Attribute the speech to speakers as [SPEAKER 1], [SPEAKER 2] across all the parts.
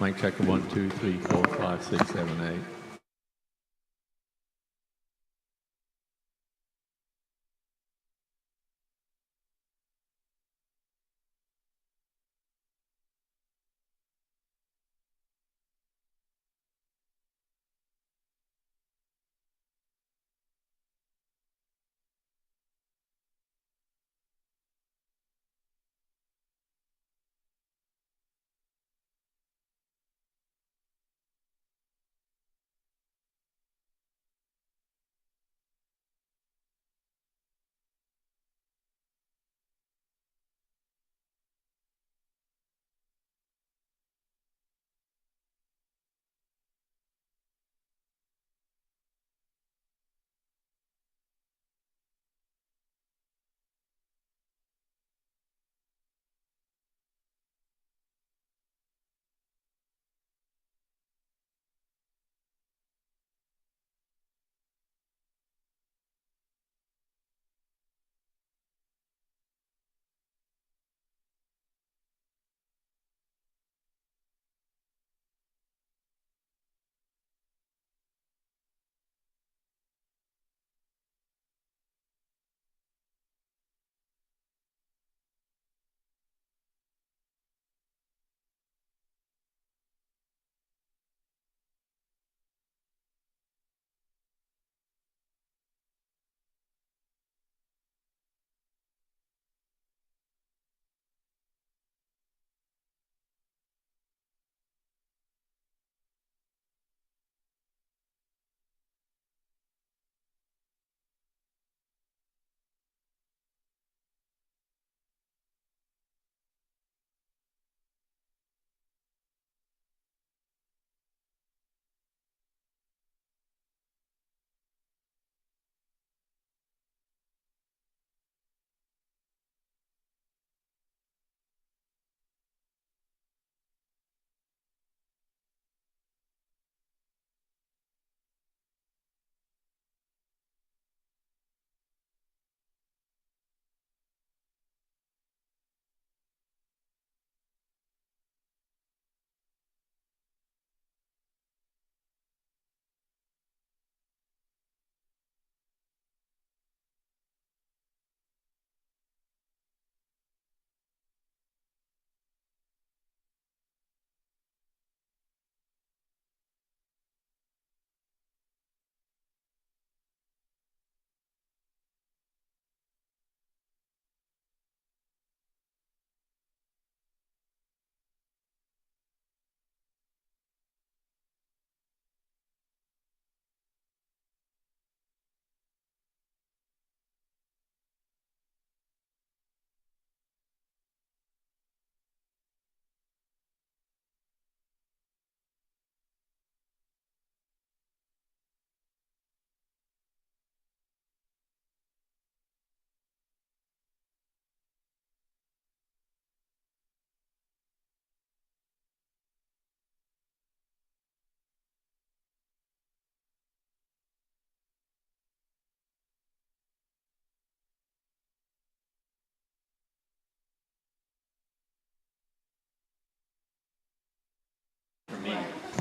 [SPEAKER 1] Mic checker 1, 2, 3, 4, 5, 6, 7, 8.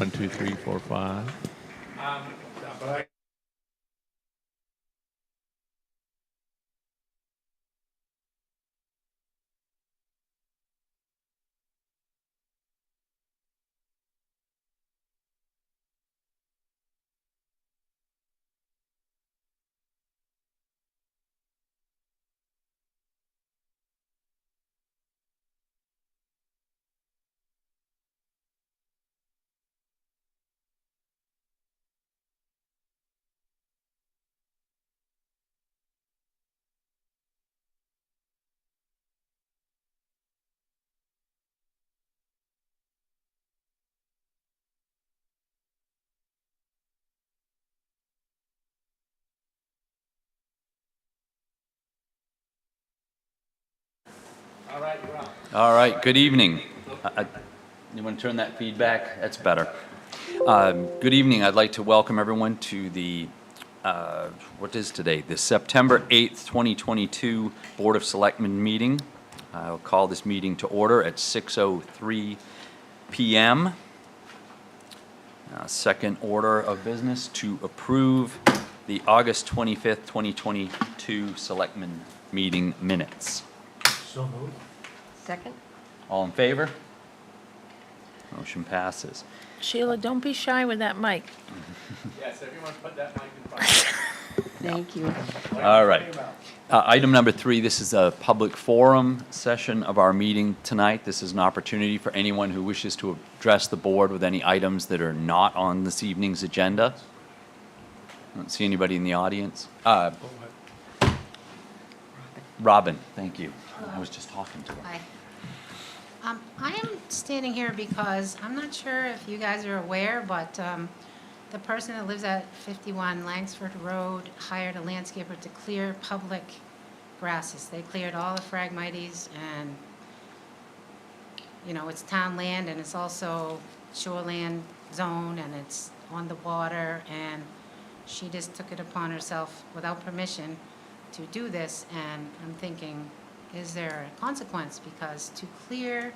[SPEAKER 1] One, two, three, four, five.
[SPEAKER 2] All right, good evening. You want to turn that feedback? That's better. Good evening. I'd like to welcome everyone to the, what is today? The September 8th, 2022 Board of Selectmen meeting. I'll call this meeting to order at 6:03 p.m. Second order of business, to approve the August 25th, 2022 Selectmen meeting minutes.
[SPEAKER 3] So moved.
[SPEAKER 4] Second?
[SPEAKER 2] All in favor? Motion passes.
[SPEAKER 4] Sheila, don't be shy with that mic.
[SPEAKER 1] Yes, everyone put that mic in front.
[SPEAKER 4] Thank you.
[SPEAKER 2] All right. Item number 3, this is a public forum session of our meeting tonight. This is an opportunity for anyone who wishes to address the board with any items that are not on this evening's agenda. I don't see anybody in the audience. Robin, thank you. I was just talking to her.
[SPEAKER 5] Hi. I am standing here because I'm not sure if you guys are aware, but the person that lives at 51 Langsford Road hired a landscaper to clear public grasses. They cleared all the Phragmites and, you know, it's town land and it's also shoreland zone and it's on the water, and she just took it upon herself without permission to do this, and I'm thinking, is there a consequence? Because to clear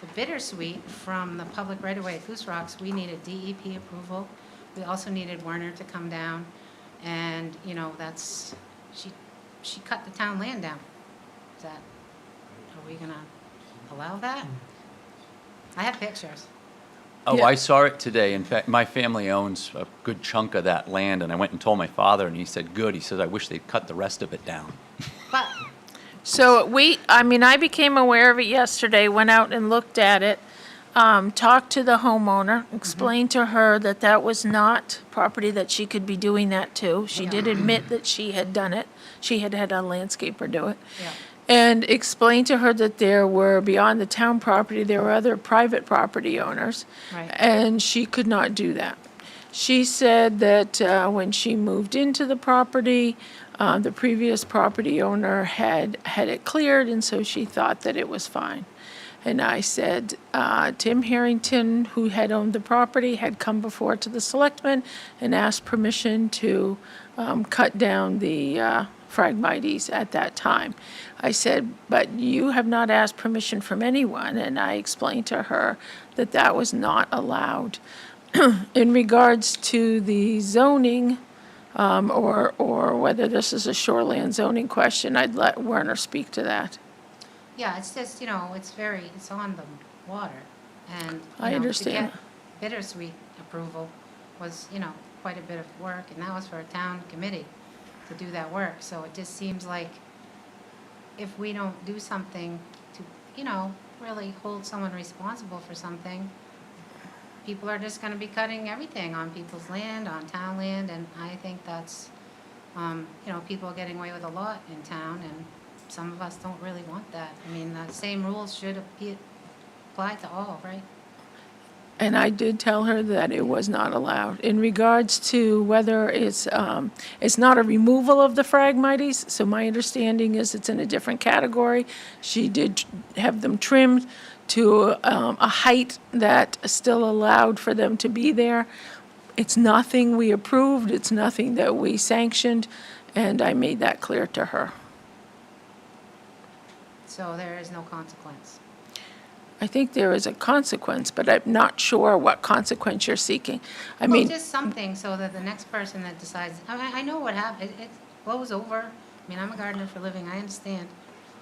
[SPEAKER 5] the bittersweet from the public right-of-way at Goose Rocks, we needed DEP approval. We also needed Werner to come down, and, you know, that's, she cut the town land down. Is that, are we gonna allow that? I have pictures.
[SPEAKER 2] Oh,
[SPEAKER 4] Yeah.
[SPEAKER 2] I saw it today. In fact, my family owns a good chunk of that land, and I went and told my father, and he said, good. He said, I wish they'd cut the rest of it down.
[SPEAKER 5] But
[SPEAKER 4] So I became aware of it yesterday, went out and looked at it, talked to the homeowner, explained to her that that was not property that she could be doing that to. She did admit that she had done it. She had had a landscaper do it.
[SPEAKER 5] Yeah.
[SPEAKER 4] And explained to her that there were, beyond the town property, there were other private property owners.
[SPEAKER 5] Right.
[SPEAKER 4] And she could not do that. She said that when she moved into the property, the previous property owner had it cleared, and so she thought that it was fine. And I said, Tim Harrington, who had owned the property, had come before to the selectmen and asked permission to cut down the Phragmites at that time. I said, but you have not asked permission from anyone, and I explained to her that that was not allowed. In regards to the zoning, or whether this is a shoreland zoning question, I'd let Werner speak to that.
[SPEAKER 5] yeah, it's just, you know, it's on the water, and, you
[SPEAKER 4] I
[SPEAKER 5] know,
[SPEAKER 4] understand.
[SPEAKER 5] to get bittersweet approval was, you know, quite a bit of work, and that was for a town committee to do that work. So it just seems like if we don't do something to, you know, really hold someone responsible for something, people are just gonna be cutting everything on people's land, on town land, and I think that's, you know, people are getting away with a lot in town, and some of us don't really want that. I mean, the same rules should apply to all, right?
[SPEAKER 4] And I did tell her that it was not allowed. In regards to whether it's not a removal of the Phragmites, so my understanding is it's in a different category. She did have them trimmed to a height that still allowed for them to be there. It's nothing we approved, it's nothing that we sanctioned, and I made that clear to her.
[SPEAKER 5] So there is no consequence.
[SPEAKER 4] I think there is a consequence, but I'm not sure what consequence you're seeking. I
[SPEAKER 5] Well,
[SPEAKER 4] mean,
[SPEAKER 5] just something so that the next person that decides, I know what happened, it blows over. I mean, I'm a gardener for a living, I understand.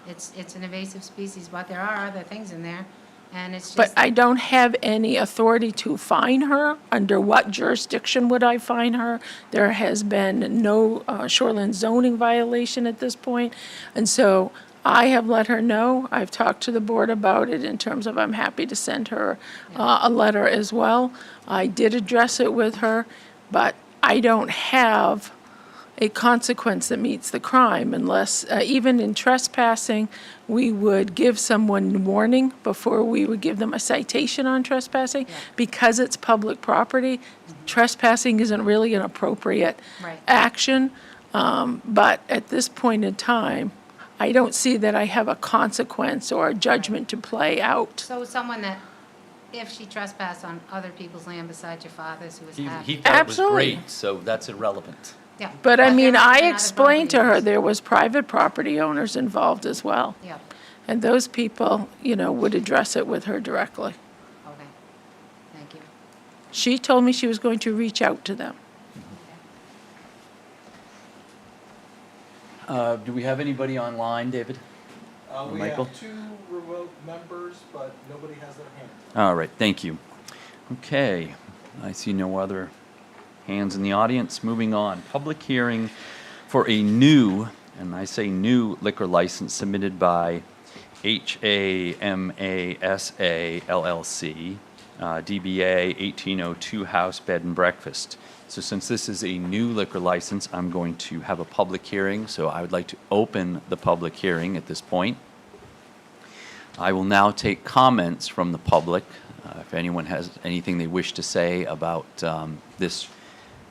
[SPEAKER 5] It's an invasive species, but there are other things in there, and it's
[SPEAKER 4] but
[SPEAKER 5] just,
[SPEAKER 4] I don't have any authority to fine her. Under what jurisdiction would I fine her? There has been no shoreline zoning violation at this point, and so I have let her know. I've talked to the board about it in terms of I'm happy to send her a letter as well. I did address it with her, but I don't have a consequence that meets the crime unless, even in trespassing, we would give someone warning before we would give them a citation on trespassing. Because it's public property, trespassing isn't really an appropriate
[SPEAKER 5] Right.
[SPEAKER 4] action. But at this point in time, I don't see that I have a consequence or a judgment to play out.
[SPEAKER 5] so someone that, if she trespassed on other people's land besides your father's, who was
[SPEAKER 2] He
[SPEAKER 5] happy.
[SPEAKER 2] thought it was
[SPEAKER 4] Absolutely.
[SPEAKER 2] great, so that's irrelevant.
[SPEAKER 5] Yeah.
[SPEAKER 4] But I
[SPEAKER 5] there
[SPEAKER 4] mean,
[SPEAKER 5] must have
[SPEAKER 4] I
[SPEAKER 5] been other
[SPEAKER 4] explained to
[SPEAKER 5] property
[SPEAKER 4] her
[SPEAKER 5] owners.
[SPEAKER 4] there was private property owners involved as well.
[SPEAKER 5] Yeah,
[SPEAKER 4] And those people, you know, would address it with her directly.
[SPEAKER 5] okay, thank you.
[SPEAKER 4] She told me she was going to reach out to them.
[SPEAKER 2] Do we have anybody online, David?
[SPEAKER 3] We
[SPEAKER 2] Michael?
[SPEAKER 3] have 2 remote members, but nobody has their hand.
[SPEAKER 2] All right, thank you. Okay, I see no other hands in the audience. Moving on, public hearing for a new, and I say new, liquor license submitted by HAMASA LLC, DBA 1802 House Bed and Breakfast. So since this is a new liquor license, I'm going to have a public hearing, so I would like to open the public hearing at this point. I will now take comments from the public. If anyone has anything they wish to say about this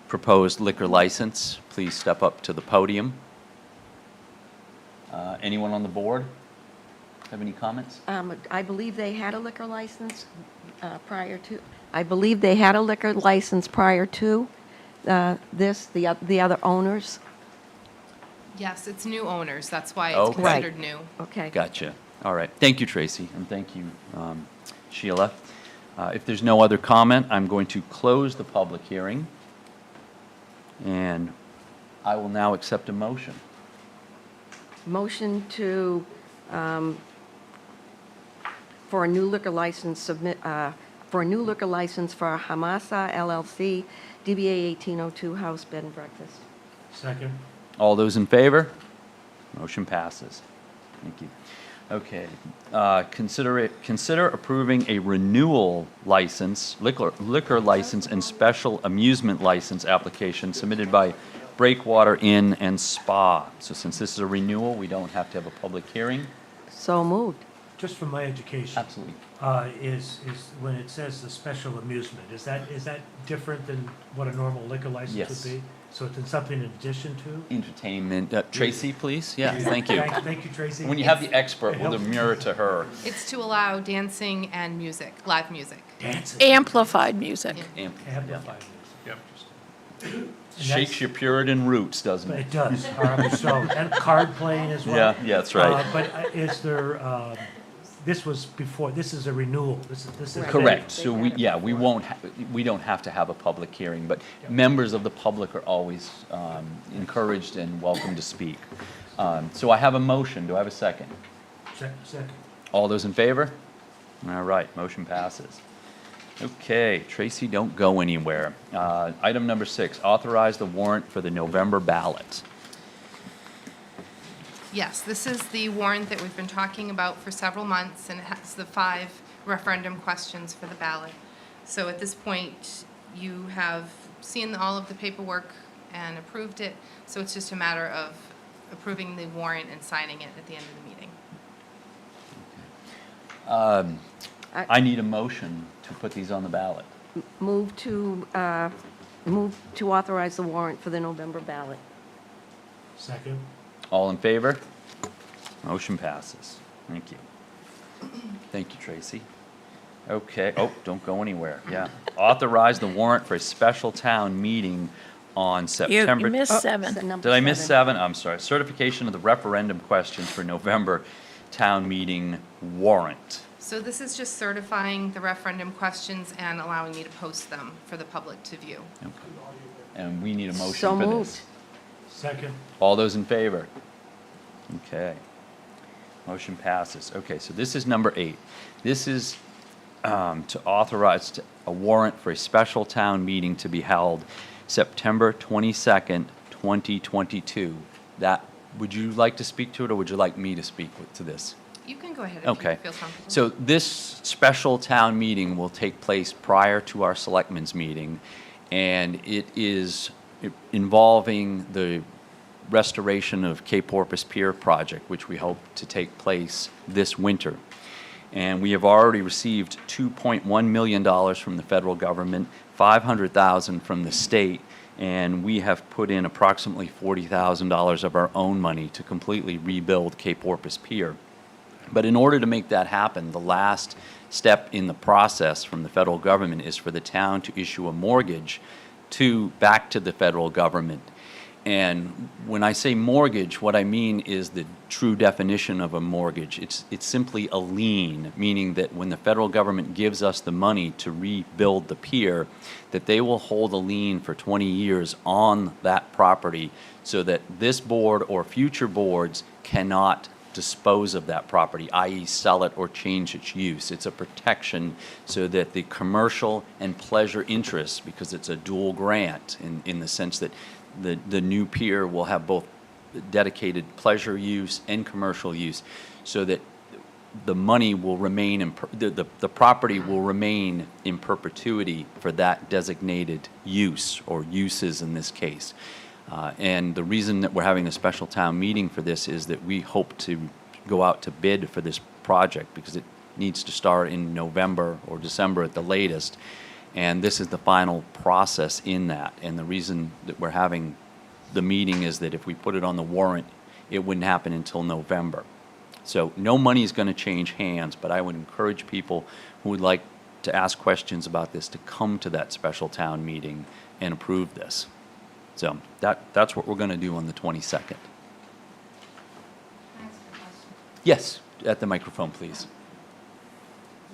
[SPEAKER 2] proposed liquor license, please step up to the podium. Anyone on the board have any comments?
[SPEAKER 6] I believe they had a liquor license prior to, I believe they had a liquor license prior to the other owners.
[SPEAKER 7] Yes, it's new owners, that's why
[SPEAKER 2] Okay.
[SPEAKER 7] it's considered new.
[SPEAKER 6] Okay.
[SPEAKER 2] Gotcha. All right. Thank you, Tracy, and thank you, Sheila. If there's no other comment, I'm going to close the public hearing, and I will now accept a motion.
[SPEAKER 6] Motion to, for a new liquor license for a new liquor license for Hamasa LLC, DBA 1802 House Bed and Breakfast.
[SPEAKER 3] Second.
[SPEAKER 2] All those in favor? Motion passes. Thank you. Okay. Consider approving a renewal license, liquor license and special amusement license application submitted by Breakwater Inn and Spa. So since this is a renewal, we don't have to have a public hearing.
[SPEAKER 6] So moved.
[SPEAKER 8] Just for my education,
[SPEAKER 2] Absolutely.
[SPEAKER 8] is when it says the special amusement, is that different than what a normal liquor license
[SPEAKER 2] Yes.
[SPEAKER 8] would be? So it's something in addition to?
[SPEAKER 2] Entertainment. Tracy, please? Yeah, thank you.
[SPEAKER 8] Thank you, Tracy.
[SPEAKER 2] When you have the expert, we'll mirror to her.
[SPEAKER 7] It's to allow dancing and music, live music.
[SPEAKER 8] Dancing.
[SPEAKER 4] Amplified music.
[SPEAKER 8] Amplified music. And
[SPEAKER 2] Shakes your Puritan roots, doesn't
[SPEAKER 8] But
[SPEAKER 2] it?
[SPEAKER 8] it does, horribly so. And card playing as well.
[SPEAKER 2] Yeah, that's right.
[SPEAKER 8] But is there, this was before, this is a renewal. This is.
[SPEAKER 2] Correct. So we don't have to have a public hearing, but members of the public are always encouraged and welcome to speak. So I have a motion. Do I have a second?
[SPEAKER 8] Second.
[SPEAKER 2] All those in favor? All right, motion passes. Okay, Tracy, don't go anywhere. Item number 6, authorize the warrant for the November ballot.
[SPEAKER 7] Yes, this is the warrant that we've been talking about for several months, and it has the 5 referendum questions for the ballot. So at this point, you have seen all of the paperwork and approved it, so it's just a matter of approving the warrant and signing it at the end of the meeting.
[SPEAKER 2] I need a motion to put these on the ballot.
[SPEAKER 6] Move to authorize the warrant for the November ballot.
[SPEAKER 8] Second.
[SPEAKER 2] All in favor? Motion passes. Thank you. Thank you, Tracy. Okay, don't go anywhere, yeah. Authorize the warrant for a special town meeting on
[SPEAKER 4] You
[SPEAKER 2] September.
[SPEAKER 4] missed 7.
[SPEAKER 2] Did I miss 7? I'm sorry. Certification of the referendum questions for November town meeting warrant.
[SPEAKER 7] So this is just certifying the referendum questions and allowing me to post them for the public to view.
[SPEAKER 2] Okay. And we need a motion
[SPEAKER 6] So
[SPEAKER 2] for
[SPEAKER 6] moved.
[SPEAKER 2] this.
[SPEAKER 8] Second.
[SPEAKER 2] All those in favor? Okay. Motion passes. Okay, so this is number 8. This is to authorize a warrant for a special town meeting to be held September 22nd, 2022. Would you like to speak to it, or would you like me to speak to this?
[SPEAKER 7] You can go ahead if
[SPEAKER 2] Okay.
[SPEAKER 7] you feel comfortable.
[SPEAKER 2] So this special town meeting will take place prior to our selectmen's meeting, and it is involving the restoration of Cape Porpoise Pier project, which we hope to take place this winter. And we have already received $2.1 million from the federal government, $500,000 from the state, and we have put in approximately $40,000 of our own money to completely rebuild Cape Porpoise Pier. But in order to make that happen, the last step in the process from the federal government is for the town to issue a mortgage back to the federal government. And when I say mortgage, what I mean is the true definition of a mortgage. It's simply a lien, meaning that when the federal government gives us the money to rebuild the pier, that they will hold a lien for 20 years on that property so that this board or future boards cannot dispose of that property, i.e. sell it or change its use. It's a protection so that the commercial and pleasure interests, because it's a dual grant in the sense that the new pier will have both dedicated pleasure use and commercial use, so that the money will remain, the property will remain in perpetuity for that designated use, or uses in this case. And the reason that we're having a special town meeting for this is that we hope to go out to bid for this project, because it needs to start in November or December at the latest. And this is the final process in that. And the reason that we're having the meeting is that if we put it on the warrant, it wouldn't happen until November. So no money is going to change hands, but I would encourage people who would like to ask questions about this to come to that special town meeting and approve this. So that's what we're going to do on the 22nd.
[SPEAKER 5] Can I ask a question?
[SPEAKER 2] Yes, at the microphone, please.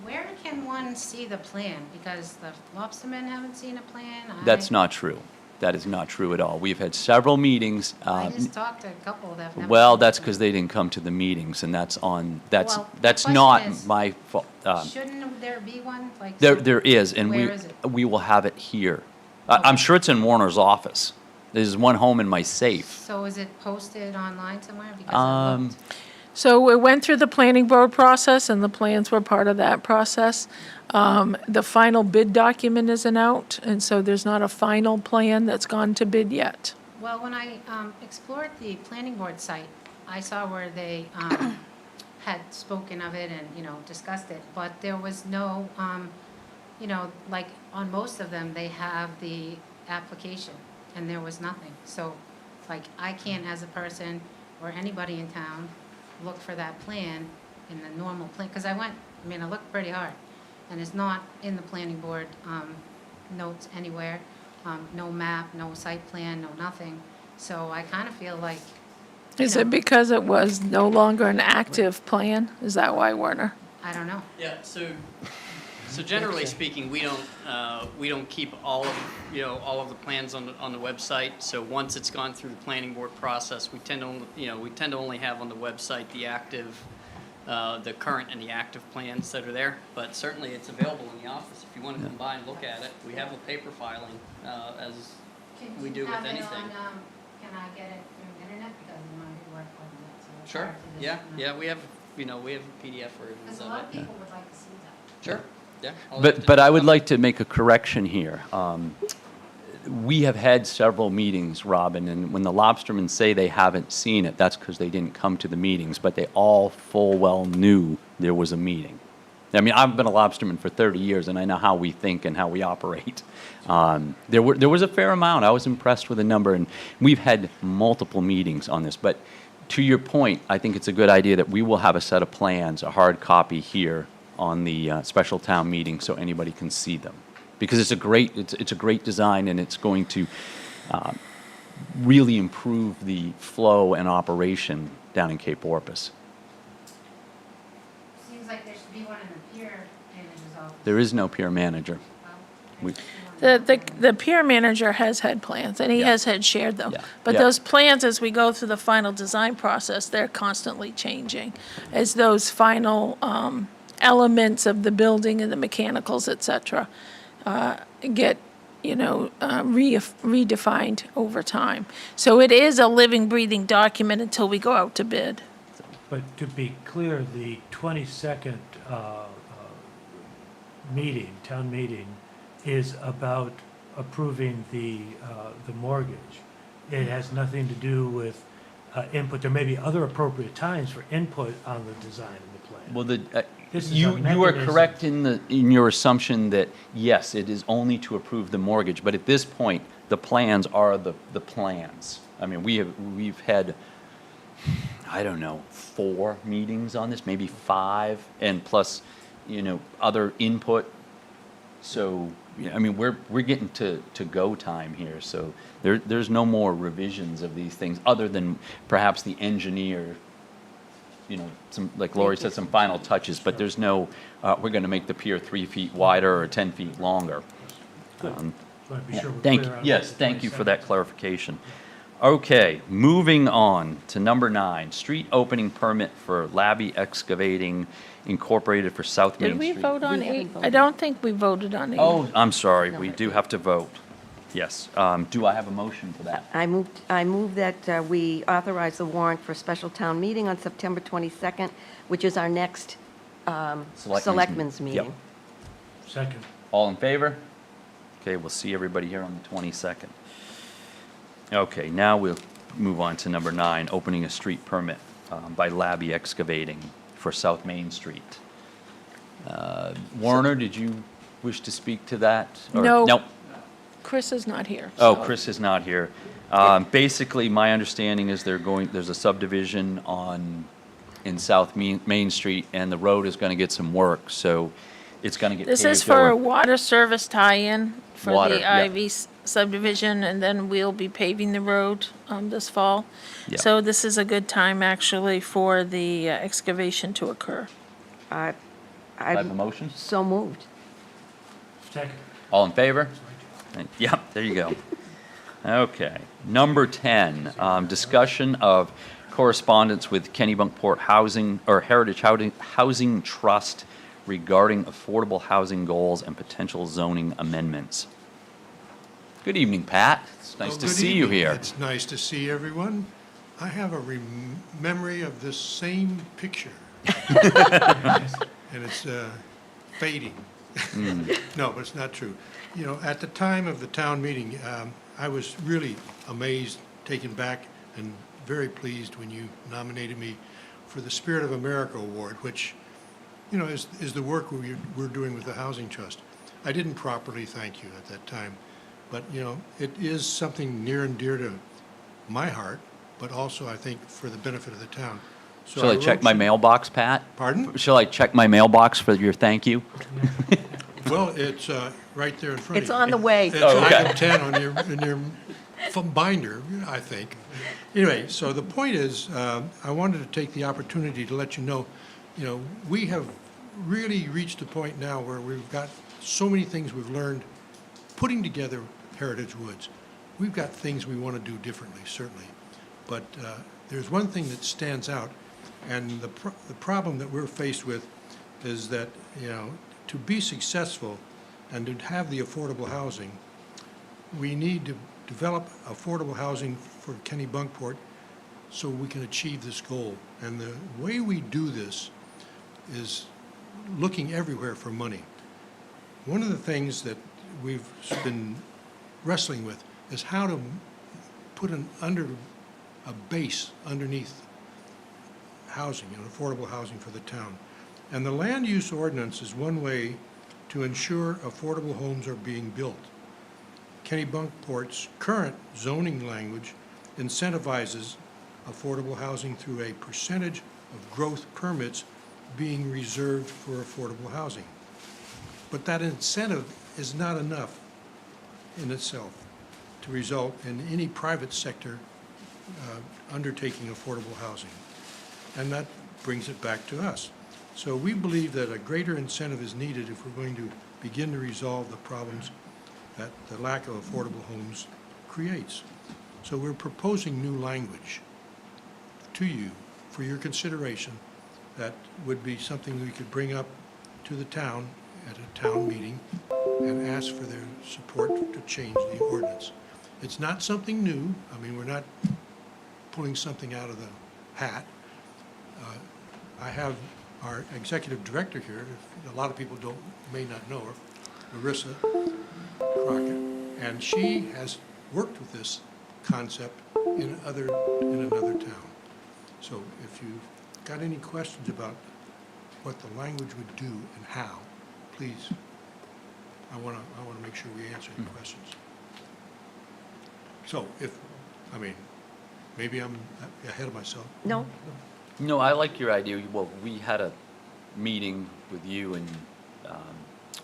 [SPEAKER 5] Where can one see the plan? Because the lobstermen haven't seen a plan.
[SPEAKER 2] That's not true. That is not true at all. We've had several meetings.
[SPEAKER 5] I just talked to a couple that have never.
[SPEAKER 2] Well,
[SPEAKER 5] seen
[SPEAKER 2] that's
[SPEAKER 5] the
[SPEAKER 2] because they didn't come to the meetings, and that's
[SPEAKER 5] Well, the question
[SPEAKER 2] not
[SPEAKER 5] is,
[SPEAKER 2] my fault.
[SPEAKER 5] plan. Shouldn't there be one? Like
[SPEAKER 2] There is, and
[SPEAKER 5] Where is it?
[SPEAKER 2] we will have it here. I'm sure it's in Warner's office. There's one home in my safe.
[SPEAKER 5] So is it posted online somewhere? Because I looked.
[SPEAKER 4] So we went through the planning board process, and the plans were part of that process. The final bid document isn't out, and so there's not a final plan that's gone to bid yet.
[SPEAKER 5] Well, when I explored the planning board site, I saw where they had spoken of it and, discussed it, but there was no, like on most of them, they have the application, and there was nothing. So, like, I can't, as a person or anybody in town, look for that plan in the normal plan, because I looked pretty hard, and it's not in the planning board notes anywhere. No map, no site plan, no nothing. So I kind of feel like,
[SPEAKER 4] Is it because it was no longer an active plan? Is that why, Werner?
[SPEAKER 5] I don't know.
[SPEAKER 9] Yeah, so generally speaking, we don't keep all of the plans on the website. So once it's gone through the planning board process, we tend to only have on the website the active, the current and the active plans that are there. But certainly it's available in the office if you want to come by and look at it. We have a paper filing, as we do with anything.
[SPEAKER 5] Can I get it through the internet, because I work on that, so it's
[SPEAKER 9] Sure.
[SPEAKER 5] hard to
[SPEAKER 9] Yeah.
[SPEAKER 5] just,
[SPEAKER 9] Yeah. We have a PDF versions
[SPEAKER 5] Because a
[SPEAKER 9] of
[SPEAKER 5] lot of
[SPEAKER 9] it.
[SPEAKER 5] people would like to see that.
[SPEAKER 9] Sure. Yeah. I'll have
[SPEAKER 2] But
[SPEAKER 9] to-
[SPEAKER 2] I would like to make a correction here. We have had several meetings, Robin, and when the lobstermen say they haven't seen it, that's because they didn't come to the meetings, but they all full well knew there was a meeting. I mean, I've been a lobsterman for 30 years, and I know how we think and how we operate. There was a fair amount. I was impressed with the number, and we've had multiple meetings on this. But to your point, I think it's a good idea that we will have a set of plans, a hard copy here on the special town meeting, so anybody can see them. Because it's a great design, and it's going to really improve the flow and operation down in Cape Porpoise.
[SPEAKER 5] Seems like there should be one in the pier manager's office.
[SPEAKER 2] There is no peer manager.
[SPEAKER 5] Well,
[SPEAKER 2] We-
[SPEAKER 4] The peer manager has had plans, and he
[SPEAKER 2] Yeah.
[SPEAKER 4] has had shared them.
[SPEAKER 2] Yeah.
[SPEAKER 4] But
[SPEAKER 2] Yeah.
[SPEAKER 4] those plans, as we go through the final design process, they're constantly changing. As those final elements of the building and the mechanicals, et cetera, get, redefined over time. So it is a living, breathing document until we go out to bid.
[SPEAKER 8] But to be clear, the 22nd town meeting, is about approving the mortgage. It has nothing to do with input. There may be other appropriate times for input on the design of the plan.
[SPEAKER 2] Well,
[SPEAKER 8] This is a
[SPEAKER 2] you are
[SPEAKER 8] mechanism.
[SPEAKER 2] correct in your assumption that, yes, it is only to approve the mortgage, but at this point, the plans are the plans. I mean, we've had, I don't know, 4 meetings on this, maybe 5, and plus, other input. So yeah, I mean, we're getting to go time here, so there's no more revisions of these things, other than perhaps the engineer, some, like Lori said, some final touches, but there's no, we're gonna make the pier 3 feet wider or 10 feet longer.
[SPEAKER 8] Good. Just want to be sure we're
[SPEAKER 2] Thank,
[SPEAKER 8] clear on
[SPEAKER 2] yes,
[SPEAKER 8] the
[SPEAKER 2] thank you for
[SPEAKER 8] 22nd.
[SPEAKER 2] that clarification. Okay, moving on to number 9, street opening permit for Labby Excavating Incorporated for South Main
[SPEAKER 4] Did
[SPEAKER 2] Street.
[SPEAKER 4] we vote on
[SPEAKER 6] We haven't
[SPEAKER 4] 8? I
[SPEAKER 6] voted.
[SPEAKER 4] don't think we voted on 8.
[SPEAKER 2] Oh, I'm sorry,
[SPEAKER 6] No,
[SPEAKER 2] we
[SPEAKER 6] I
[SPEAKER 2] do have to vote. Yes, do I have a motion for that?
[SPEAKER 6] I move that we authorize the warrant for a special town meeting on September 22nd, which is our next selectmen's
[SPEAKER 2] meeting. Yep.
[SPEAKER 6] meeting.
[SPEAKER 8] Second.
[SPEAKER 2] All in favor? Okay, we'll see everybody here on the 22nd. Okay, now we'll move on to number 9, opening a street permit by Labby Excavating for South Main Street. Warner, did you wish to speak to that? Or-
[SPEAKER 4] No.
[SPEAKER 2] Nope.
[SPEAKER 4] Chris is not here.
[SPEAKER 2] Oh,
[SPEAKER 4] so-
[SPEAKER 2] Chris is not here. Basically, my understanding is there's a subdivision in South Main Street, and the road is gonna get some work, so it's gonna get paved
[SPEAKER 4] This is for a
[SPEAKER 2] over.
[SPEAKER 4] water service tie-in for
[SPEAKER 2] Water,
[SPEAKER 4] the
[SPEAKER 2] yeah.
[SPEAKER 4] Ivy subdivision, and then we'll be paving the road this fall.
[SPEAKER 2] Yeah.
[SPEAKER 4] So this is a good time, actually, for the excavation to occur.
[SPEAKER 6] I
[SPEAKER 2] Do I have a motion?
[SPEAKER 6] so moved.
[SPEAKER 8] Second.
[SPEAKER 2] All in favor? Yep, there you go. Okay. Number 10, discussion of correspondence with Kennebunkport Housing, or Heritage Housing Trust regarding affordable housing goals and potential zoning amendments. Good evening, Pat. It's nice
[SPEAKER 10] Well,
[SPEAKER 2] to
[SPEAKER 10] good
[SPEAKER 2] see you
[SPEAKER 10] evening.
[SPEAKER 2] here.
[SPEAKER 10] It's nice to see everyone. I have a memory of this same picture. And it's fading. No, but it's not true. At the time of the town meeting, I was really amazed, taken back, and very pleased when you nominated me for the Spirit of America Award, which, is the work we're doing with the Housing Trust. I didn't properly thank you at that time, but, it is something near and dear to my heart, but also, I think, for the benefit of the town. So
[SPEAKER 2] Shall I check
[SPEAKER 10] wrote
[SPEAKER 2] my
[SPEAKER 10] some-
[SPEAKER 2] mailbox, Pat?
[SPEAKER 10] Pardon?
[SPEAKER 2] Shall I check my mailbox for your thank you?
[SPEAKER 10] Well, it's right there in front of
[SPEAKER 6] It's
[SPEAKER 10] you.
[SPEAKER 6] on the way.
[SPEAKER 10] It's
[SPEAKER 2] Oh, okay.
[SPEAKER 10] item 10 in your binder, I think. Anyway, so the point is, I wanted to take the opportunity to let you know, we have really reached a point now where we've got so many things we've learned putting together Heritage Woods. We've got things we want to do differently, certainly. But there's one thing that stands out, and the problem that we're faced with is that, to be successful and to have the affordable housing, we need to develop affordable housing for Kennebunkport so we can achieve this goal. And the way we do this is looking everywhere for money. One of the things that we've been wrestling with is how to put a base underneath housing, affordable housing for the town. And the land use ordinance is one way to ensure affordable homes are being built. Kennebunkport's current zoning language incentivizes affordable housing through a percentage of growth permits being reserved for affordable housing. But that incentive is not enough in itself to result in any private sector undertaking affordable housing. And that brings it back to us. So we believe that a greater incentive is needed if we're going to begin to resolve the problems that the lack of affordable homes creates. So we're proposing new language to you for your consideration that would be something we could bring up to the town at a town meeting and ask for their support to change the ordinance. It's not something new. I mean, we're not pulling something out of the hat. I have our executive director here. A lot of people may not know her, Marissa Crockett, and she has worked with this concept in another town. So if you've got any questions about what the language would do and how, please, I want to make sure we answer your questions. So maybe I'm ahead of myself.
[SPEAKER 6] No?
[SPEAKER 2] No, I like your idea. Well, we had a meeting with you and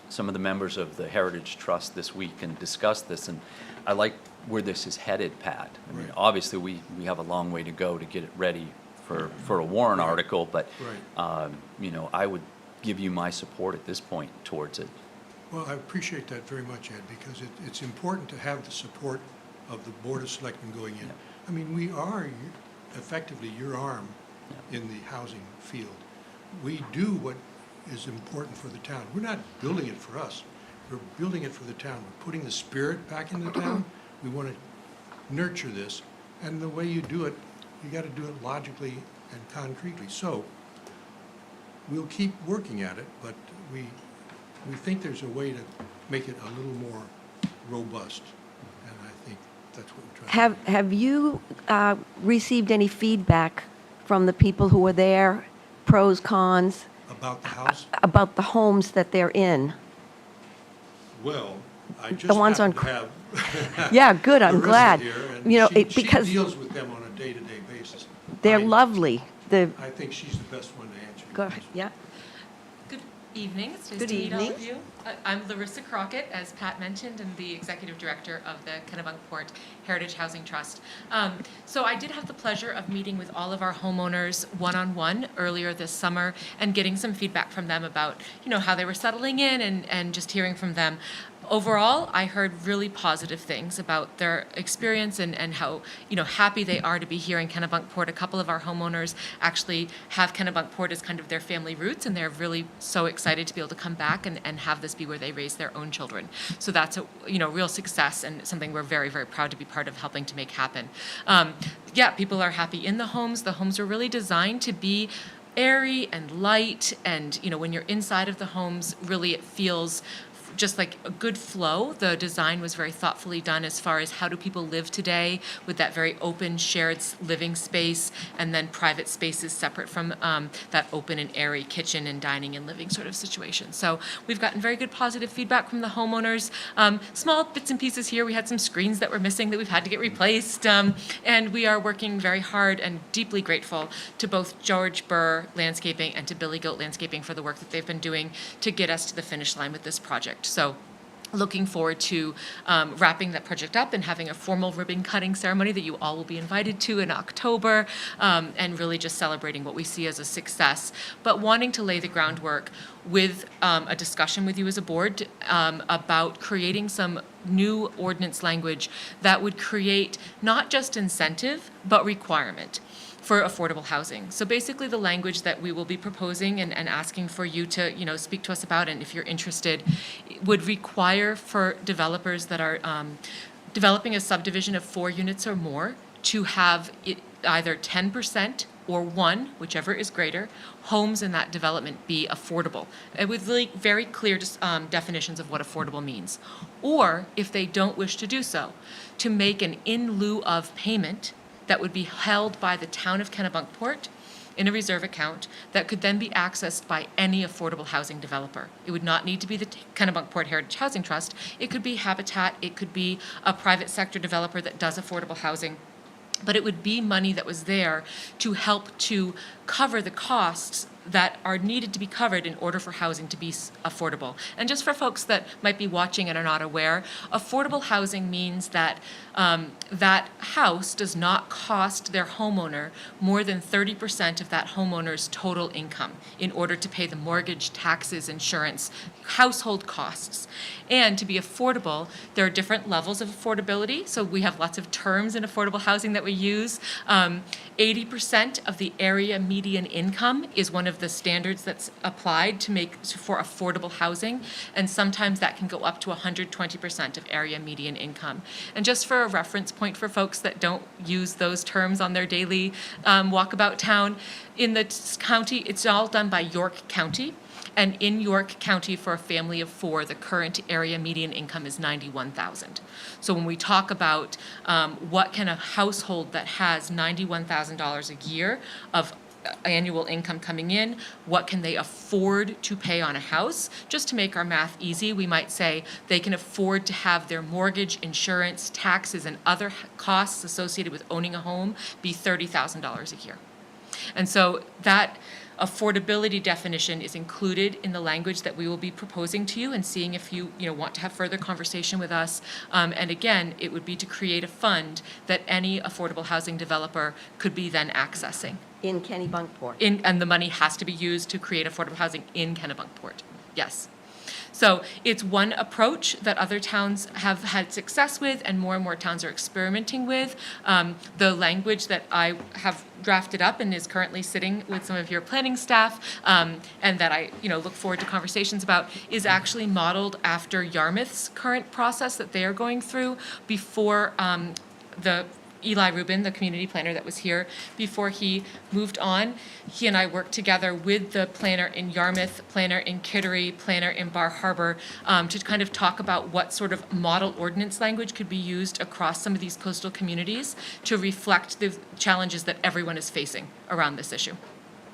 [SPEAKER 2] some of the members of the Heritage Trust this week and discussed this, and I like where this is headed, Pat. I mean,
[SPEAKER 10] Right.
[SPEAKER 2] obviously, we have a long way to go to get it ready for a warrant
[SPEAKER 10] Right.
[SPEAKER 2] article, but,
[SPEAKER 10] Right.
[SPEAKER 2] you know, I would give you my support at this point towards it.
[SPEAKER 10] Well, I appreciate that very much, Ed, because it's important to have the support of the Board of Selectmen going in.
[SPEAKER 2] Yeah.
[SPEAKER 10] I mean, we are effectively your arm in the housing field. We do what is important for the town. We're not building it for us. We're building it for the town. We're putting the spirit back in the town. We want to nurture this. And the way you do it, you got to do it logically and concretely. So we'll keep working at it, but we think there's a way to make it a little more robust. And I think that's what we're trying to do.
[SPEAKER 6] Have you received any feedback from the people who were there, pros, cons,
[SPEAKER 10] About the house?
[SPEAKER 6] about the homes that they're in?
[SPEAKER 10] Well, I just
[SPEAKER 6] The ones
[SPEAKER 10] happen
[SPEAKER 6] on
[SPEAKER 10] to have
[SPEAKER 6] Yeah, good, I'm
[SPEAKER 10] Larissa
[SPEAKER 6] glad.
[SPEAKER 10] here, and
[SPEAKER 6] You know,
[SPEAKER 10] she
[SPEAKER 6] because
[SPEAKER 10] deals with them on a day-to-day basis.
[SPEAKER 6] they're
[SPEAKER 10] I-
[SPEAKER 6] lovely.
[SPEAKER 10] I think she's the best one to answer. your
[SPEAKER 6] Go ahead,
[SPEAKER 10] question.
[SPEAKER 6] yeah.
[SPEAKER 11] Good evening. It's nice
[SPEAKER 6] Good
[SPEAKER 11] to meet all of
[SPEAKER 6] evening.
[SPEAKER 11] you. I'm Larissa Crockett, as Pat mentioned, and the Executive Director of the Kennebunkport Heritage Housing Trust. So I did have the pleasure of meeting with all of our homeowners one-on-one earlier this summer and getting some feedback from them about, you know, how they were settling in and just hearing from them. Overall, I heard really positive things about their experience and how, you know, happy they are to be here in Kennebunkport. A couple of our homeowners actually have Kennebunkport as kind of their family roots, and they're really so excited to be able to come back and have this be where they raise their own children. So that's a, you know, real success and something we're very, very proud to be part of helping to make happen. Yeah, people are happy in the homes. The homes are really designed to be airy and light, and, you know, when you're inside of the homes, really it feels just like a good flow. The design was very thoughtfully done as far as how do people live today with that very open shared living space, and then private spaces separate from that open and airy kitchen and dining and living sort of situation. So we've gotten very good positive feedback from the homeowners. Small bits and pieces here. We had some screens that were missing that we've had to get replaced. And we are working very hard and deeply grateful to both George Burr Landscaping and to Billy Goat Landscaping for the work that they've been doing to get us to the finish line with this project. So looking forward to wrapping that project up and having a formal ribbon cutting ceremony that you all will be invited to in October, and really just celebrating what we see as a success, but wanting to lay the groundwork with a discussion with you as a board about creating some new ordinance language that would create not just incentive, but requirement for affordable housing. So basically the language that we will be proposing and asking for you to, you know, speak to us about, and if you're interested, would require for developers that are developing a subdivision of 4 units or more to have it either 10% or 1, whichever is greater, homes in that development be affordable, and with really very clear definitions of what affordable means. Or, if they don't wish to do so, to make an in lieu of payment that would be held by the town of Kennebunkport in a reserve account that could then be accessed by any affordable housing developer. It would not need to be the Kennebunkport Heritage Housing Trust. It could be Habitat, it could be a private sector developer that does affordable housing, but it would be money that was there to help to cover the costs that are needed to be covered in order for housing to be affordable. And just for folks that might be watching and are not aware, affordable housing means that that house does not cost their homeowner more than 30% of that homeowner's total income in order to pay the mortgage, taxes, insurance, household costs. And to be affordable, there are different levels of affordability. So we have lots of terms in affordable housing that we use. 80% of the area median income is one of the standards that's applied to make for affordable housing, and sometimes that can go up to 120% of area median income. And just for a reference point for folks that don't use those terms on their daily walkabout town, in the county, it's all done by York County. And in York County, for a family of 4, the current area median income is $91,000. So when we talk about what can a household that has $91,000 a year of annual income coming in, what can they afford to pay on a house? Just to make our math easy, we might say they can afford to have their mortgage, insurance, taxes, and other costs associated with owning a home be $30,000 a year. And so that affordability definition is included in the language that we will be proposing to you and seeing if you want to have further conversation with us. And again, it would be to create a fund that any affordable housing developer could be then accessing.
[SPEAKER 6] In Kennebunkport.
[SPEAKER 11] And the money has to be used to create affordable housing in Kennebunkport. Yes. So it's one approach that other towns have had success with and more towns are experimenting with. The language that I have drafted up and is currently sitting with some of your planning staff and that I look forward to conversations about is actually modeled after Yarmouth's current process that they are going through before the Eli Rubin, the community planner that was here before he moved on. He and I worked together with the planner in Yarmouth, planner in Kittery, planner in Bar Harbor to kind of talk about what sort of model ordinance language could be used across some of these coastal communities to reflect the challenges that everyone is facing around this issue.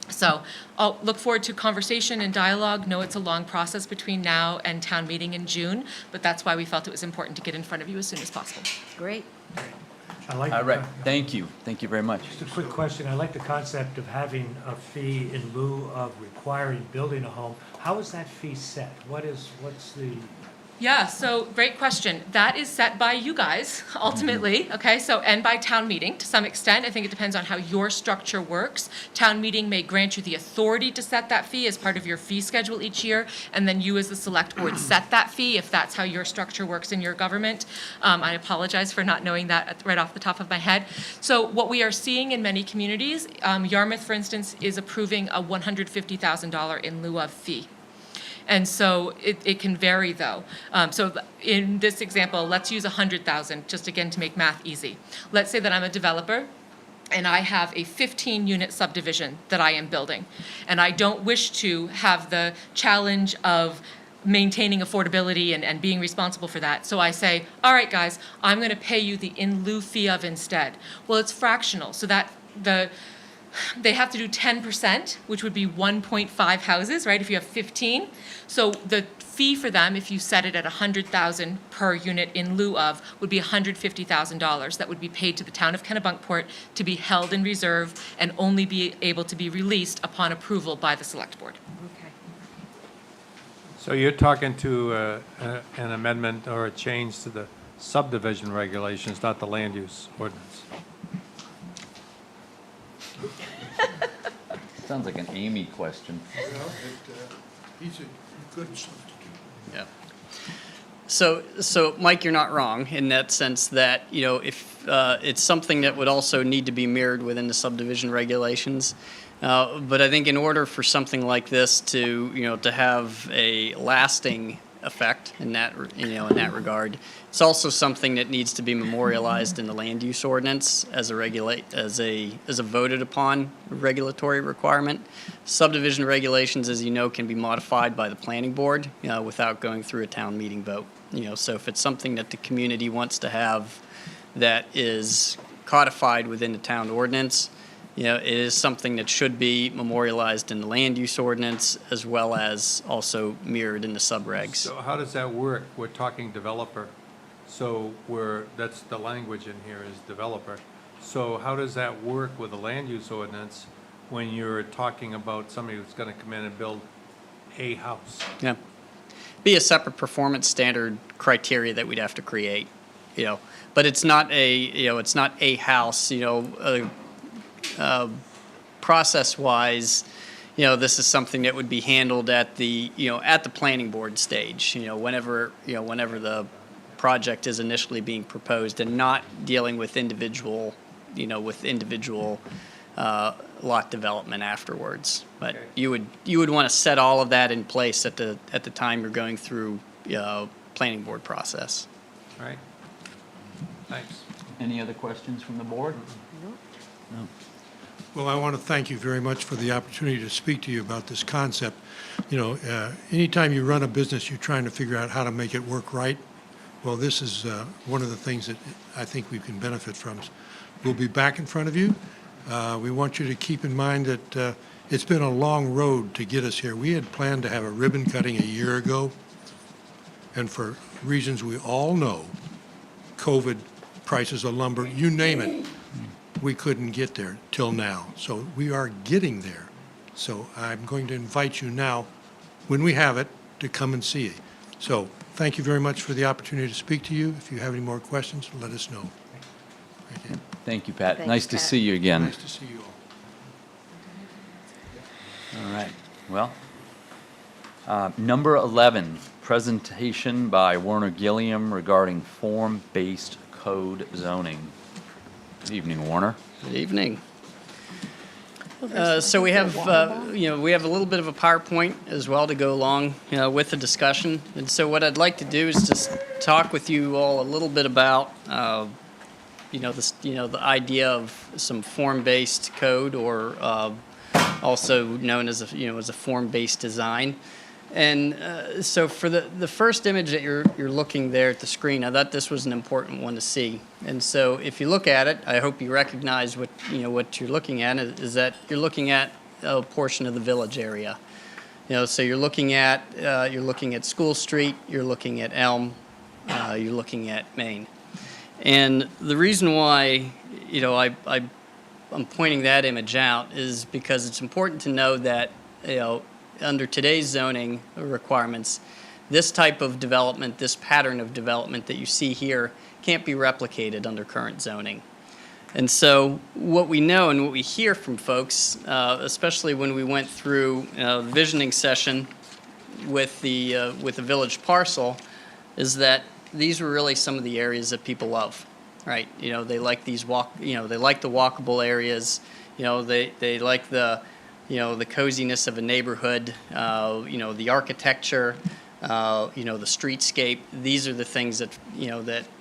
[SPEAKER 11] So I'll look forward to conversation and dialogue. Know it's a long process between now and town meeting in June, but that's why we felt it was important to get in front of you as soon as possible.
[SPEAKER 6] Great.
[SPEAKER 8] I like
[SPEAKER 2] All right, thank you very much.
[SPEAKER 8] Just a quick question. I like the concept of having a fee in lieu of requiring building a home. How is that fee set? What's the?
[SPEAKER 11] Yeah, so great question. That is set by you guys, ultimately, okay? So, and by town meeting to some extent. I think it depends on how your structure works. Town meeting may grant you the authority to set that fee as part of your fee schedule each year, and then you as the select board set that fee if that's how your structure works in your government. I apologize for not knowing that right off the top of my head. So what we are seeing in many communities, Yarmouth, for instance, is approving a $150,000 in lieu of fee. And so it can vary, though. So in this example, let's use 100,000, just again to make math easy. Let's say that I'm a developer, and I have a 15-unit subdivision that I am building, and I don't wish to have the challenge of maintaining affordability and being responsible for that. So I say, all right, guys, I'm going to pay you the in lieu fee of instead. Well, it's fractional, so that they have to do 10%, which would be 1.5 houses, right, if you have 15. So the fee for them, if you set it at $100,000 per unit in lieu of, would be $150,000 that would be paid to the town of Kennebunkport to be held in reserve and only be able to be released upon approval by the select board.
[SPEAKER 6] Okay.
[SPEAKER 12] So you're talking to an amendment or a change to the subdivision regulations, not the land use ordinance?
[SPEAKER 2] Sounds like an Amy question.
[SPEAKER 10] He's a good substitute.
[SPEAKER 9] Yeah. So Mike, you're not wrong in that sense that, if it's something that would also need to be mirrored within the subdivision regulations. But I think in order for something like this to, to have a lasting effect in that, in that regard, it's also something that needs to be memorialized in the land use ordinance as a voted upon regulatory requirement. Subdivision regulations, as you know, can be modified by the planning board, without going through a town meeting vote. So if it's something that the community wants to have that is codified within the town ordinance, it is something that should be memorialized in the land use ordinance as well as also mirrored in the subregs.
[SPEAKER 12] So how does that work? We're talking developer. So that's the language in here is developer. So how does that work with the land use ordinance when you're talking about somebody who's going to come in and build a house?
[SPEAKER 9] Yeah. Be a separate performance standard criteria that we'd have to create, but it's not a house, process-wise, this is something that would be handled at the planning board stage, whenever the project is initially being proposed, and not dealing with individual lot development afterwards. But
[SPEAKER 12] Okay.
[SPEAKER 9] you would want to set all of that in place at the time you're going through planning board process.
[SPEAKER 12] All right? Thanks.
[SPEAKER 2] Any other questions from the board? No.
[SPEAKER 10] Well, I want to thank you very much for the opportunity to speak to you about this concept. Anytime you run a business, you're trying to figure out how to make it work right. Well, this is one of the things that I think we can benefit from. We'll be back in front of you. We want you to keep in mind that it's been a long road to get us here. We had planned to have a ribbon cutting a year ago, and for reasons we all know, COVID, prices of lumber, you name it, we couldn't get there till now. So we are getting there So I'm going to invite you now, when we have it, to come and see it. So thank you very much for the opportunity to speak to you. If you have any more questions, let us know. Thank you.
[SPEAKER 2] Thank you, Pat.
[SPEAKER 6] Thanks,
[SPEAKER 2] Nice to
[SPEAKER 6] Pat.
[SPEAKER 2] see you again.
[SPEAKER 10] Nice to see you all.
[SPEAKER 2] All right, well, number 11, presentation by Warner Gilliam regarding form-based code zoning. Good evening, Warner.
[SPEAKER 9] Good evening. So we have, we have a little bit of a PowerPoint as well to go along, with the discussion. And so what I'd like to do is just talk with you all a little bit about, the idea of some form-based code, or also known as a form-based design. And so for the first image that you're looking there at the screen, I thought this was an important one to see. And so if you look at it, I hope you recognize what you're looking at is that you're looking at a portion of the village area. So you're looking at School Street, you're looking at Elm, you're looking at Main. And the reason why I'm pointing that image out is because it's important to know that under today's zoning requirements, this type of development, this pattern of development that you see here can't be replicated under current zoning. And so what we know and what we hear from folks, especially when we went through the visioning session with the village parcel, is that these were really some of the areas that people love, right? They like these they like the walkable areas. They like the coziness of a neighborhood, the architecture, the streetscape. These are the things that,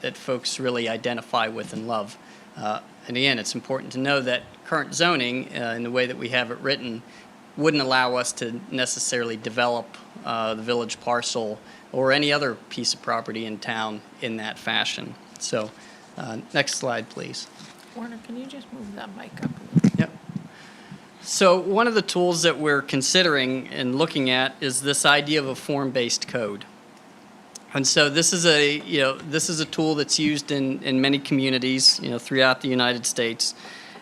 [SPEAKER 9] that folks really identify with and love. And again, it's important to know that current zoning, in the way that we have it written, wouldn't allow us to necessarily develop the village parcel or any other piece of property in town in that fashion. So, next slide, please.
[SPEAKER 4] Warner, can you just move that mic up a little?
[SPEAKER 9] Yep. So one of the tools that we're considering and looking at is this idea of a form-based code. And so this is a tool that's used in many communities, throughout the United States.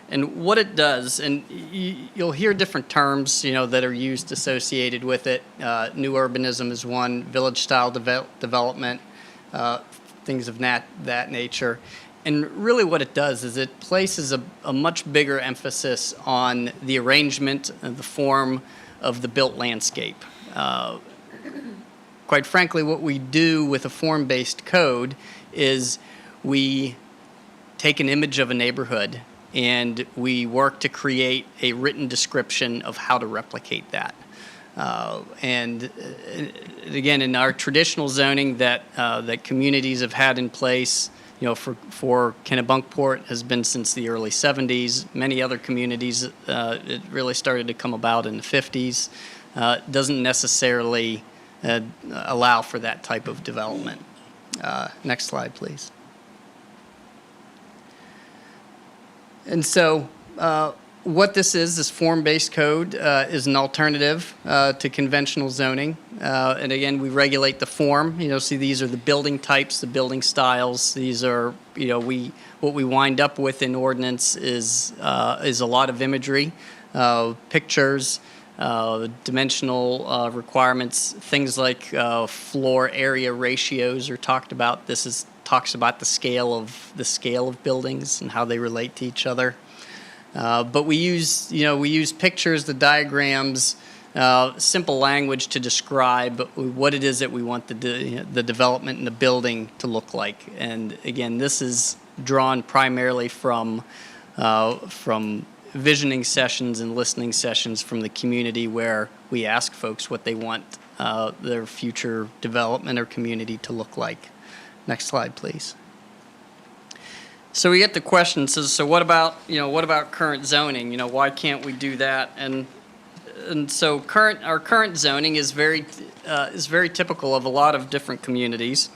[SPEAKER 9] And what it does, and you'll hear different terms, that are used associated with it. New urbanism is one, village-style development, things of that nature. And really what it does is it places a much bigger emphasis on the arrangement and the form of the built landscape. Quite frankly, what we do with a form-based code is we take an image of a neighborhood and we work to create a written description of how to replicate that. And again, in our traditional zoning that communities have had in place, for Kennebunkport has been since the early 70s. Many other communities, it really started to come about in the 50s. Doesn't necessarily allow for that type of development. Next slide, please. And so what this form-based code is an alternative to conventional zoning. And again, we regulate the form. See, these are the building types, the building styles. These are, what we wind up with in ordinance is a lot of imagery, pictures, dimensional requirements, things like floor area ratios are talked about. Talks about the scale of buildings and how they relate to each other. But we use pictures, the diagrams, simple language to describe what it is that we want the development in the building to look like. And again, this is drawn primarily from visioning sessions and listening sessions from the community, where we ask folks what they want their future development or community to look like. Next slide, please. So we get the question, so what about current zoning? Why can't we do that? And so our current zoning is very typical of a lot of different communities.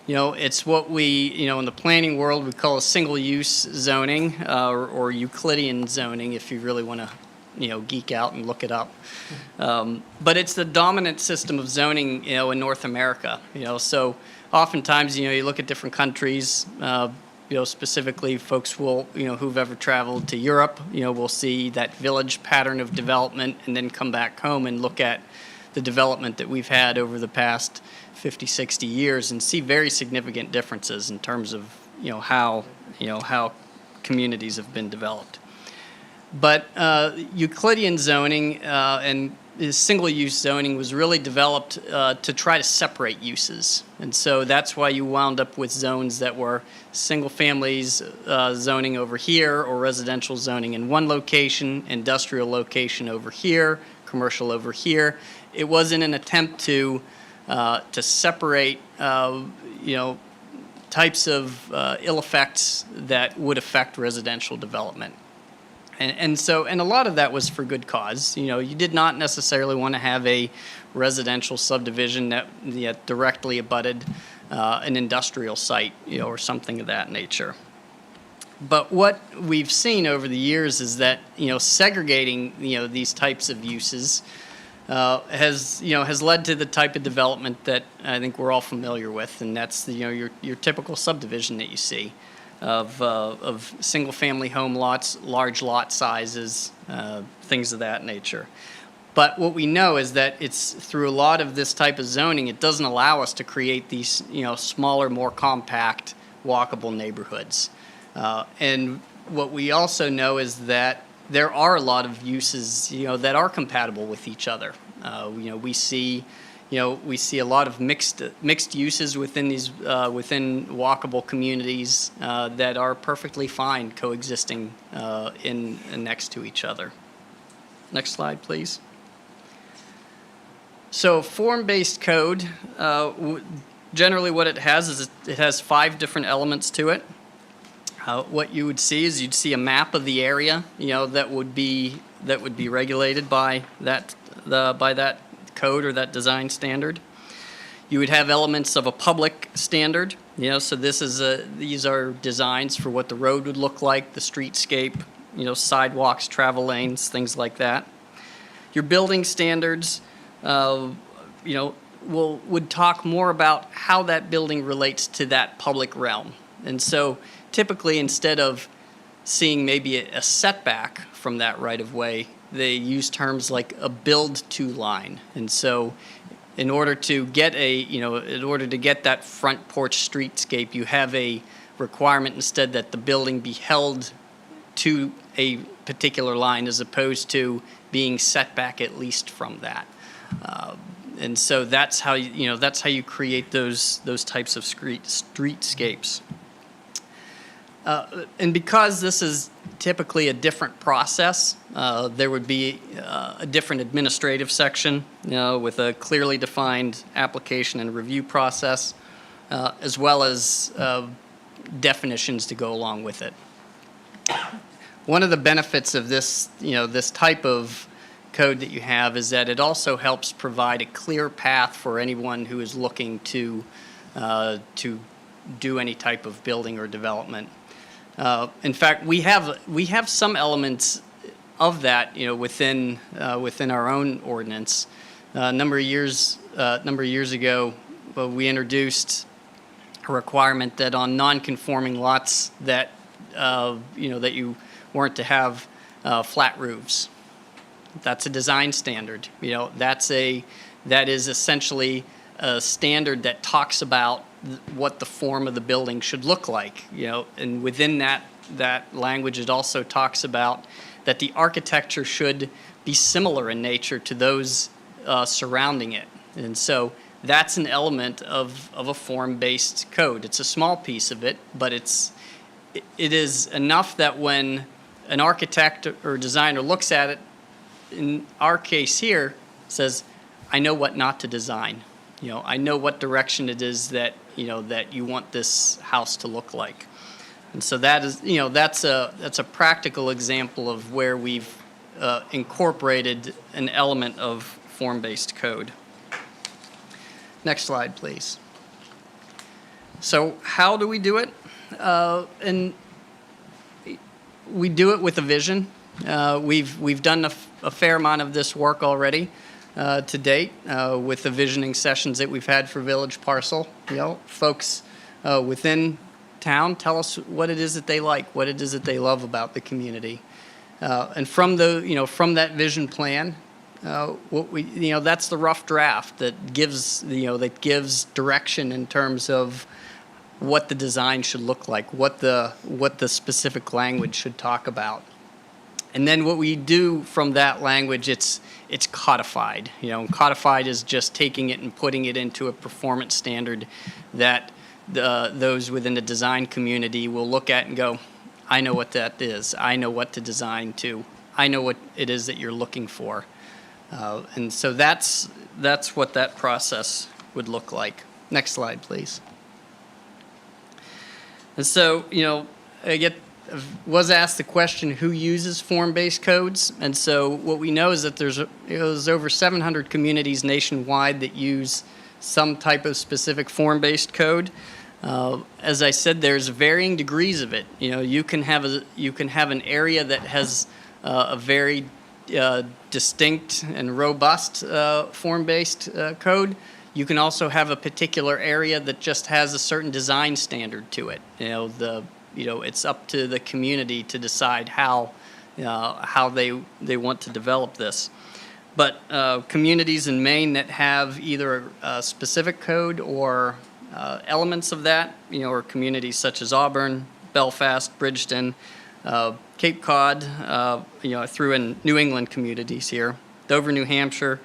[SPEAKER 9] It's what we, in the planning world, we call a single-use zoning, or Euclidean zoning, if you really want to, geek out and look it up. But it's the dominant system of zoning, in North America. So oftentimes, you look at different countries. specifically folks will, who've ever traveled to Europe, will see that village pattern of development and then come back home and look at the development that we've had over the past 50, 60 years and see very significant differences in terms of, how communities have been developed. But Euclidean zoning and single-use zoning was really developed to try to separate uses. And so that's why you wound up with zones that were single families zoning over here, or residential zoning in one location, industrial location over here, commercial over here. It was in an attempt to separate, types of ill effects that would affect residential development. And a lot of that was for good cause. You did not necessarily want to have a residential subdivision that directly abutted an industrial site, or something of that nature. But what we've seen over the years is that, segregating, these types of uses has led to the type of development that I think we're all familiar with, and that's your typical subdivision that you see. Of single-family home lots, large lot sizes, things of that nature. But what we know is that it's through a lot of this type of zoning, it doesn't allow us to create these, smaller, more compact, walkable neighborhoods. And what we also know is that there are a lot of uses, that are compatible with each other. We see a lot of mixed uses within these within walkable communities that are perfectly fine coexisting in next to each other. Next slide, please. So form-based code, generally what it has is it has 5 different elements to it. What you would see is you'd see a map of the area, that would be regulated by that code or that design standard. You would have elements of a public standard, so these are designs for what the road would look like, the streetscape, sidewalks, travel lanes, things like that. Your building standards, would talk more about how that building relates to that public realm. And so typically, instead of seeing maybe a setback from that right-of-way, they use terms like a build-to line. And so in order to get that front porch streetscape, you have a requirement instead that the building be held to a particular line as opposed to being set back at least from that. And so that's how you create those types of streetscapes. And because this is typically a different process, there would be a different administrative section, with a clearly defined application and review process, as well as definitions to go along with it. One of the benefits of this, this type of code that you have is that it also helps provide a clear path for anyone who is looking to do any type of building or development. In fact, we have some elements of that, within our own ordinance. A number of years ago, we introduced a requirement that on non-conforming lots that that you weren't to have flat roofs. That's a design standard. That is essentially a standard that talks about what the form of the building should look like, and within that language, it also talks about that the architecture should be similar in nature to those surrounding it. And so that's an element of a form-based code. It's a small piece of it, but it is enough that when an architect or designer looks at it, in our case here, says, I know what not to design. I know what direction it is that you want this house to look like. And so that is, that's a practical example of where we've incorporated an element of form-based code. Next slide, please. So how do we do it? And we do it with a vision. We've done a fair amount of this work already to date with the visioning sessions that we've had for Village Parcel. Folks within town tell us what it is that they like, what it is that they love about the community. And from that vision plan, that's the rough draft that gives direction in terms of what the design should look like, what the specific language should talk about. And then what we do from that language, it's codified. Codified is just taking it and putting it into a performance standard that those within the design community will look at and go, I know what that is. I know what to design to. I know what it is that you're looking for. And so that's what that process would look like. Next slide, please. And so, I was asked the question, who uses form-based codes? And so what we know is that there's over 700 communities nationwide that use some type of specific form-based code. As I said, there's varying degrees of it. You can have an area that has a very distinct and robust form-based code. You can also have a particular area that just has a certain design standard to it. It's up to the community to decide how they want to develop this. But communities in Maine that have either a specific code or elements of that, or communities such as Auburn, Belfast, Bridgeton, Cape Cod, through in New England communities here, Dover, New Hampshire,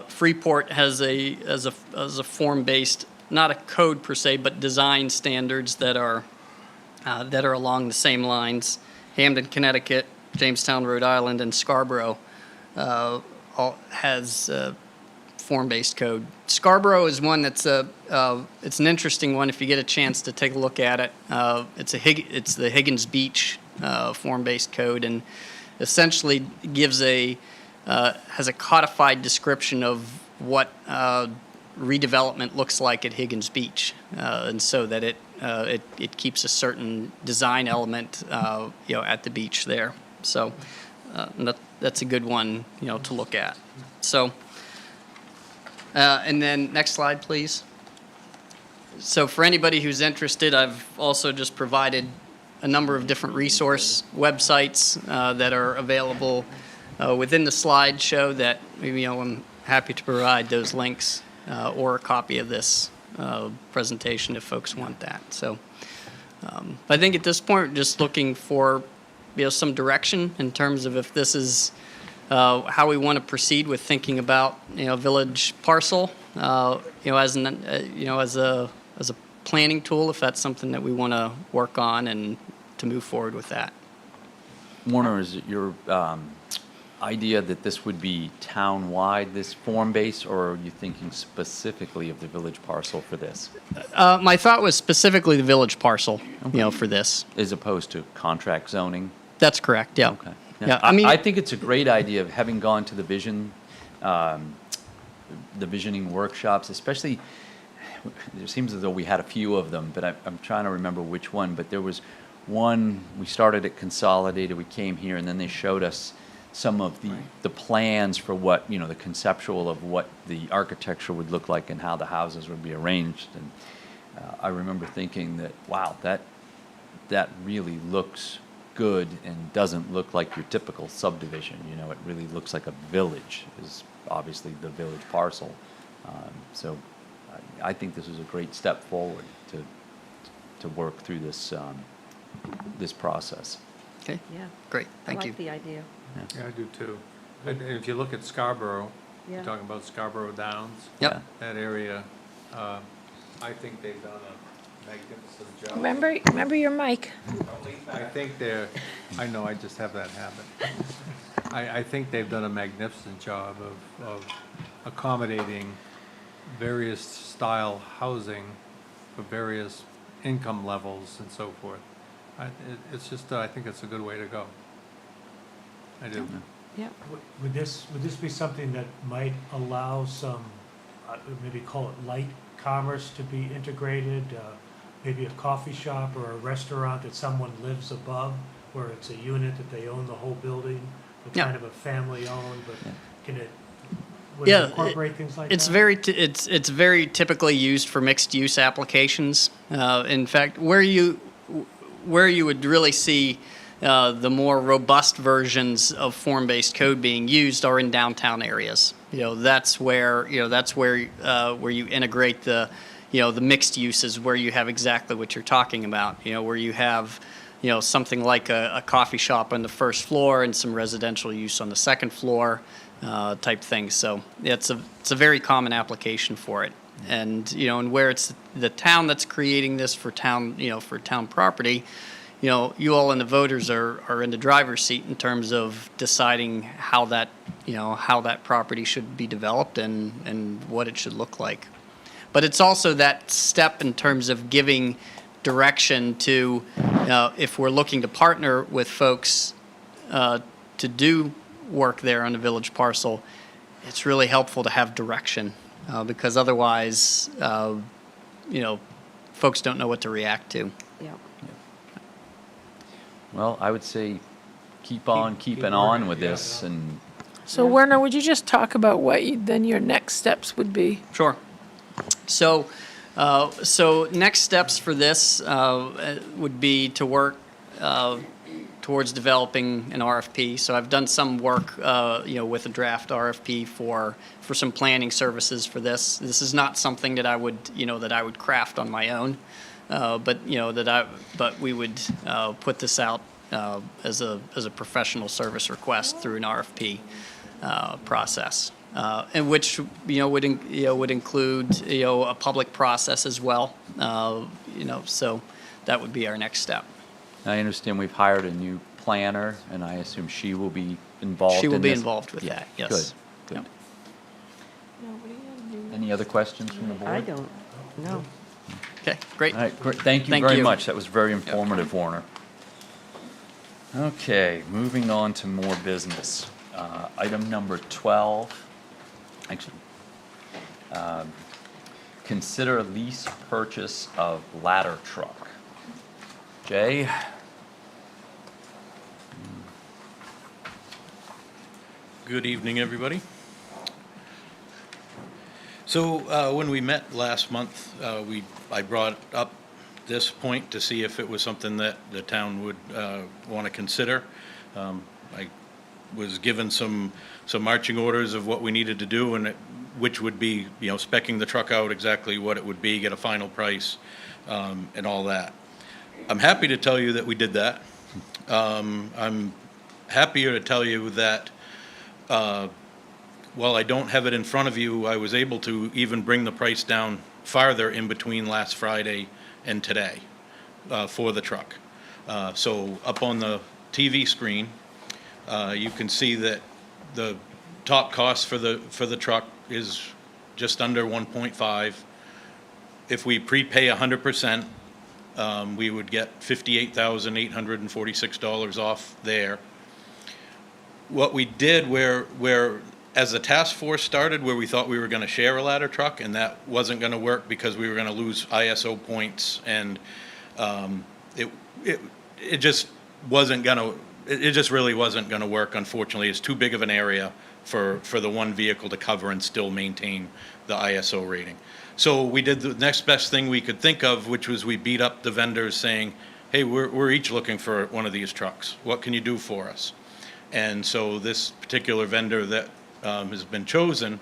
[SPEAKER 9] Freeport has a form-based, not a code per se, but design standards that are along the same lines. Hamden, Connecticut, Jamestown, Rhode Island, and Scarborough all has form-based code. Scarborough is one that's it's an interesting one if you get a chance to take a look at it. It's the Higgins Beach form-based code, and essentially has a codified description of what redevelopment looks like at Higgins Beach, and so that it keeps a certain design element at the beach there. So that's a good one to look at. So and then next slide, please. So for anybody who's interested, I've also just provided a number of different resource websites that are available within the slideshow that I'm happy to provide those links or a copy of this presentation if folks want that. So I think at this point, we're just looking for some direction in terms of if this is how we want to proceed with thinking about village parcel as a planning tool, if that's something that we want to work on and to move forward with that.
[SPEAKER 2] Warner, is it your idea that this would be town-wide, this form base, or are you thinking specifically of the village parcel for this?
[SPEAKER 9] My thought was specifically the village parcel, for this.
[SPEAKER 2] As opposed to contract zoning?
[SPEAKER 9] That's correct, yeah.
[SPEAKER 2] Okay.
[SPEAKER 9] Yeah,
[SPEAKER 2] I think it's a great idea of having gone to the visioning workshops, especially, it seems as though we had a few of them, but I'm trying to remember which one, but there was one, we started at Consolidated, we came here, and then they showed us some of the plans for what, the conceptual of what the architecture would look like and how the houses would be arranged. And I remember thinking that, wow, that really looks good and doesn't look like your typical subdivision. It really looks like a village, is obviously the village parcel. So I think this is a great step forward to work through this this process.
[SPEAKER 9] Okay.
[SPEAKER 6] Yeah.
[SPEAKER 9] Great. Thank
[SPEAKER 6] I
[SPEAKER 9] you.
[SPEAKER 6] like the idea.
[SPEAKER 12] Yeah, I do too. And if you look at Scarborough,
[SPEAKER 6] Yeah.
[SPEAKER 12] you're talking about Scarborough Downs.
[SPEAKER 9] Yep.
[SPEAKER 12] That area, I think they've done a magnificent job.
[SPEAKER 4] Remember your mic.
[SPEAKER 12] I think I know, I just have that habit. I think they've done a magnificent job of accommodating various style housing for various income levels and so forth. I think it's a good way to go. I do.
[SPEAKER 6] Yeah.
[SPEAKER 8] Would this be something that might allow some, maybe call it light commerce to be integrated? Maybe a coffee shop or a restaurant that someone lives above, where it's a unit that they own the whole building, but
[SPEAKER 9] Yeah.
[SPEAKER 8] kind of a family owned, but can it would
[SPEAKER 9] Yeah,
[SPEAKER 8] incorporate things like that?
[SPEAKER 9] It's very typically used for mixed-use applications. In fact, where you would really see the more robust versions of form-based code being used are in downtown areas. That's where you integrate the mixed uses, where you have exactly what you're talking about. Where you have something like a coffee shop on the first floor and some residential use on the second floor, type thing. So it's a very common application for it. And and where it's the town that's creating this for town property, you all and the voters are in the driver's seat in terms of deciding how that property should be developed and what it should look like. But it's also that step in terms of giving direction to, if we're looking to partner with folks to do work there on the village parcel, it's really helpful to have direction, because otherwise, folks don't know what to react to.
[SPEAKER 6] Yep.
[SPEAKER 2] Well, I would say keep on keeping on with this, and
[SPEAKER 4] So Werner, would you just talk about what then your next steps would be?
[SPEAKER 9] Sure. So next steps for this would be to work towards developing an RFP. So I've done some work, with a draft RFP for some planning services for this. This is not something that I would craft on my own, but we would put this out as a professional service request through an RFP process. And which would include a public process as well. So that would be our next step.
[SPEAKER 2] I understand we've hired a new planner, and I assume she will be involved in this?
[SPEAKER 9] She will be involved with that, yes.
[SPEAKER 2] Good. Any other questions from the board?
[SPEAKER 6] I don't, no.
[SPEAKER 9] Okay, great.
[SPEAKER 2] All right, great. Thank you very much. That was very informative, Warner. Okay, moving on to more business. Item number 12. Actually, consider lease purchase of ladder truck. Jay?
[SPEAKER 13] Good evening, everybody. So when we met last month, I brought up this point to see if it was something that the town would want to consider. I was given some marching orders of what we needed to do, and which would be, speccing the truck out exactly what it would be, get a final price, and all that. I'm happy to tell you that we did that. I'm happier to tell you that while I don't have it in front of you, I was able to even bring the price down farther in between last Friday and today for the truck. So up on the TV screen, you can see that the top cost for the truck is just under 1.5. If we prepay 100%, we would get $58,846 off there. What we did where as the task force started, where we thought we were going to share a ladder truck, and that wasn't going to work because we were going to lose ISO points, and it just wasn't going to. It just really wasn't going to work. Unfortunately, it's too big of an area for the one vehicle to cover and still maintain the ISO rating. So we did the next best thing we could think of, which was we beat up the vendors saying, "Hey, we're each looking for one of these trucks. What can you do for us?" And so this particular vendor that has been chosen,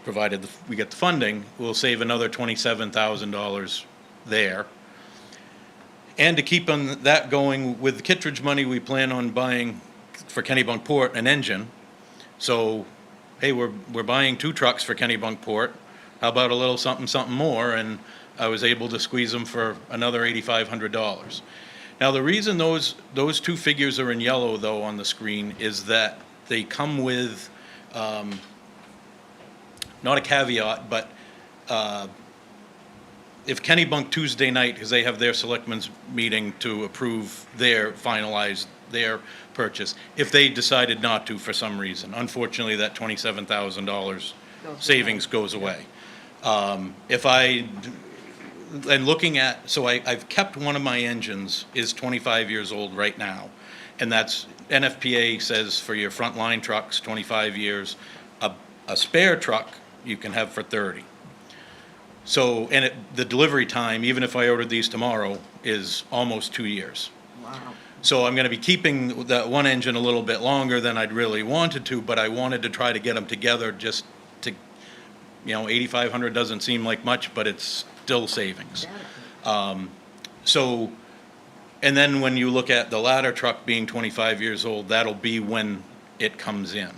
[SPEAKER 13] provided we get the funding, will save another $27,000 there. And to keep on that going, with the Kittredge money, we plan on buying for Kennebunkport an engine. So, hey, we're buying 2 trucks for Kennebunkport. How about a little something more? And I was able to squeeze them for another $8,500. Now, the reason those 2 figures are in yellow, though, on the screen is that they come with, not a caveat, but if Kennebunk Tuesday night, because they have their selectmen's meeting to finalize their purchase, if they decided not to for some reason, unfortunately, that $27,000 savings goes away. I've kept one of my engines, is 25 years old right now, and that's, NFPA says for your frontline trucks, 25 years. A A spare truck, you can have for 30. So, and the delivery time, even if I ordered these tomorrow, is almost 2 years.
[SPEAKER 6] Wow.
[SPEAKER 13] So I'm gonna be keeping that one engine a little bit longer than I'd really wanted to, but I wanted to try to get them together just to, 8,500 doesn't seem like much, but it's still savings. So, and then when you look at the ladder truck being 25 years old, that'll be when it comes in.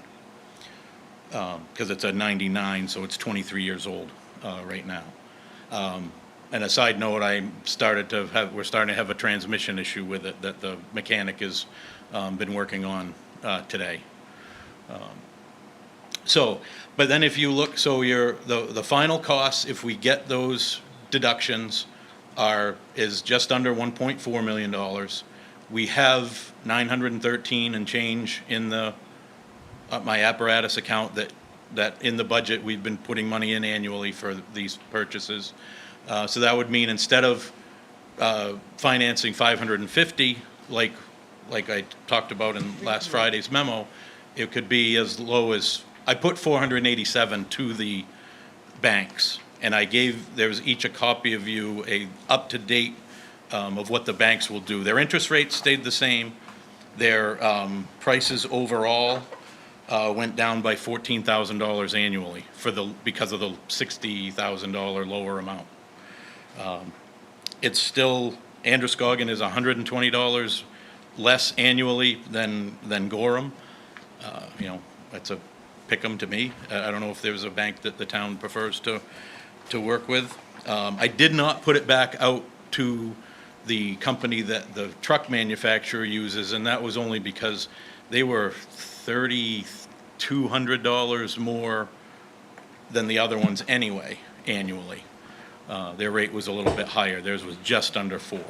[SPEAKER 13] Because it's a 99, so it's 23 years old right now. And a side note, we're starting to have a transmission issue with it that the mechanic has been working on today. But then if you look, so the final costs, if we get those deductions, is just under $1.4 million. We have 913 and change in my apparatus account that in the budget, we've been putting money in annually for these purchases. So that would mean instead of financing 550, like I talked about in last Friday's memo, it could be as low as, I put 487 to the banks, and I gave, there's each a copy of you, a up-to-date of what the banks will do. Their interest rates stayed the same. Their prices overall went down by $14,000 annually because of the $60,000 lower amount. It's still, Androscoggin is $120 less annually than Gorham. That's a pick 'em to me. I don't know if there's a bank that the town prefers to work with. I did not put it back out to the company that the truck manufacturer uses, and that was only because they were $3,200 more than the other ones anyway, annually. Their rate was a little bit higher. Theirs was just under 4.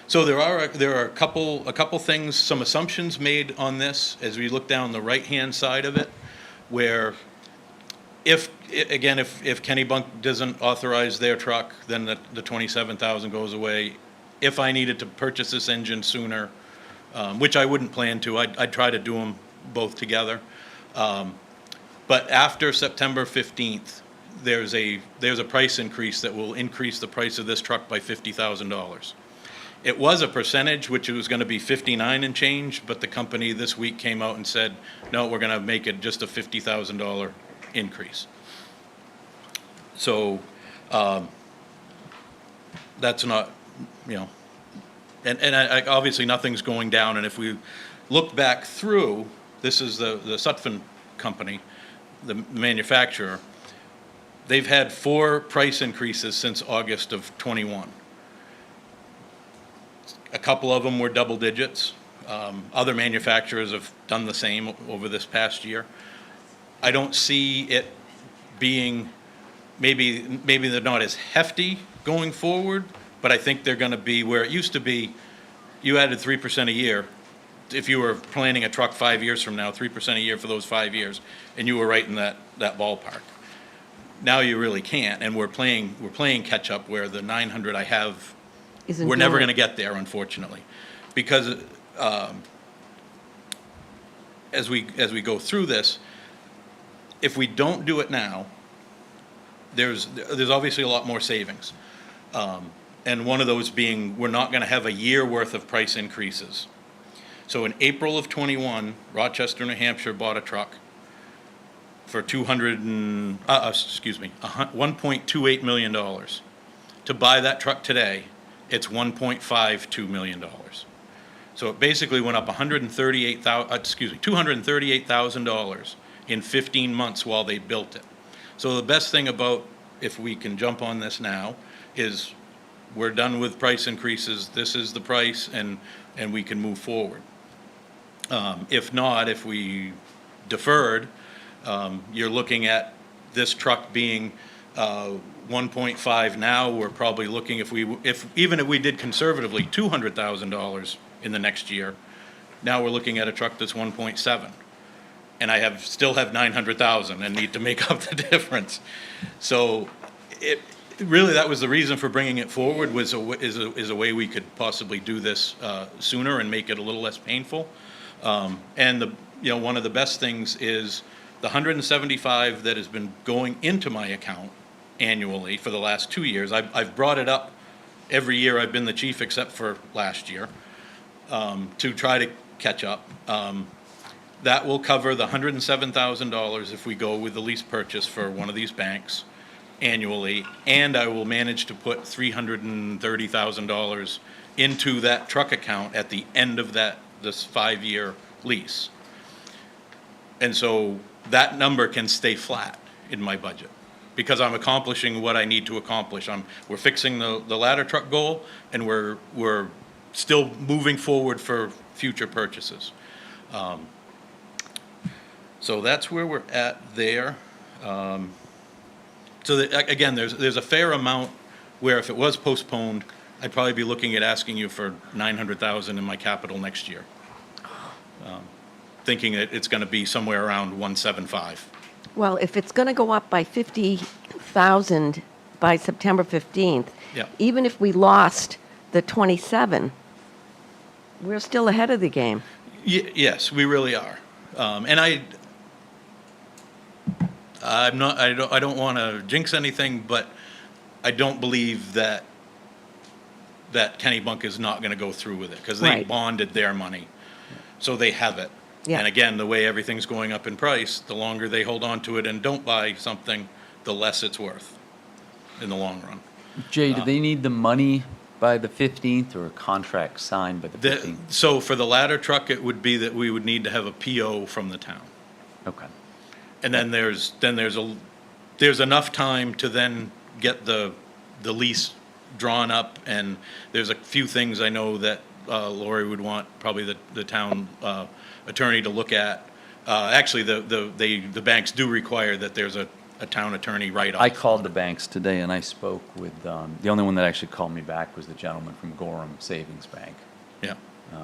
[SPEAKER 13] So there are a couple things, some assumptions made on this as we look down the right-hand side of it, where if Kennebunk doesn't authorize their truck, then the 27,000 goes away. If I needed to purchase this engine sooner, which I wouldn't plan to, I'd try to do them both together. But after September 15th, there's a price increase that will increase the price of this truck by $50,000. It was a percentage, which it was going to be 59 and change, but the company this week came out and said, no, we're going to make it just a $50,000 increase. So that's not, and obviously nothing's going down. And if we look back through, this is the Sutphen company, the manufacturer. They've had 4 price increases since August of 21. A couple of them were double digits. Other manufacturers have done the same over this past year. I don't see it being, maybe they're not as hefty going forward, but I think they're going to be where it used to be. You added 3% a year. If you were planning a truck 5 years from now, 3% a year for those 5 years, and you were right in that ballpark. Now you really can't, and we're playing catch up where the 900 I have, we're never going to get there, unfortunately, because as we go through this, if we don't do it now, there's obviously a lot more savings, and one of those being we're not going to have a year worth of price increases. So in April of 21, Rochester, New Hampshire bought a truck for $1.28 million. To buy that truck today, it's $1.52 million. So it basically went up $238,000 in 15 months while they built it. So the best thing about, if we can jump on this now, is we're done with price increases. This is the price, and we can move forward. If not, if we deferred, you're looking at this truck being 1.5 now. We're probably looking, even if we did conservatively $200,000 in the next year, now we're looking at a truck that's 1.7, and I still have 900,000 and need to make up the difference. So really, that was the reason for bringing it forward, is a way we could possibly do this sooner and make it a little less painful. And one of the best things is the 175 that has been going into my account annually for the last 2 years. I've brought it up every year I've been the chief except for last year, to try to catch up. That will cover the $107,000 if we go with the lease purchase for one of these banks annually, and I will manage to put $330,000 into that truck account at the end of this 5-year lease. And so that number can stay flat in my budget, because I'm accomplishing what I need to accomplish. We're fixing the ladder truck goal, and we're still moving forward for future purchases. So that's where we're at there. Again, there's a fair amount where if it was postponed, I'd probably be looking at asking you for $900,000 in my capital next year. Thinking that it's gonna be somewhere around 175.
[SPEAKER 6] Well, if it's going to go up by 50,000 by September 15th,
[SPEAKER 13] Yeah.
[SPEAKER 6] even if we lost the 27, we're still ahead of the game.
[SPEAKER 13] Yes, we really are. And I don't want to jinx anything, but I don't believe that Kennebunk is not going to go through with it, because they
[SPEAKER 6] Right.
[SPEAKER 13] bonded their money, so they have it.
[SPEAKER 6] Yeah.
[SPEAKER 13] And again, the way everything's going up in price, the longer they hold on to it and don't buy something, the less it's worth in the long run.
[SPEAKER 2] Jay, do they need the money by the 15th or a contract signed by the 15th?
[SPEAKER 13] So for the ladder truck, it would be that we would need to have a PO from the town.
[SPEAKER 2] Okay.
[SPEAKER 13] And then there's enough time to then get the lease drawn up, and there's a few things I know that Lori would want probably the town attorney to look at. Actually, the banks do require that there's a town attorney write-off.
[SPEAKER 2] I called the banks today and I spoke with, the only one that actually called me back was the gentleman from Gorham Savings Bank.
[SPEAKER 13] Yeah.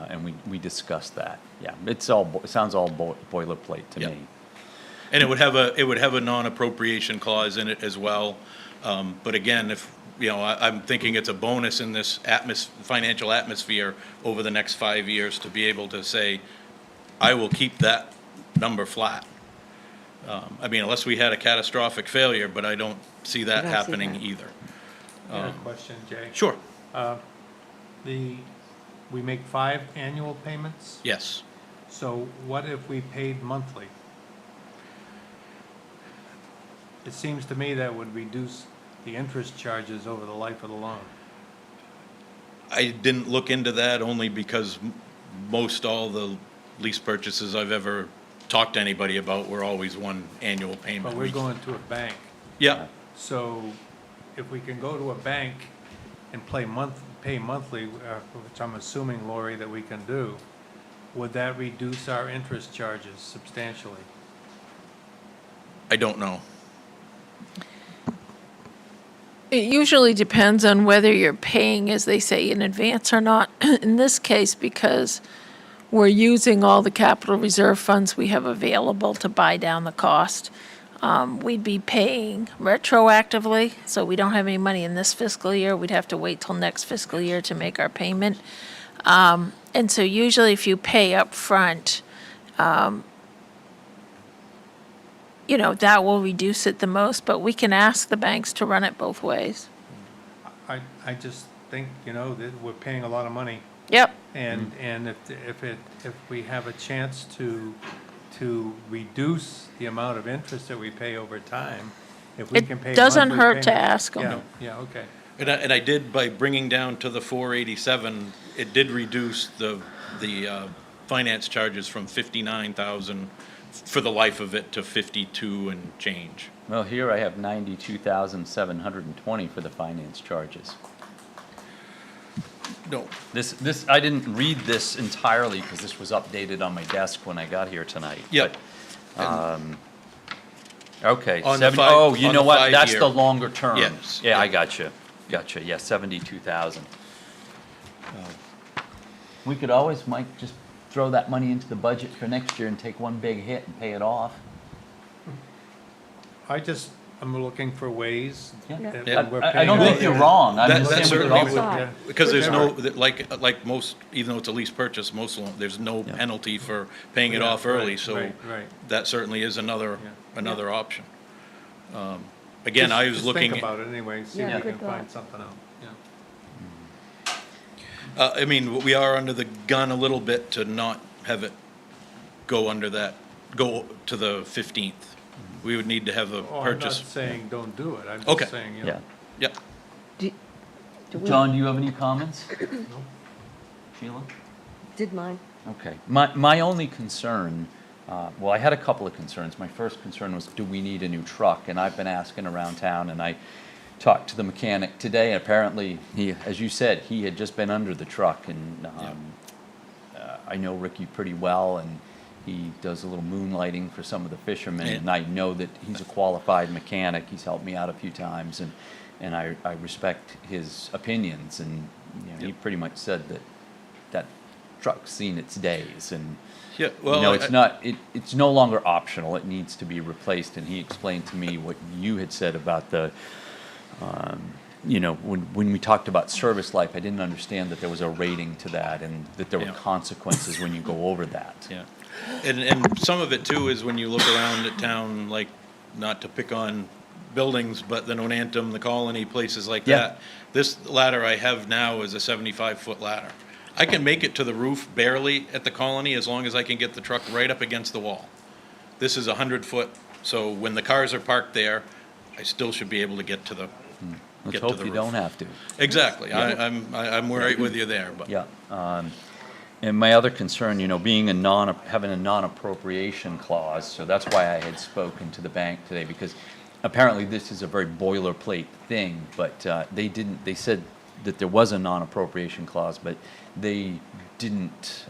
[SPEAKER 2] And we discussed that. Yeah, it sounds all boilerplate to
[SPEAKER 13] Yep.
[SPEAKER 2] me.
[SPEAKER 13] And it would have a non-appropriation clause in it as well. But again, if, I'm thinking it's a bonus in this financial atmosphere over the next 5 years to be able to say, I will keep that number flat. Unless we had a catastrophic failure, but I don't see that
[SPEAKER 6] I don't see
[SPEAKER 13] happening
[SPEAKER 6] that.
[SPEAKER 13] either.
[SPEAKER 12] I have a question, Jay.
[SPEAKER 13] Sure,
[SPEAKER 12] We make 5 annual payments?
[SPEAKER 13] yes.
[SPEAKER 12] So what if we paid monthly? It seems to me that would reduce the interest charges over the life of the loan.
[SPEAKER 13] I didn't look into that only because most all the lease purchases I've ever talked to anybody about were always one annual payment.
[SPEAKER 12] But we're going to a bank.
[SPEAKER 13] Yeah,
[SPEAKER 12] So if we can go to a bank and pay monthly, which I'm assuming, Lori, that we can do, would that reduce our interest charges substantially?
[SPEAKER 13] I don't know.
[SPEAKER 4] It usually depends on whether you're paying, as they say, in advance or not. In this case, because we're using all the capital reserve funds we have available to buy down the cost, we'd be paying retroactively, so we don't have any money in this fiscal year. We'd have to wait till next fiscal year to make our payment. And so usually if you pay up front, that will reduce it the most, but we can ask the banks to run it both ways.
[SPEAKER 12] I just think, that we're paying a lot of money.
[SPEAKER 4] Yep.
[SPEAKER 12] And if we have a chance to reduce the amount of interest that we pay over time, if we can pay
[SPEAKER 4] It doesn't
[SPEAKER 12] monthly
[SPEAKER 4] hurt to
[SPEAKER 12] payments-
[SPEAKER 4] ask them.
[SPEAKER 12] Yeah, okay.
[SPEAKER 13] And I did, by bringing down to the 487, it did reduce the finance charges from 59,000 for the life of it to 52 and change.
[SPEAKER 2] Well, here I have 92,720 for the finance charges.
[SPEAKER 13] No,
[SPEAKER 2] This, I didn't read this entirely because this was updated on my desk when I got here tonight.
[SPEAKER 13] Yep.
[SPEAKER 2] But, okay.
[SPEAKER 13] On the
[SPEAKER 2] 70
[SPEAKER 13] five-
[SPEAKER 2] oh, you
[SPEAKER 13] on
[SPEAKER 2] know
[SPEAKER 13] the
[SPEAKER 2] what? That's
[SPEAKER 13] 5-year.
[SPEAKER 2] the longer term.
[SPEAKER 13] Yes,
[SPEAKER 2] Yeah,
[SPEAKER 13] yeah.
[SPEAKER 2] I gotcha. Yeah, 72,000. We could always, Mike, just throw that money into the budget for next year and take one big hit and pay it off.
[SPEAKER 12] I just I'm looking for ways.
[SPEAKER 2] Yeah.
[SPEAKER 12] and
[SPEAKER 13] Yeah.
[SPEAKER 12] we're
[SPEAKER 2] I
[SPEAKER 12] paying
[SPEAKER 2] don't think
[SPEAKER 12] it.
[SPEAKER 2] you're wrong. I'm
[SPEAKER 13] That-
[SPEAKER 2] just
[SPEAKER 13] that
[SPEAKER 2] saying we could
[SPEAKER 13] certainly
[SPEAKER 2] also-
[SPEAKER 13] would-
[SPEAKER 12] Yeah.
[SPEAKER 13] Because there's no,
[SPEAKER 12] Whichever.
[SPEAKER 13] like most, even though it's a lease purchase, most, there's no
[SPEAKER 2] Yeah.
[SPEAKER 13] penalty for paying it
[SPEAKER 12] Yeah,
[SPEAKER 13] off early,
[SPEAKER 12] right,
[SPEAKER 13] so
[SPEAKER 12] right, right.
[SPEAKER 13] that certainly is another
[SPEAKER 12] Yeah.
[SPEAKER 13] option. Again, I was
[SPEAKER 12] Just
[SPEAKER 13] looking.
[SPEAKER 12] think about it anyway, see
[SPEAKER 6] Yeah,
[SPEAKER 12] if we
[SPEAKER 6] good
[SPEAKER 12] can find
[SPEAKER 6] thought.
[SPEAKER 12] something out, yeah.
[SPEAKER 13] I mean, we are under the gun a little bit to not have it go go to the 15th. We would need to have a
[SPEAKER 12] Oh, I'm not
[SPEAKER 13] purchase.
[SPEAKER 12] saying don't do it, I'm
[SPEAKER 13] Okay.
[SPEAKER 12] just saying, you
[SPEAKER 2] Yeah.
[SPEAKER 12] know.
[SPEAKER 13] Yep.
[SPEAKER 6] Do we-
[SPEAKER 2] John, do you have any comments? Sheila?
[SPEAKER 6] Did mine.
[SPEAKER 2] Okay. My only concern, well, I had a couple of concerns. My first concern was, do we need a new truck? And I've been asking around town, and I talked to the mechanic today, and apparently, he, as you said, he had just been under the truck, and I know Ricky pretty well, and he does a little moonlighting for some of the fishermen,
[SPEAKER 13] Yeah.
[SPEAKER 2] and I know that he's a qualified mechanic. He's helped me out a few times, and I respect his opinions, and you know, he
[SPEAKER 13] Yep.
[SPEAKER 2] pretty much said that that truck's seen its days, and
[SPEAKER 13] Yeah, well.
[SPEAKER 2] you know, it's no longer optional, it needs to be replaced, and he explained to me what you had said about the, you know, when we talked about service life, I didn't understand that there was a rating to that, and that there were
[SPEAKER 13] Yeah.
[SPEAKER 2] consequences when you go over that.
[SPEAKER 13] Yeah, and some of it too is when you look around at town, like, not to pick on buildings, but the Nonantum, the Colony, places like
[SPEAKER 2] Yeah.
[SPEAKER 13] that. This ladder I have now is a 75-foot ladder. I can make it to the roof barely at the Colony as long as I can get the truck right up against the wall. This is 100-foot, so when the cars are parked there, I still should be able to get to the,
[SPEAKER 2] Let's
[SPEAKER 13] get to
[SPEAKER 2] hope
[SPEAKER 13] the
[SPEAKER 2] you
[SPEAKER 13] roof.
[SPEAKER 2] don't have to.
[SPEAKER 13] Exactly,
[SPEAKER 2] Yeah.
[SPEAKER 13] I'm right with you there, but.
[SPEAKER 2] Yeah. And my other concern, you know, being having a non-appropriation clause, so that's why I had spoken to the bank today, because apparently this is a very boilerplate thing, but they said that there was a non-appropriation clause, but they didn't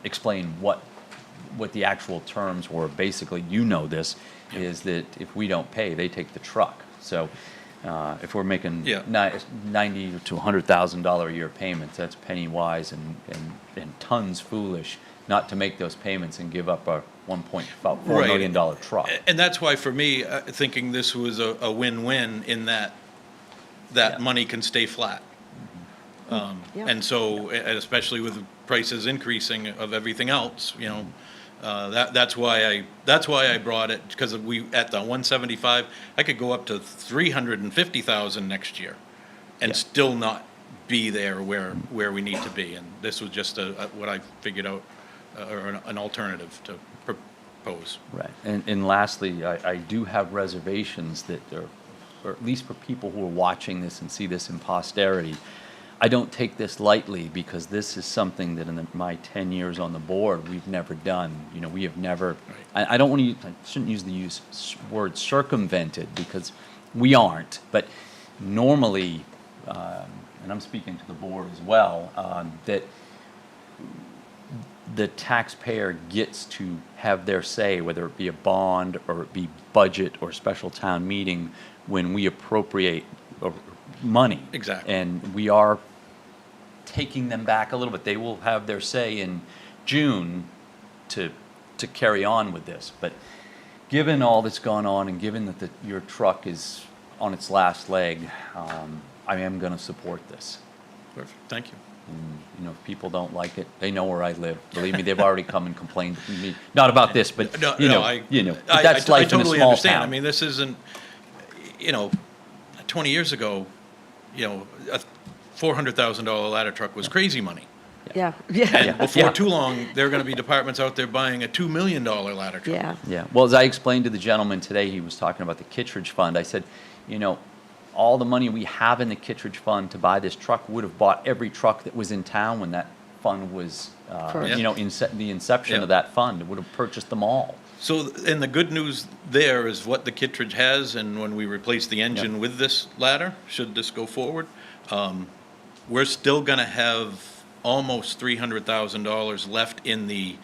[SPEAKER 2] explain what the actual terms were. Basically, you know this, is that if we don't pay, they take the truck. So if we're making
[SPEAKER 13] Yeah.
[SPEAKER 2] $90,000 to $100,000 a year payments, that's penny wise and tons foolish not to make those payments and give up a $1.4
[SPEAKER 13] Right.
[SPEAKER 2] million truck.
[SPEAKER 13] And that's why, for me, thinking this was a win-win in that
[SPEAKER 2] Yeah.
[SPEAKER 13] money can stay flat.
[SPEAKER 6] Yeah.
[SPEAKER 13] And so, and especially with prices increasing of everything else, you know, that's why I brought it, because we, at the 175, I could go up to 350,000 next year and
[SPEAKER 2] Yeah.
[SPEAKER 13] still not be there where we need to be. And this was just what I figured out, or an alternative to propose.
[SPEAKER 2] Right. And lastly, I do have reservations that, or at least for people who are watching this and see this in posterity, I don't take this lightly, because this is something that in my 10 years on the board, we've never done. You know, we have never, I don't want to, I shouldn't use the word circumvented, because we aren't. But normally, and I'm speaking to the board as well, that the taxpayer gets to have their say, whether it be a bond or it be budget or special town meeting, when we appropriate money.
[SPEAKER 13] Exactly.
[SPEAKER 2] And we are taking them back a little bit. They will have their say in June to carry on with this. But given all that's gone on, and given that your truck is on its last leg, I am going to support this.
[SPEAKER 13] Perfect, thank you.
[SPEAKER 2] And, you know, if people don't like it, they know where I live. Believe me, they've already come and complained to me. Not about this, but, but that's life in a
[SPEAKER 13] totally
[SPEAKER 2] small
[SPEAKER 13] understand.
[SPEAKER 2] town.
[SPEAKER 13] I mean, this isn't, you know, 20 years ago, you know, a $400,000 ladder truck was crazy money.
[SPEAKER 6] Yeah, yeah,
[SPEAKER 13] And before too long, there are going to be departments out there buying a $2 million ladder truck.
[SPEAKER 6] yeah.
[SPEAKER 2] Yeah, well, as I explained to the gentleman today, he was talking about the Kittredge Fund. I said, you know, all the money we have in the Kittredge Fund to buy this truck would have bought every truck that was in town when that fund was,
[SPEAKER 6] First.
[SPEAKER 2] you know, the inception
[SPEAKER 13] Yeah.
[SPEAKER 2] of that fund. It would have purchased them all.
[SPEAKER 13] So, and the good news there is what the Kittredge has, and when we replace the engine with this ladder, should this go forward, we're still gonna have almost $300,000 left in the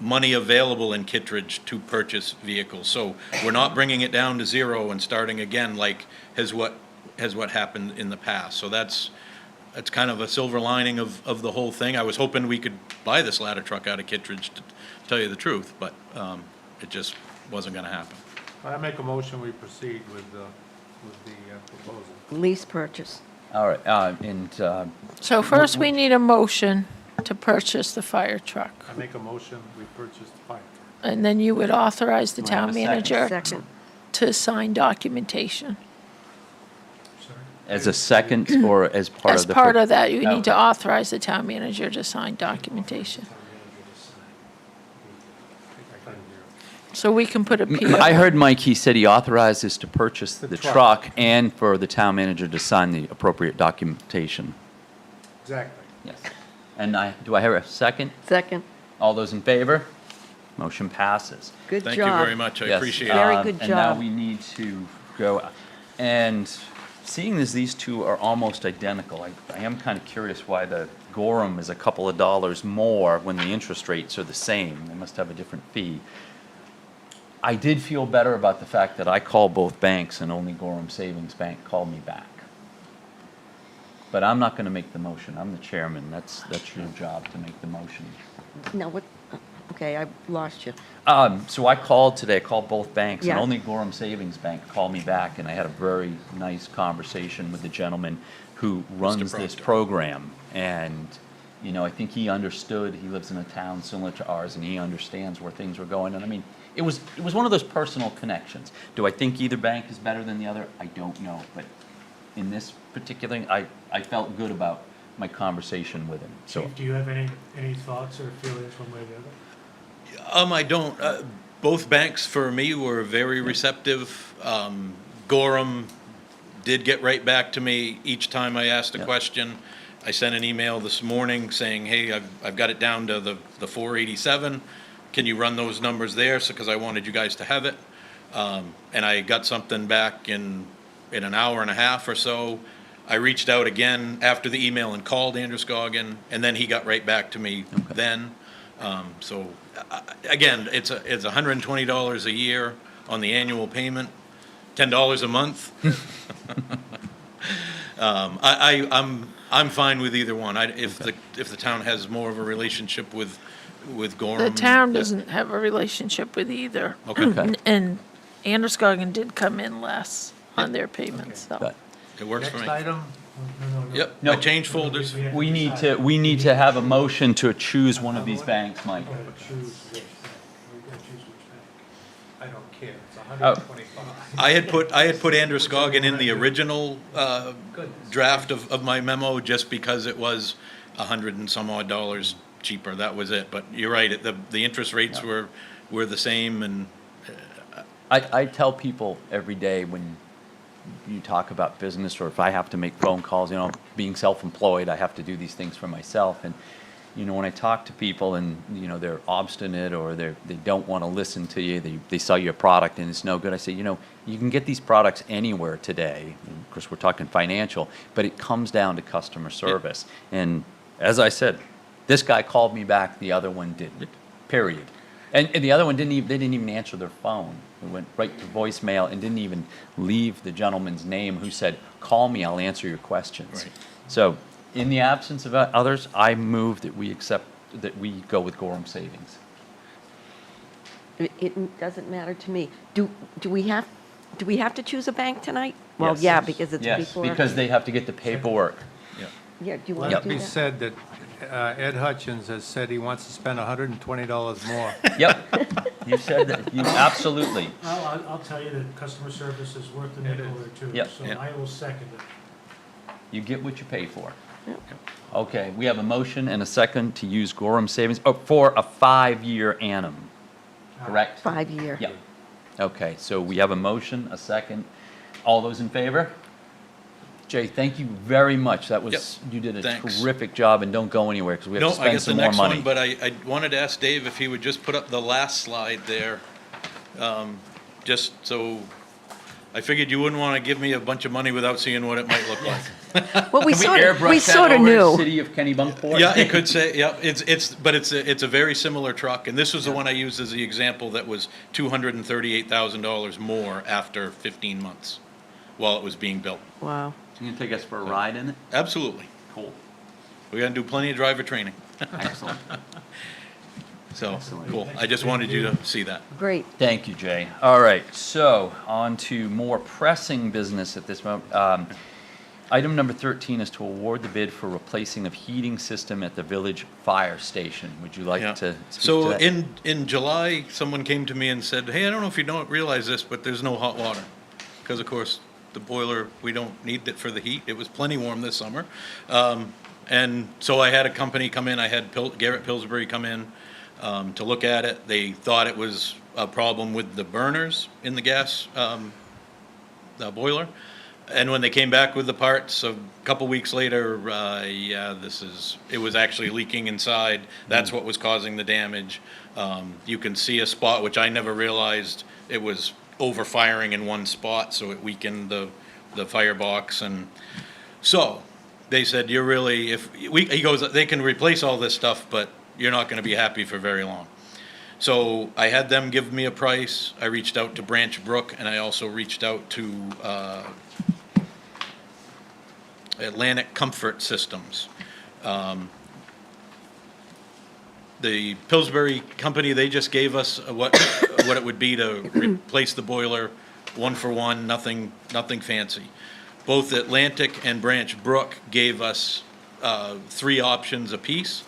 [SPEAKER 13] money available in Kittredge to purchase vehicles. So we're not bringing it down to zero and starting again like has what happened in the past. So that's kind of a silver lining of the whole thing. I was hoping we could buy this ladder truck out of Kittredge, to tell you the truth, but it just wasn't gonna happen.
[SPEAKER 12] I make a motion, we proceed with the proposal.
[SPEAKER 6] Lease purchase.
[SPEAKER 2] All right,
[SPEAKER 4] So first, we need a motion to purchase the fire truck.
[SPEAKER 12] I make a motion, we purchase the fire truck.
[SPEAKER 4] And then you would authorize the
[SPEAKER 2] Do I have
[SPEAKER 4] town
[SPEAKER 2] a second?
[SPEAKER 4] manager
[SPEAKER 6] Second.
[SPEAKER 4] to sign documentation.
[SPEAKER 12] Sorry?
[SPEAKER 2] as a second or as part of
[SPEAKER 4] As
[SPEAKER 2] the?
[SPEAKER 4] part of that, you need to
[SPEAKER 2] Okay.
[SPEAKER 4] authorize the town manager to sign documentation. So we can put a PO.
[SPEAKER 2] I heard Mike, he said he authorized us to purchase
[SPEAKER 12] The
[SPEAKER 2] the
[SPEAKER 12] truck.
[SPEAKER 2] truck and for the town manager to sign the appropriate documentation.
[SPEAKER 12] Exactly.
[SPEAKER 2] Yes. And do I hear a second?
[SPEAKER 6] Second.
[SPEAKER 2] All those in favor? Motion passes.
[SPEAKER 6] Good job.
[SPEAKER 13] Thank you very much, I
[SPEAKER 2] Yes,
[SPEAKER 13] appreciate it.
[SPEAKER 6] Very good
[SPEAKER 2] And now
[SPEAKER 6] job.
[SPEAKER 2] we need to go, and seeing as these two are almost identical, I am kind of curious why the Gorham is a couple of dollars more when the interest rates are the same. They must have a different fee. I did feel better about the fact that I called both banks and only Gorham Savings Bank called me back. But I'm not going to make the motion. I'm the chairman. That's your job to make the motion.
[SPEAKER 6] Now, what, okay, I lost you.
[SPEAKER 2] So I called today, I called both banks, and
[SPEAKER 6] Yeah.
[SPEAKER 2] only Gorham Savings Bank called me back, and I had a very nice conversation with the gentleman who runs this
[SPEAKER 13] Proctor.
[SPEAKER 2] program. And, you know, I think he understood, he lives in a town similar to ours, and he understands where things were going. And I mean, it was one of those personal connections. Do I think either bank is better than the other? I don't know, but in this particular, I felt good about my conversation with him, so.
[SPEAKER 8] Chief, do you have any thoughts or feelings one way or the other?
[SPEAKER 13] I don't. Both banks for me were very receptive. Gorham did get right back to me each time I asked a
[SPEAKER 2] Yeah.
[SPEAKER 13] question. I sent an email this morning saying, hey, I've got it down to the 487. Can you run those numbers there? So, because I wanted you guys to have it. And I got something back in an hour and a half or so. I reached out again after the email and called Andrew Scoggin, and then he got right back to me then. So, again, it's $120 a year on the annual payment, $10 a month. I'm fine with either one. If the town has more of a relationship with Gorham.
[SPEAKER 4] The town doesn't have a relationship with either.
[SPEAKER 13] Okay.
[SPEAKER 4] And Androscoggin did come in less on their payments, so.
[SPEAKER 2] But
[SPEAKER 13] It works for
[SPEAKER 8] Next
[SPEAKER 13] me.
[SPEAKER 8] item? No.
[SPEAKER 13] Yep,
[SPEAKER 2] No.
[SPEAKER 13] I changed folders.
[SPEAKER 2] we need to have a motion to choose one of these banks, Mike.
[SPEAKER 8] We gotta choose which bank. We gotta choose which bank.
[SPEAKER 12] I don't care, it's
[SPEAKER 2] Oh.
[SPEAKER 12] 125.
[SPEAKER 13] I had put Andrew Scoggin in the original draft of my memo just because it was $100 and some odd dollars cheaper. That was it. But you're right, the interest rates were the same, and
[SPEAKER 2] I tell people every day when you talk about business, or if I have to make phone calls, you know, being self-employed, I have to do these things for myself. And, you know, when I talk to people and, you know, they're obstinate or they don't want to listen to you, they sell you a product and it's no good, I say, you know, you can get these products anywhere today. And of course, we're talking financial, but it comes down to customer service. And as I said, this guy called me back, the other one didn't, period. And the other one they didn't even answer their phone. It went right to voicemail and didn't even leave the gentleman's name who said, call me, I'll answer your questions.
[SPEAKER 13] Right.
[SPEAKER 2] So in the absence of others, I move that we go with Gorham Savings.
[SPEAKER 6] It doesn't matter to me. Do we have to choose a bank tonight? Well,
[SPEAKER 2] Yes.
[SPEAKER 6] yeah, because it's
[SPEAKER 2] Yes,
[SPEAKER 6] before.
[SPEAKER 2] because they have to get the paperwork.
[SPEAKER 6] Yeah, do you want
[SPEAKER 12] Let
[SPEAKER 6] to
[SPEAKER 12] it
[SPEAKER 6] do
[SPEAKER 12] be
[SPEAKER 6] that?
[SPEAKER 12] said that Ed Hutchins has said he wants to spend $120 more.
[SPEAKER 2] Yep, you said that, you absolutely.
[SPEAKER 8] I'll tell you that customer service is worth a nickel or two,
[SPEAKER 2] Yep.
[SPEAKER 8] so
[SPEAKER 13] Yep.
[SPEAKER 8] I will second it.
[SPEAKER 2] You get what you pay for.
[SPEAKER 6] Yep.
[SPEAKER 2] Okay, we have a motion and a second to use Gorham Savings for a 5-year annum, correct?
[SPEAKER 6] 5-year.
[SPEAKER 2] Yep. Okay, so we have a motion, a second. All those in favor? Jay, thank you very much. That was,
[SPEAKER 13] Yep,
[SPEAKER 2] you did a
[SPEAKER 13] thanks.
[SPEAKER 2] terrific job, and don't go anywhere, because we have
[SPEAKER 13] no,
[SPEAKER 2] to
[SPEAKER 13] I
[SPEAKER 2] spend
[SPEAKER 13] got the
[SPEAKER 2] some more
[SPEAKER 13] next
[SPEAKER 2] money.
[SPEAKER 13] one, but I wanted to ask Dave if he would just put up the last slide there. Just so, I figured you wouldn't want to give me a bunch of money without seeing what it might look like.
[SPEAKER 6] Well, we
[SPEAKER 2] Can
[SPEAKER 6] sort of
[SPEAKER 2] airbrush that
[SPEAKER 6] knew.
[SPEAKER 2] over to City of Kennebunkport?
[SPEAKER 13] Yeah, it could say, yeah, but it's a very similar truck, and this was the one I used as the example that was $238,000 more after 15 months while it was being built.
[SPEAKER 6] Wow.
[SPEAKER 2] You gonna take us for a ride in it?
[SPEAKER 13] Absolutely.
[SPEAKER 2] Cool.
[SPEAKER 13] We're gonna do plenty of driver training.
[SPEAKER 2] Excellent.
[SPEAKER 13] So,
[SPEAKER 2] Excellent.
[SPEAKER 13] cool. I just wanted you to see that.
[SPEAKER 6] Great.
[SPEAKER 2] Thank you, Jay. All right, so on to more pressing business at this moment. Item number 13 is to award the bid for replacing of heating system at the village fire station. Would you like
[SPEAKER 13] Yeah.
[SPEAKER 2] to speak to
[SPEAKER 13] So
[SPEAKER 2] that?
[SPEAKER 13] in July, someone came to me and said, hey, I don't know if you don't realize this, but there's no hot water. Because of course, the boiler, we don't need it for the heat. It was plenty warm this summer. And so I had a company come in, I had Garrett Pillsbury come in to look at it. They thought it was a problem with the burners in the gas the boiler. And when they came back with the parts, a couple weeks later, yeah, it was actually leaking inside. That's what was causing the damage. You can see a spot, which I never realized, it was overfiring in one spot, so it weakened the firebox. And so they said, you're really, he goes, they can replace all this stuff, but you're not gonna be happy for very long. So I had them give me a price. I reached out to Branch Brook, and I also reached out to Atlantic Comfort Systems. The Pillsbury company, they just gave us what it would be to replace the boiler, one for one, nothing fancy. Both Atlantic and Branch Brook gave us 3 options apiece,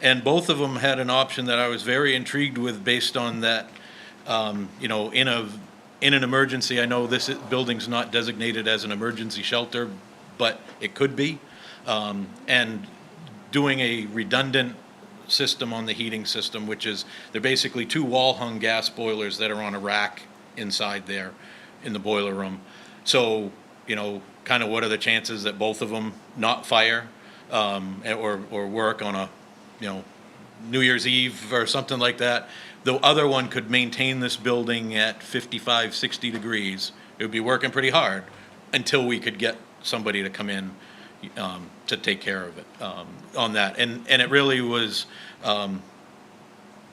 [SPEAKER 13] and both of them had an option that I was very intrigued with based on that, you know, in an emergency, I know this building's not designated as an emergency shelter, but it could be, and doing a redundant system on the heating system, which is, they're basically 2 wall-hung gas boilers that are on a rack inside there in the boiler room. So, you know, kind of what are the chances that both of them not fire, or work on a, you know, New Year's Eve or something like that. The other one could maintain this building at 55, 60 degrees. It would be working pretty hard until we could get somebody to come in to take care of it on that. And it really was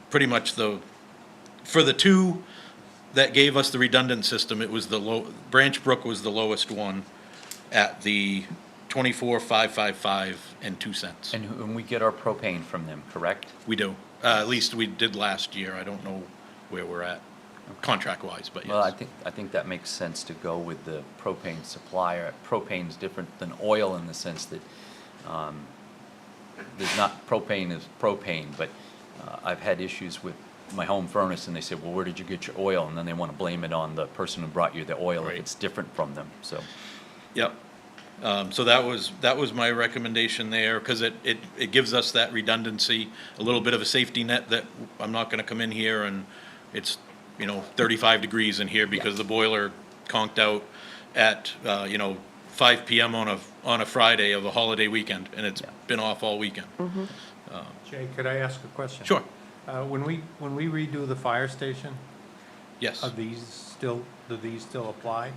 [SPEAKER 13] pretty much for the 2 that gave us the redundant system, it was Branch Brook was the lowest one at the $24,555 and 2 cents.
[SPEAKER 2] And we get our propane from them, correct?
[SPEAKER 13] We do. At least we did last year. I don't know where we're at contract-wise, but yes.
[SPEAKER 2] Well, I think that makes sense to go with the propane supplier. Propane's different than oil in the sense that there's not, propane is propane, but I've had issues with my home furnace and they say, well, where did you get your oil? And then they want to blame it on the person who brought you the oil if
[SPEAKER 13] Right.
[SPEAKER 2] it's different from them, so.
[SPEAKER 13] Yep. So that was my recommendation there, because it gives us that redundancy, a little bit of a safety net that I'm not gonna come in here and it's, you know, 35 degrees in here because the boiler conked out at, you know, 5 PM on a Friday of a holiday weekend, and it's been off all weekend.
[SPEAKER 12] Jay, could I ask a question?
[SPEAKER 13] Sure.
[SPEAKER 12] When we redo the fire station,
[SPEAKER 13] Yes.
[SPEAKER 12] do these still apply?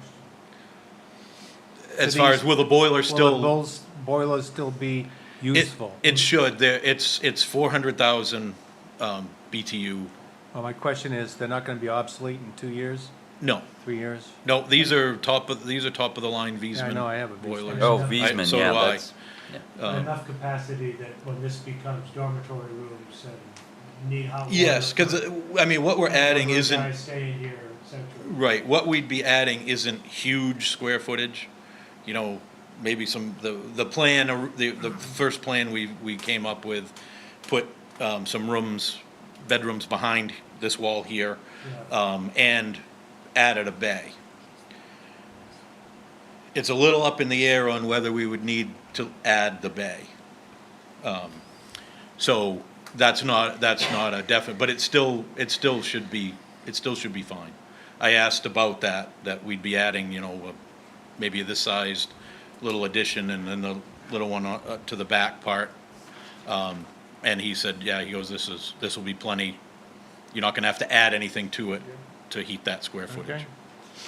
[SPEAKER 13] As far as will the boiler still?
[SPEAKER 12] Will those boilers still be useful?
[SPEAKER 13] It should. It's 400,000 BTU.
[SPEAKER 12] Well, my question is, they're not gonna be obsolete in 2 years,
[SPEAKER 13] No,
[SPEAKER 12] 3 years?
[SPEAKER 13] no, these are top of the line Wiesmann.
[SPEAKER 12] Yeah, I know, I have a Wiesmann.
[SPEAKER 13] boilers.
[SPEAKER 2] Oh,
[SPEAKER 8] I-
[SPEAKER 2] Wiesmann,
[SPEAKER 13] so
[SPEAKER 2] yeah,
[SPEAKER 13] do I.
[SPEAKER 2] that's, yeah.
[SPEAKER 8] Enough capacity that when this becomes dormitory rooms and need hot water.
[SPEAKER 13] Yes, because, I mean, what we're adding
[SPEAKER 8] Guys
[SPEAKER 13] isn't,
[SPEAKER 8] staying here, et cetera.
[SPEAKER 13] right, what we'd be adding isn't huge square footage. You know, maybe the plan, the first plan we came up with, put some bedrooms behind this wall here, and added a bay. It's a little up in the air on whether we would need to add the bay. So that's not a definite, but it still should be fine. I asked about that we'd be adding, you know, maybe this sized little addition and then the little one to the back part. And he said, yeah, he goes, this will be plenty. You're not gonna have to add anything to it to heat that square footage.
[SPEAKER 12] Okay.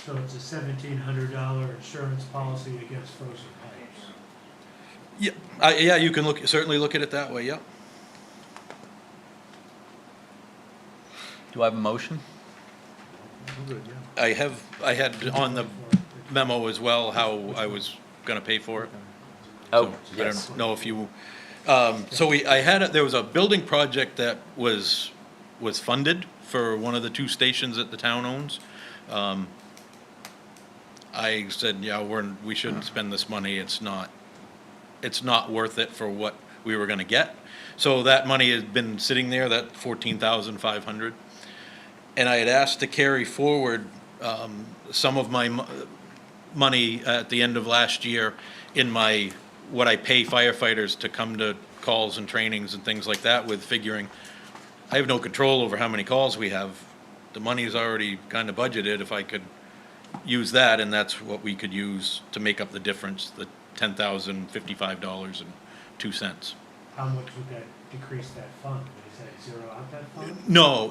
[SPEAKER 8] So it's a $1,700 insurance policy against frozen pipes.
[SPEAKER 13] Yeah, you can certainly look at it that way, yeah.
[SPEAKER 2] Do I have a motion?
[SPEAKER 13] I had on the memo as well how I was gonna pay for it.
[SPEAKER 2] Oh,
[SPEAKER 13] So,
[SPEAKER 2] yes.
[SPEAKER 13] I don't know if you, there was a building project that was was funded for one of the 2 stations that the town owns. I said, yeah, we shouldn't spend this money. It's not worth it for what we were gonna get. So that money has been sitting there, that 14,500. And I had asked to carry forward, some of my money at the end of last year in what I pay firefighters to come to calls and trainings and things like that with, figuring I have no control over how many calls we have. The money is already kind of budgeted. If I could use that, and that's what we could use to make up the difference, the $10,055.02.
[SPEAKER 8] How much would that decrease that fund? Is that zero out that fund?
[SPEAKER 13] No,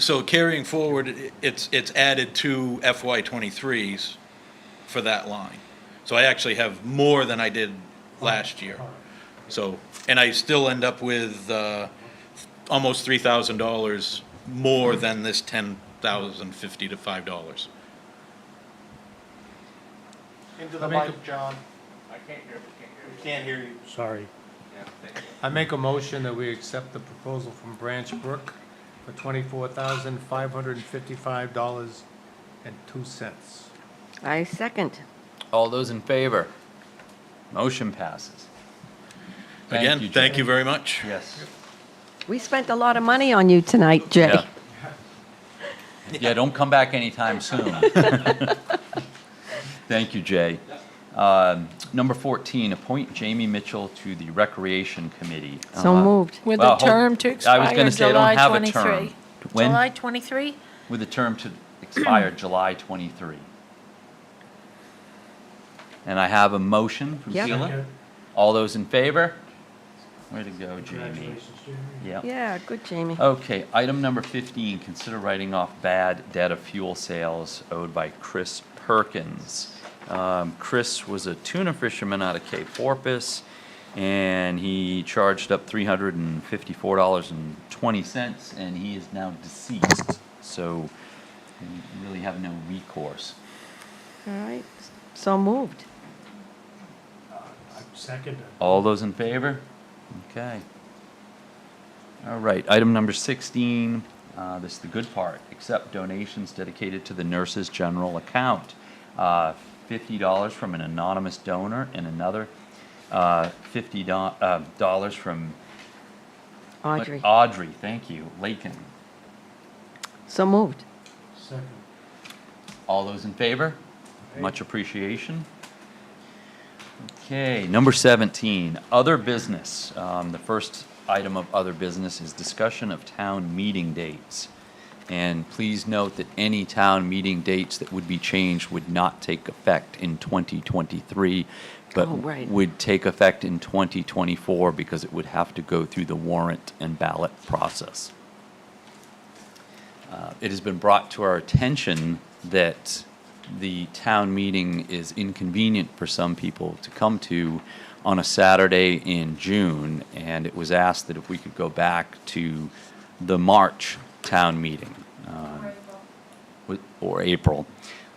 [SPEAKER 13] so carrying forward, it's added to FY '23's for that line. So I actually have more than I did last year. So, and I still end up with, almost $3,000 more than this $10,055.
[SPEAKER 3] Into the mic, John.
[SPEAKER 1] I can't hear,
[SPEAKER 3] We can't hear you.
[SPEAKER 8] Sorry.
[SPEAKER 1] Yeah, thank you.
[SPEAKER 12] I make a motion that we accept the proposal from Branch Brook for $24,555.02.
[SPEAKER 6] I second.
[SPEAKER 2] All those in favor? Motion passes.
[SPEAKER 13] Again,
[SPEAKER 2] Jay.
[SPEAKER 13] thank you very much.
[SPEAKER 2] Yes.
[SPEAKER 6] We spent a lot of money on you tonight, Jay.
[SPEAKER 2] Yeah. Yeah, don't come back anytime soon. Thank you, Jay. Number 14, appoint Jamie Mitchell to the Recreation Committee.
[SPEAKER 6] So moved.
[SPEAKER 4] With
[SPEAKER 2] Well,
[SPEAKER 4] a term to
[SPEAKER 2] I was
[SPEAKER 4] expire
[SPEAKER 2] gonna say, I don't
[SPEAKER 4] July
[SPEAKER 2] have a
[SPEAKER 4] 23.
[SPEAKER 2] term. When?
[SPEAKER 4] July 23?
[SPEAKER 2] With a term to expire July 23. And I have a motion from
[SPEAKER 6] Yep.
[SPEAKER 2] Sheila. All those in favor? Way to go, Jamie.
[SPEAKER 8] Congratulations, Jamie.
[SPEAKER 2] Yep.
[SPEAKER 6] Yeah, good, Jamie.
[SPEAKER 2] Okay, item number 15, consider writing off bad debt of fuel sales owed by Chris Perkins. Chris was a tuna fisherman out of Cape Porpoise, and he charged up $354.20, and he is now deceased, so we really have no recourse.
[SPEAKER 6] All right, so moved.
[SPEAKER 8] I second it.
[SPEAKER 2] All those in favor? Okay. All right, item number 16, this is the good part. Accept donations dedicated to the nurses' general account. $50 from an anonymous donor and another $50 from
[SPEAKER 6] Audrey.
[SPEAKER 2] Audrey, thank you, Lakin.
[SPEAKER 6] So moved.
[SPEAKER 8] Second.
[SPEAKER 2] All those in favor? Much appreciation. Okay, number 17, other business. The first item of other business is discussion of town meeting dates. And please note that any town meeting dates that would be changed would not take effect in 2023, but
[SPEAKER 6] Oh, right.
[SPEAKER 2] would take effect in 2024 because it would have to go through the warrant and ballot process. It has been brought to our attention that the town meeting is inconvenient for some people to come to on a Saturday in June, and it was asked that if we could go back to the March town meeting, or April.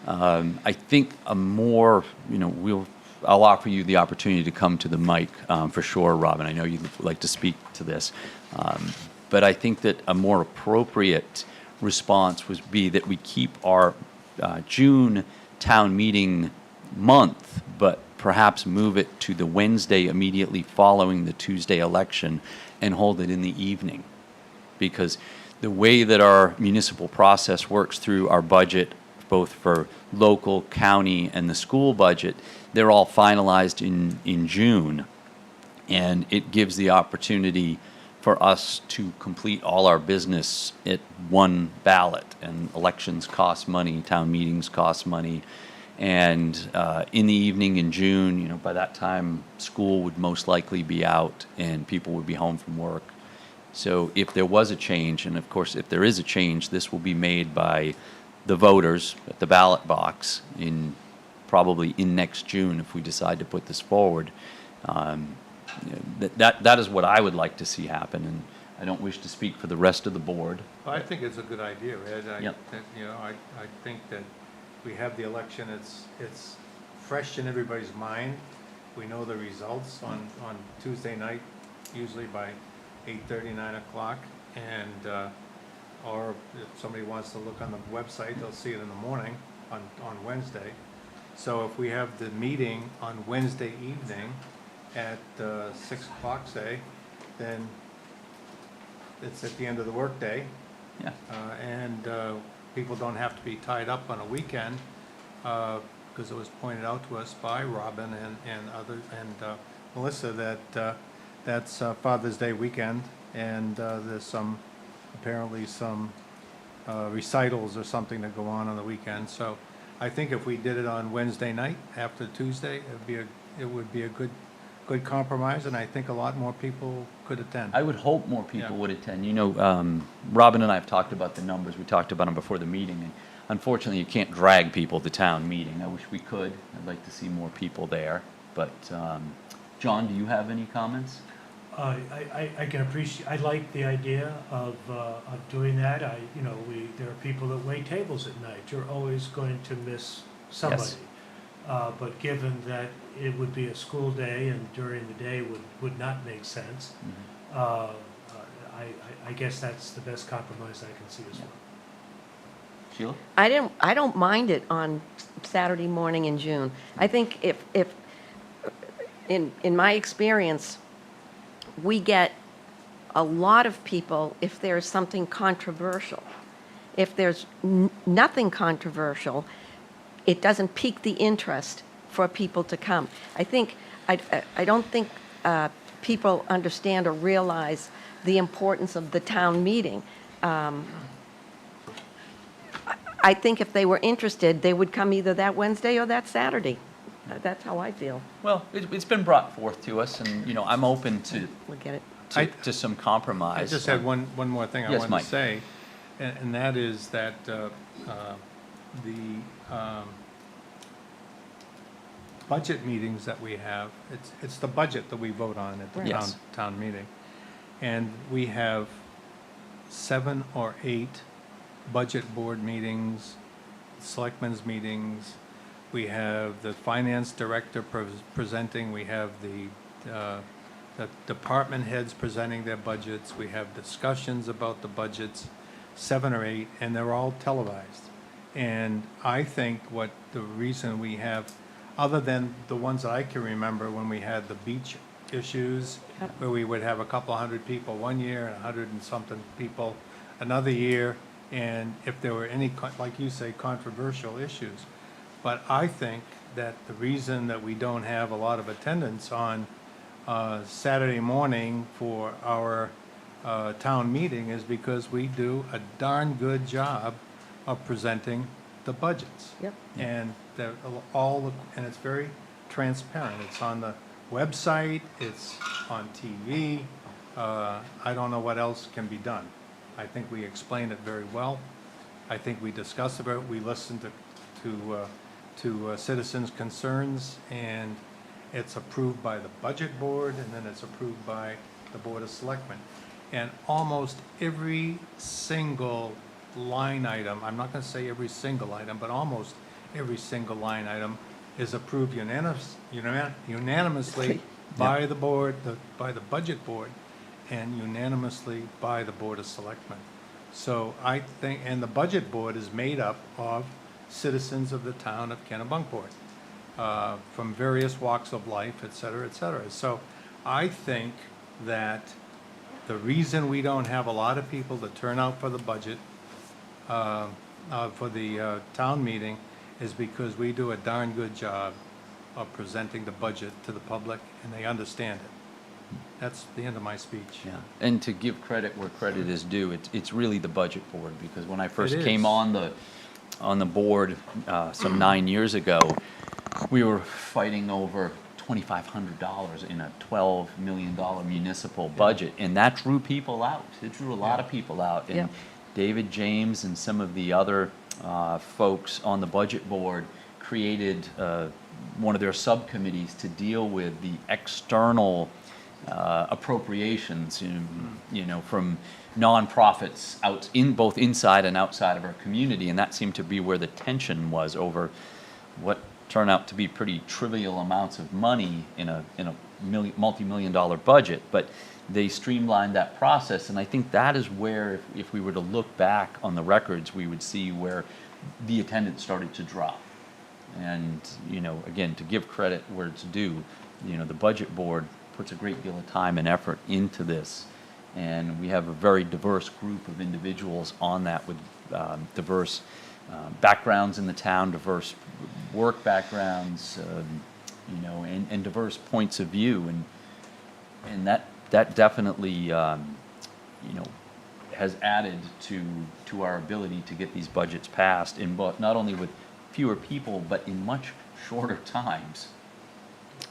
[SPEAKER 2] I think a more, I'll offer you the opportunity to come to the mic for sure, Robin. I know you'd like to speak to this. But I think that a more appropriate response would be that we keep our June town meeting month, but perhaps move it to the Wednesday immediately following the Tuesday election and hold it in the evening. Because the way that our municipal process works through our budget, both for local, county, and the school budget, they're all finalized in June. And it gives the opportunity for us to complete all our business at one ballot. And elections cost money, town meetings cost money. And in the evening in June, by that time, school would most likely be out and people would be home from work. So if there was a change, and of course, if there is a change, this will be made by the voters at the ballot box probably in next June if we decide to put this forward. That is what I would like to see happen, and I don't wish to speak for the rest of the board.
[SPEAKER 12] I think it's a good idea, Ed.
[SPEAKER 2] Yep.
[SPEAKER 12] I think that we have the election, it's fresh in everybody's mind. We know the results on Tuesday night, usually by 8:30, 9 o'clock. And or if somebody wants to look on the website, they'll see it in the morning on Wednesday. So if we have the meeting on Wednesday evening at 6 o'clock, say, then it's at the end of the workday.
[SPEAKER 2] Yeah.
[SPEAKER 12] And people don't have to be tied up on a weekend, because it was pointed out to us by Robin and other, and Melissa, that that's Father's Day weekend, and there's apparently some recitals or something that go on the weekend. So I think if we did it on Wednesday night after Tuesday, it would be a good compromise, and I think a lot more people could attend.
[SPEAKER 2] I would hope more people
[SPEAKER 12] Yeah.
[SPEAKER 2] would attend. You know, Robin and I have talked about the numbers. We talked about them before the meeting, and unfortunately, you can't drag people to town meeting. I wish we could. I'd like to see more people there. But, John, do you have any comments?
[SPEAKER 8] I can appreciate, I like the idea of doing that. There are people that wait tables at night. You're always going to miss somebody.
[SPEAKER 2] Yes.
[SPEAKER 8] But given that it would be a school day and during the day would not make sense, I guess that's the best compromise I can see as well.
[SPEAKER 2] Sheila?
[SPEAKER 6] I don't mind it on Saturday morning in June. I think if in my experience, we get a lot of people if there's something controversial. If there's nothing controversial, it doesn't pique the interest for people to come. I don't think people understand or realize the importance of the town meeting. I think if they were interested, they would come either that Wednesday or that Saturday. That's how I feel.
[SPEAKER 2] Well, it's been brought forth to us, and, you know, I'm open to,
[SPEAKER 6] Look at it.
[SPEAKER 2] to some compromise.
[SPEAKER 12] I just had one more thing I
[SPEAKER 2] Yes,
[SPEAKER 12] wanted
[SPEAKER 2] Mike.
[SPEAKER 12] to say, and that is that the budget meetings that we have, it's the budget that we vote on at the
[SPEAKER 2] Yes.
[SPEAKER 12] town meeting. And we have 7 or 8 budget board meetings, selectmen's meetings. We have the finance director presenting, we have the department heads presenting their budgets, we have discussions about the budgets, 7 or 8, and they're all televised. And I think what the reason we have, other than the ones that I can remember when we had the beach issues, where we would have a couple hundred people one year and 100 and something people another year, and if there were any, like you say, controversial issues. But I think that the reason that we don't have a lot of attendance on Saturday morning for our town meeting is because we do a darn good job of presenting the budgets.
[SPEAKER 6] Yep.
[SPEAKER 12] And and it's very transparent. It's on the website, it's on TV. I don't know what else can be done. I think we explain it very well. I think we discuss about it. We listen to citizens' concerns, and it's approved by the budget board, and then it's approved by the Board of Selectmen. And almost every single line item, I'm not going to say every single item, but almost every single line item is approved unanimously by the board, by the budget board, and unanimously by the Board of Selectmen. So I think, and the budget board is made up of citizens of the town of Kennebunkport, from various walks of life, et cetera, et cetera. So I think that the reason we don't have a lot of people to turn out for the budget, for the town meeting, is because we do a darn good job of presenting the budget to the public, and they understand it. That's the end of my speech.
[SPEAKER 2] Yeah, and to give credit where credit is due, it's really the budget board, because when I first
[SPEAKER 12] It
[SPEAKER 2] came
[SPEAKER 12] is.
[SPEAKER 2] on the board some 9 years ago, we were fighting over $2,500 in a $12 million municipal budget, and that drew people out. It drew a lot of people out. And
[SPEAKER 6] Yep.
[SPEAKER 2] David James and some of the other folks on the budget board created one of their subcommittees to deal with the external appropriations, from nonprofits both inside and outside of our community, and that seemed to be where the tension was over what turned out to be pretty trivial amounts of money in a multi-million dollar budget, but they streamlined that process, and I think that is where, if we were to look back on the records, we would see where the attendance started to drop. And, you know, again, to give credit where it's due, you know, the budget board puts a great deal of time and effort into this. And we have a very diverse group of individuals on that with diverse backgrounds in the town, diverse work backgrounds, you know, and diverse points of view. And that definitely, you know, has added to our ability to get these budgets passed in not only with fewer people, but in much shorter times.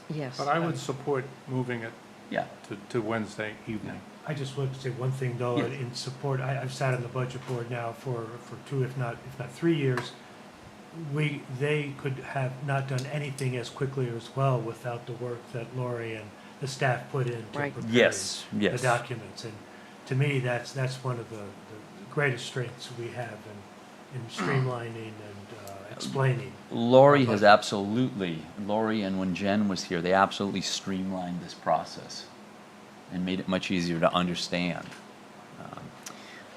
[SPEAKER 6] Yes.
[SPEAKER 12] But I would support moving it
[SPEAKER 2] Yeah.
[SPEAKER 12] to Wednesday evening.
[SPEAKER 8] I just wanted to say one thing, though,
[SPEAKER 2] Yeah.
[SPEAKER 8] in support. I've sat on the budget board now for 2, if not 3 years. They could have not done anything as quickly as well without the work that Lori and the staff put in to
[SPEAKER 6] Right.
[SPEAKER 8] prepare
[SPEAKER 2] Yes, yes.
[SPEAKER 8] the documents. And to me, that's one of the greatest strengths we have in streamlining and explaining.
[SPEAKER 2] Lori and when Jen was here, they absolutely streamlined this process and made it much easier to understand.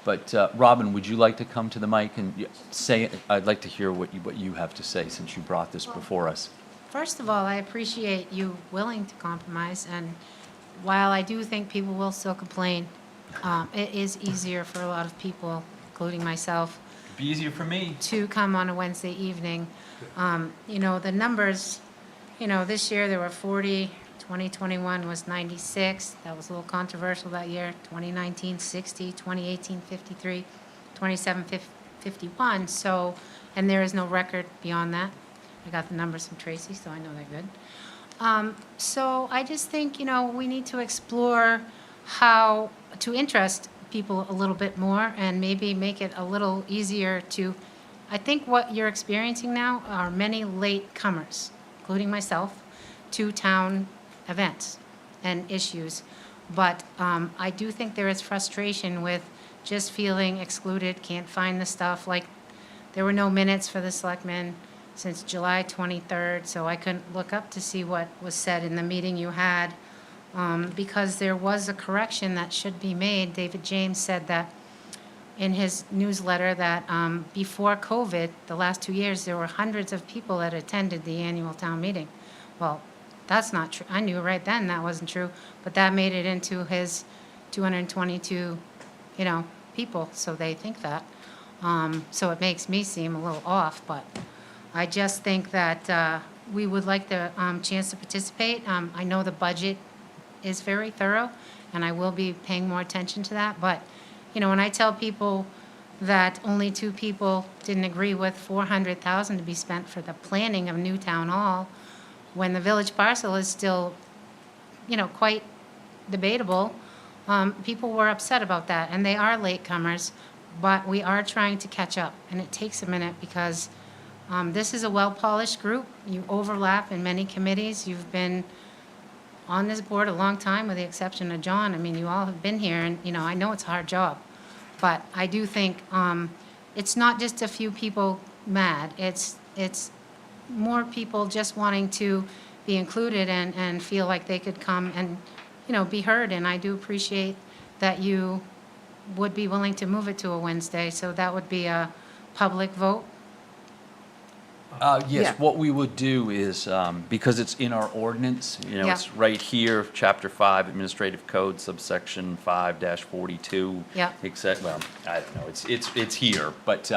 [SPEAKER 2] But Robin, would you like to come to the mic and say, I'd like to hear what you have to say since you brought this before us.
[SPEAKER 5] First of all, I appreciate you willing to compromise, and while I do think people will still complain, it is easier for a lot of people, including myself,
[SPEAKER 2] It'd be easier for me.
[SPEAKER 5] to come on a Wednesday evening. You know, the numbers, you know, this year there were 40, 2021 was 96. That was a little controversial that year. 2019, 60, 2018, 53, 27, 51. So, and there is no record beyond that. I got the numbers from Tracy, so I know they're good. So I just think, you know, we need to explore how to interest people a little bit more and maybe make it a little easier to, I think what you're experiencing now are many late comers, including myself, to town events and issues. But I do think there is frustration with just feeling excluded, can't find the stuff. Like, there were no minutes for the selectmen since July 23rd, so I couldn't look up to see what was said in the meeting you had, because there was a correction that should be made. David James said that in his newsletter that before COVID, the last 2 years, there were hundreds of people that attended the annual town meeting. Well, that's not true. I knew right then that wasn't true, but that made it into his 222, you know, people, so they think that. So it makes me seem a little off, but I just think that we would like the chance to participate. I know the budget is very thorough, and I will be paying more attention to that, but, you know, when I tell people that only 2 people didn't agree with $400,000 to be spent for the planning of new town hall, when the village parcel is still, you know, quite debatable, people were upset about that, and they are latecomers, but we are trying to catch up, and it takes a minute because this is a well-polished group. You overlap in many committees. You've been on this board a long time, with the exception of John. I mean, you all have been here, and, you know, I know it's a hard job, but I do think it's not just a few people mad. It's more people just wanting to be included and feel like they could come and, you know, be heard. And I do appreciate that you would be willing to move it to a Wednesday, so that would be a public vote.
[SPEAKER 6] Yeah.
[SPEAKER 2] Yes, what we would do is, because it's in our ordinance, you know,
[SPEAKER 5] Yeah.
[SPEAKER 2] it's right here, Chapter 5, Administrative Code, subsection 5-42.
[SPEAKER 5] Yeah.
[SPEAKER 2] Except, well, I don't know, it's here, but,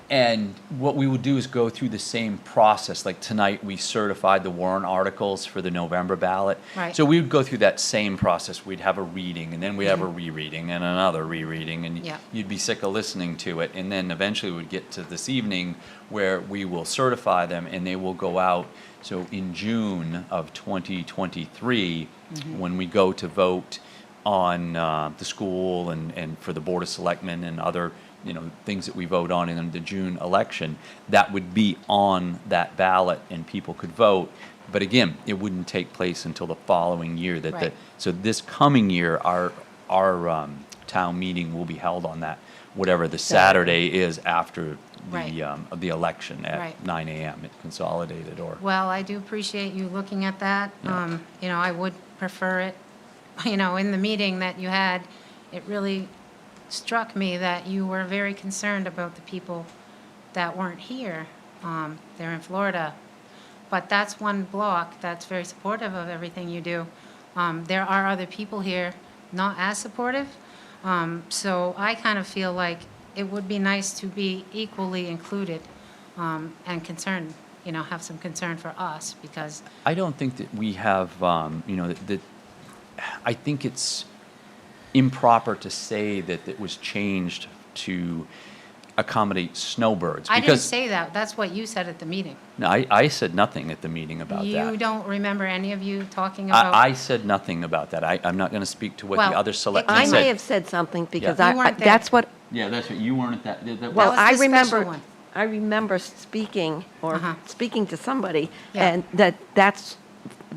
[SPEAKER 2] and what we would do is go through the same process. Like tonight, we certified the warrant articles for the November ballot.
[SPEAKER 5] Right.
[SPEAKER 2] So we would go through that same process. We'd have a reading, and then we'd have a rereading, and another rereading, and
[SPEAKER 5] Yeah.
[SPEAKER 2] you'd be sick of listening to it. And then eventually we'd get to this evening where we will certify them, and they will go out. So in June of 2023, when we go to vote on the school and for the Board of Selectmen and other, you know, things that we vote on in the June election, that would be on that ballot and people could vote. But again, it wouldn't take place until the following year. So this coming year, our town meeting will be held on that whatever the Saturday is after
[SPEAKER 5] Right.
[SPEAKER 2] the election at
[SPEAKER 5] Right.
[SPEAKER 2] 9 a.m. at Consolidated or.
[SPEAKER 5] Well, I do appreciate you looking at that.
[SPEAKER 2] Yeah.
[SPEAKER 5] You know, I would prefer it, you know, in the meeting that you had, it really struck me that you were very concerned about the people that weren't here. They're in Florida. But that's one block that's very supportive of everything you do. There are other people here not as supportive. So I kind of feel like it would be nice to be equally included and concerned, you know, have some concern for us because,
[SPEAKER 2] I don't think that we have, you know, that I think it's improper to say that it was changed to accommodate snowbirds.
[SPEAKER 5] I didn't
[SPEAKER 2] because-
[SPEAKER 5] say that. That's what you said at the meeting.
[SPEAKER 2] No, I said nothing at the meeting about that.
[SPEAKER 5] You don't remember any of you talking about?
[SPEAKER 2] I said nothing about that. I'm not going to speak to what the
[SPEAKER 5] Well,
[SPEAKER 2] other selectmen
[SPEAKER 6] I
[SPEAKER 2] said.
[SPEAKER 6] may have said something because
[SPEAKER 5] You
[SPEAKER 6] I,
[SPEAKER 5] weren't there.
[SPEAKER 6] that's what,
[SPEAKER 2] Yeah, that's what, you weren't at that.
[SPEAKER 6] well,
[SPEAKER 5] was
[SPEAKER 6] I
[SPEAKER 5] the special
[SPEAKER 6] remember,
[SPEAKER 5] one.
[SPEAKER 6] I remember speaking or
[SPEAKER 5] Uh-huh.
[SPEAKER 6] speaking to somebody,
[SPEAKER 5] Yeah.
[SPEAKER 6] and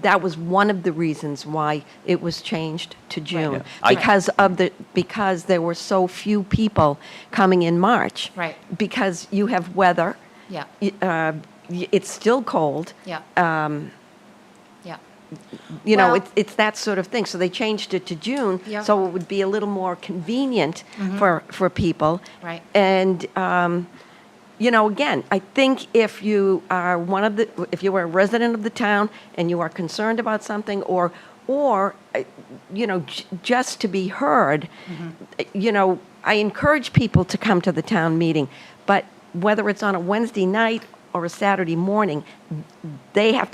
[SPEAKER 6] that was one of the reasons why it was changed to June.
[SPEAKER 2] Yeah. I-
[SPEAKER 6] Because there were so few people coming in March.
[SPEAKER 5] Right.
[SPEAKER 6] Because you have weather,
[SPEAKER 5] Yeah,
[SPEAKER 6] it's still cold.
[SPEAKER 5] yeah. Yeah,
[SPEAKER 6] You know,
[SPEAKER 5] Well-
[SPEAKER 6] it's that sort of thing. So they changed it to June,
[SPEAKER 5] Yep.
[SPEAKER 6] so it would be a little more convenient for people.
[SPEAKER 5] Right.
[SPEAKER 6] And, you know, again, I think if you are if you are a resident of the town and you are concerned about something, or you know, just to be heard, you know, I encourage people to come to the town meeting, but whether it's on a Wednesday night or a Saturday morning, they have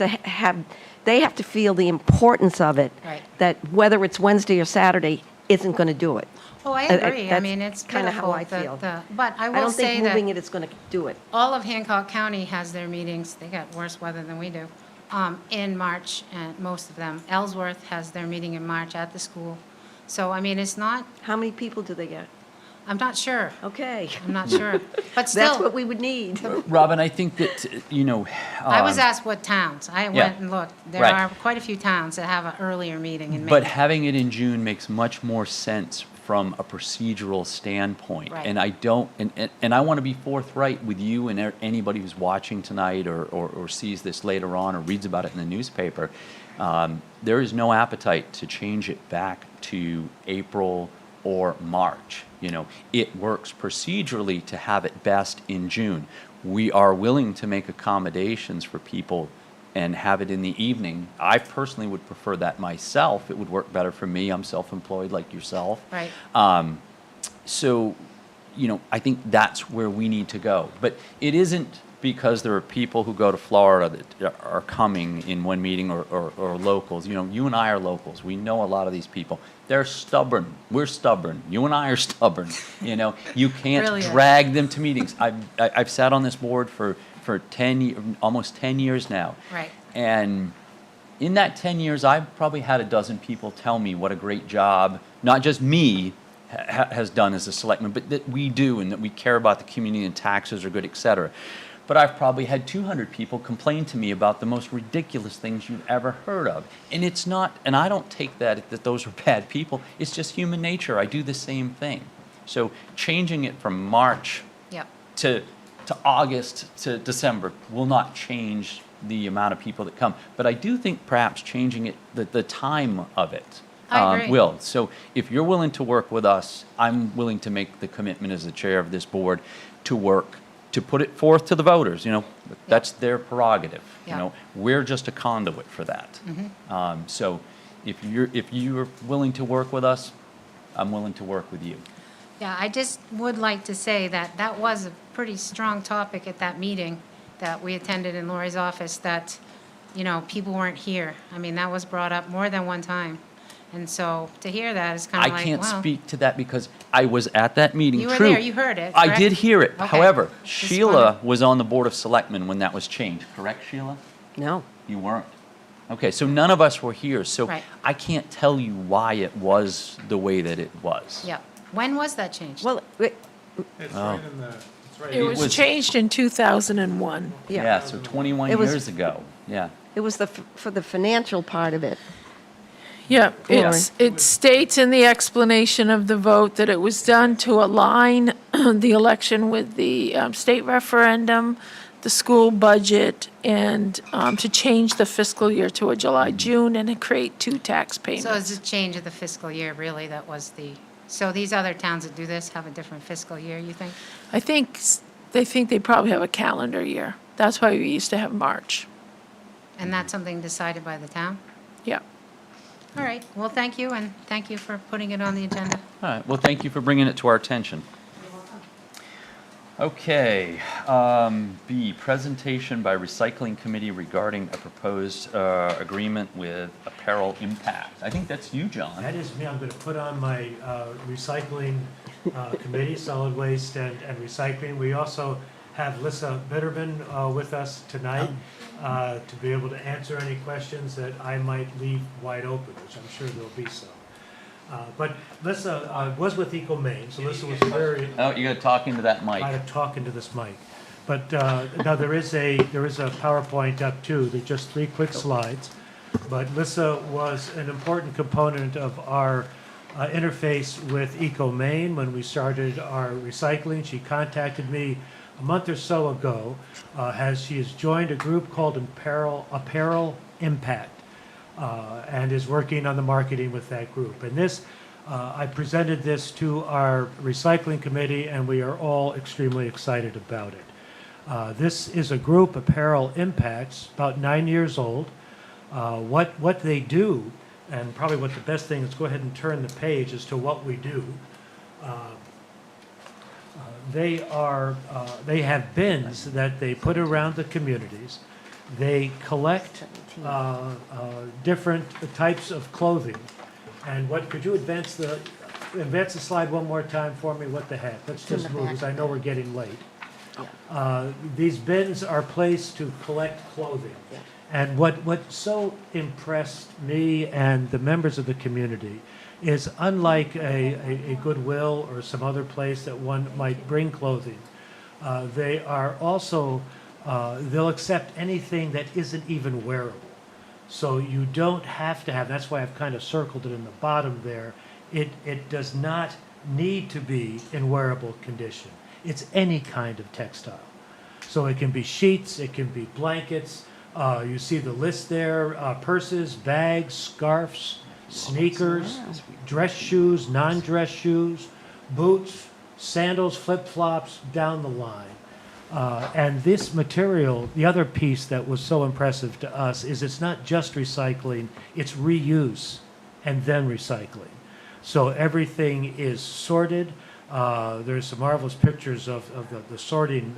[SPEAKER 6] to feel the importance of it.
[SPEAKER 5] Right.
[SPEAKER 6] That whether it's Wednesday or Saturday isn't going to do it.
[SPEAKER 5] Oh, I
[SPEAKER 6] Uh,
[SPEAKER 5] agree. I
[SPEAKER 6] that's
[SPEAKER 5] mean, it's
[SPEAKER 6] kinda how
[SPEAKER 5] pitiful.
[SPEAKER 6] I feel.
[SPEAKER 5] But I
[SPEAKER 6] I
[SPEAKER 5] will
[SPEAKER 6] don't
[SPEAKER 5] say
[SPEAKER 6] think moving
[SPEAKER 5] that
[SPEAKER 6] it is going to do it.
[SPEAKER 5] all of Hancock County has their meetings, they got worse weather than we do, in March, and most of them. Ellsworth has their meeting in March at the school. So, I mean, it's not,
[SPEAKER 6] How many people do they get?
[SPEAKER 5] I'm not sure.
[SPEAKER 6] Okay.
[SPEAKER 5] I'm not sure. But
[SPEAKER 6] That's what
[SPEAKER 5] still,
[SPEAKER 6] we would need.
[SPEAKER 2] Robin, I think that, you know.
[SPEAKER 5] I was asked what towns. I went and looked. There
[SPEAKER 2] Right.
[SPEAKER 5] are quite a few towns that have an earlier meeting in May.
[SPEAKER 2] But having it in June makes much more sense from a procedural standpoint.
[SPEAKER 5] Right.
[SPEAKER 2] And I don't, and I want to be forthright with you and anybody who's watching tonight or sees this later on or reads about it in the newspaper. There is no appetite to change it back to April or March. You know, it works procedurally to have it best in June. We are willing to make accommodations for people and have it in the evening. I personally would prefer that myself. It would work better for me. I'm self-employed like yourself.
[SPEAKER 5] Right.
[SPEAKER 2] So, you know, I think that's where we need to go. But it isn't because there are people who go to Florida that are coming in one meeting or locals. You know, you and I are locals. We know a lot of these people. They're stubborn. We're stubborn. You and I are stubborn. You know, you can't
[SPEAKER 5] Really is.
[SPEAKER 2] drag them to meetings. I've sat on this board for almost 10 years now.
[SPEAKER 5] Right.
[SPEAKER 2] And in that 10 years, I've probably had a dozen people tell me what a great job, not just me, has done as a selectman, but that we do and that we care about the community and taxes are good, et cetera. But I've probably had 200 people complain to me about the most ridiculous things you've ever heard of. And it's not, and I don't take that those are bad people. It's just human nature. I do the same thing. So changing it from March
[SPEAKER 5] Yep.
[SPEAKER 2] to August to December will not change the amount of people that come. But I do think perhaps changing it, the time of it,
[SPEAKER 5] I agree.
[SPEAKER 2] will. So if you're willing to work with us, I'm willing to make the commitment as the chair of this board to work, to put it forth to the voters. You know, that's their prerogative.
[SPEAKER 5] Yeah.
[SPEAKER 2] You know, we're just a conduit for that. So if you're willing to work with us, I'm willing to work with you.
[SPEAKER 5] Yeah, I just would like to say that that was a pretty strong topic at that meeting that we attended in Lori's office, that, you know, people weren't here. I mean, that was brought up more than one time. And so to hear that is kind
[SPEAKER 2] I
[SPEAKER 5] of like,
[SPEAKER 2] can't
[SPEAKER 5] wow.
[SPEAKER 2] speak to that because I was at that meeting.
[SPEAKER 5] You were
[SPEAKER 2] True.
[SPEAKER 5] there, you heard it,
[SPEAKER 2] I
[SPEAKER 5] correct?
[SPEAKER 2] did hear it.
[SPEAKER 5] Okay.
[SPEAKER 2] However,
[SPEAKER 5] Just
[SPEAKER 2] Sheila
[SPEAKER 5] wanted-
[SPEAKER 2] was on the Board of Selectmen when that was changed, correct, Sheila?
[SPEAKER 6] No.
[SPEAKER 2] You weren't. Okay, so none of us were here, so
[SPEAKER 5] Right.
[SPEAKER 2] I can't tell you why it was the way that it was.
[SPEAKER 5] Yeah. When was that changed?
[SPEAKER 6] Well,
[SPEAKER 12] It's
[SPEAKER 2] Oh.
[SPEAKER 12] right in the, it's right
[SPEAKER 4] It
[SPEAKER 12] in
[SPEAKER 4] was
[SPEAKER 2] was-
[SPEAKER 4] changed in 2001.
[SPEAKER 2] Yeah, so 21
[SPEAKER 6] It was-
[SPEAKER 2] years ago, yeah.
[SPEAKER 6] it was for the financial part of it.
[SPEAKER 4] Yeah, it states in the explanation of the vote that it was done to align the election with the state referendum, the school budget, and to change the fiscal year to a July-June and to create 2 tax
[SPEAKER 5] So
[SPEAKER 4] payments.
[SPEAKER 5] it's a change of the fiscal year, really, that was so these other towns that do this have a different fiscal year, you think?
[SPEAKER 4] I think they probably have a calendar year. That's why we used to have March.
[SPEAKER 5] And that's something decided by the town?
[SPEAKER 4] Yeah.
[SPEAKER 5] All right, well, thank you, and thank you for putting it on the agenda.
[SPEAKER 2] All right, well, thank you for bringing it to our attention. Okay, B, presentation by recycling committee regarding a proposed agreement with Apparel Impact. I think that's you, John.
[SPEAKER 8] That is me. I'm going to put on my recycling committee, solid waste and recycling. We also have Lissa Bitterman with us tonight to be able to answer any questions that I might leave wide open, which I'm sure there'll be some. But Lissa was with Eco Maine, so Lissa was very.
[SPEAKER 2] Oh, you got to talk into that mic.
[SPEAKER 8] I had to talk into this mic. But now there is a PowerPoint up too. There's just 3 quick slides. But Lissa was an important component of our interface with Eco Maine when we started our recycling. She contacted me a month or so ago. She has joined a group called Apparel Impact. And is working on the marketing with that group. And this, I presented this to our recycling committee, and we are all extremely excited about it. This is a group, Apparel Impacts, about 9 years old. What they do, and probably what the best thing is, go ahead and turn the page as to what we do. They have bins that they put around the communities. They collect different types of clothing. And could you advance the slide one more time for me? What the heck? Let's just move, because I know we're getting late. These bins are placed to collect clothing. And what so impressed me and the members of the community is, unlike a Goodwill or some other place that one might bring clothing, they are also they'll accept anything that isn't even wearable. So you don't have to have, that's why I've kind of circled it in the bottom there. It does not need to be in wearable condition. It's any kind of textile. So it can be sheets, it can be blankets. You see the list there, purses, bags, scarves, sneakers, dress shoes, non-dress shoes, boots, sandals, flip-flops, down the line. And this material, the other piece that was so impressive to us is it's not just recycling, it's reuse and then recycling. So everything is sorted. There's some marvelous pictures of the sorting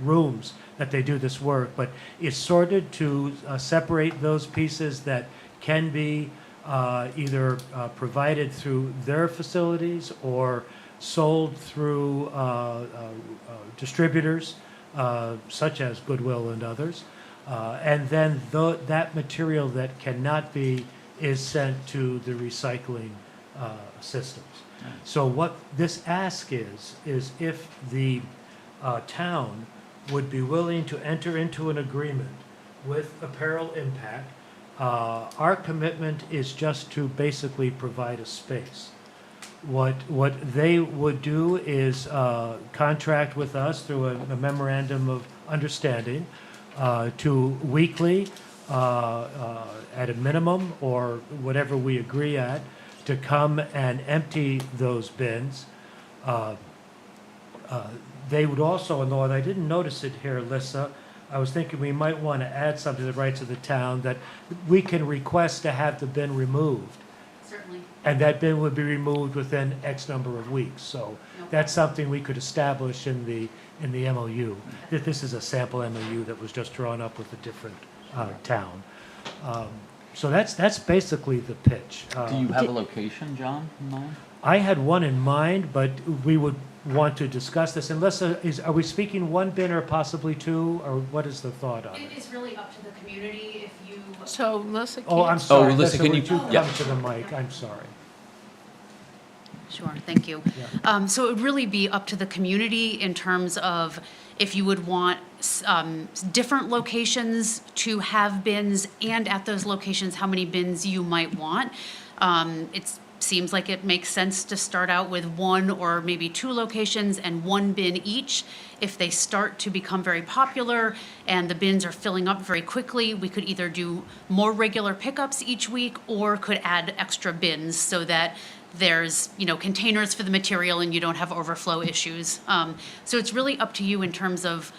[SPEAKER 8] rooms that they do this work, but it's sorted to separate those pieces that can be either provided through their facilities or sold through distributors such as Goodwill and others. And then that material that cannot be is sent to the recycling systems. So what this ask is if the town would be willing to enter into an agreement with Apparel Impact. Our commitment is just to basically provide a space. What they would do is contract with us through a memorandum of understanding to weekly, at a minimum, or whatever we agree at, to come and empty those bins. They would also, and I didn't notice it here, Lissa, I was thinking we might want to add something to the rights of the town, that we can request to have the bin removed.
[SPEAKER 14] Certainly.
[SPEAKER 8] And that bin would be removed within X number of weeks. So that's something we could establish in the MOU. This is a sample MOU that was just drawn up with a different town. So that's basically the pitch.
[SPEAKER 2] Do you have a location, John, in mind?
[SPEAKER 8] I had one in mind, but we would want to discuss this. Unless, are we speaking one bin or possibly two, or what is the thought on it?
[SPEAKER 14] It is really up to the community if you.
[SPEAKER 4] So Melissa
[SPEAKER 8] Oh, I'm
[SPEAKER 4] can't.
[SPEAKER 8] sorry.
[SPEAKER 2] Melissa, can
[SPEAKER 8] would
[SPEAKER 2] you-
[SPEAKER 8] come
[SPEAKER 2] yeah.
[SPEAKER 8] to the mic? I'm sorry.
[SPEAKER 14] Sure, thank you. So it would really be up to the community in terms of if you would want different locations to have bins, and at those locations, how many bins you might want. It's seems like it makes sense to start out with one or maybe two locations and one bin each. If they start to become very popular and the bins are filling up very quickly, we could either do more regular pickups each week or could add extra bins so that there's, containers for the material and you don't have overflow issues. So it's really up to you in terms of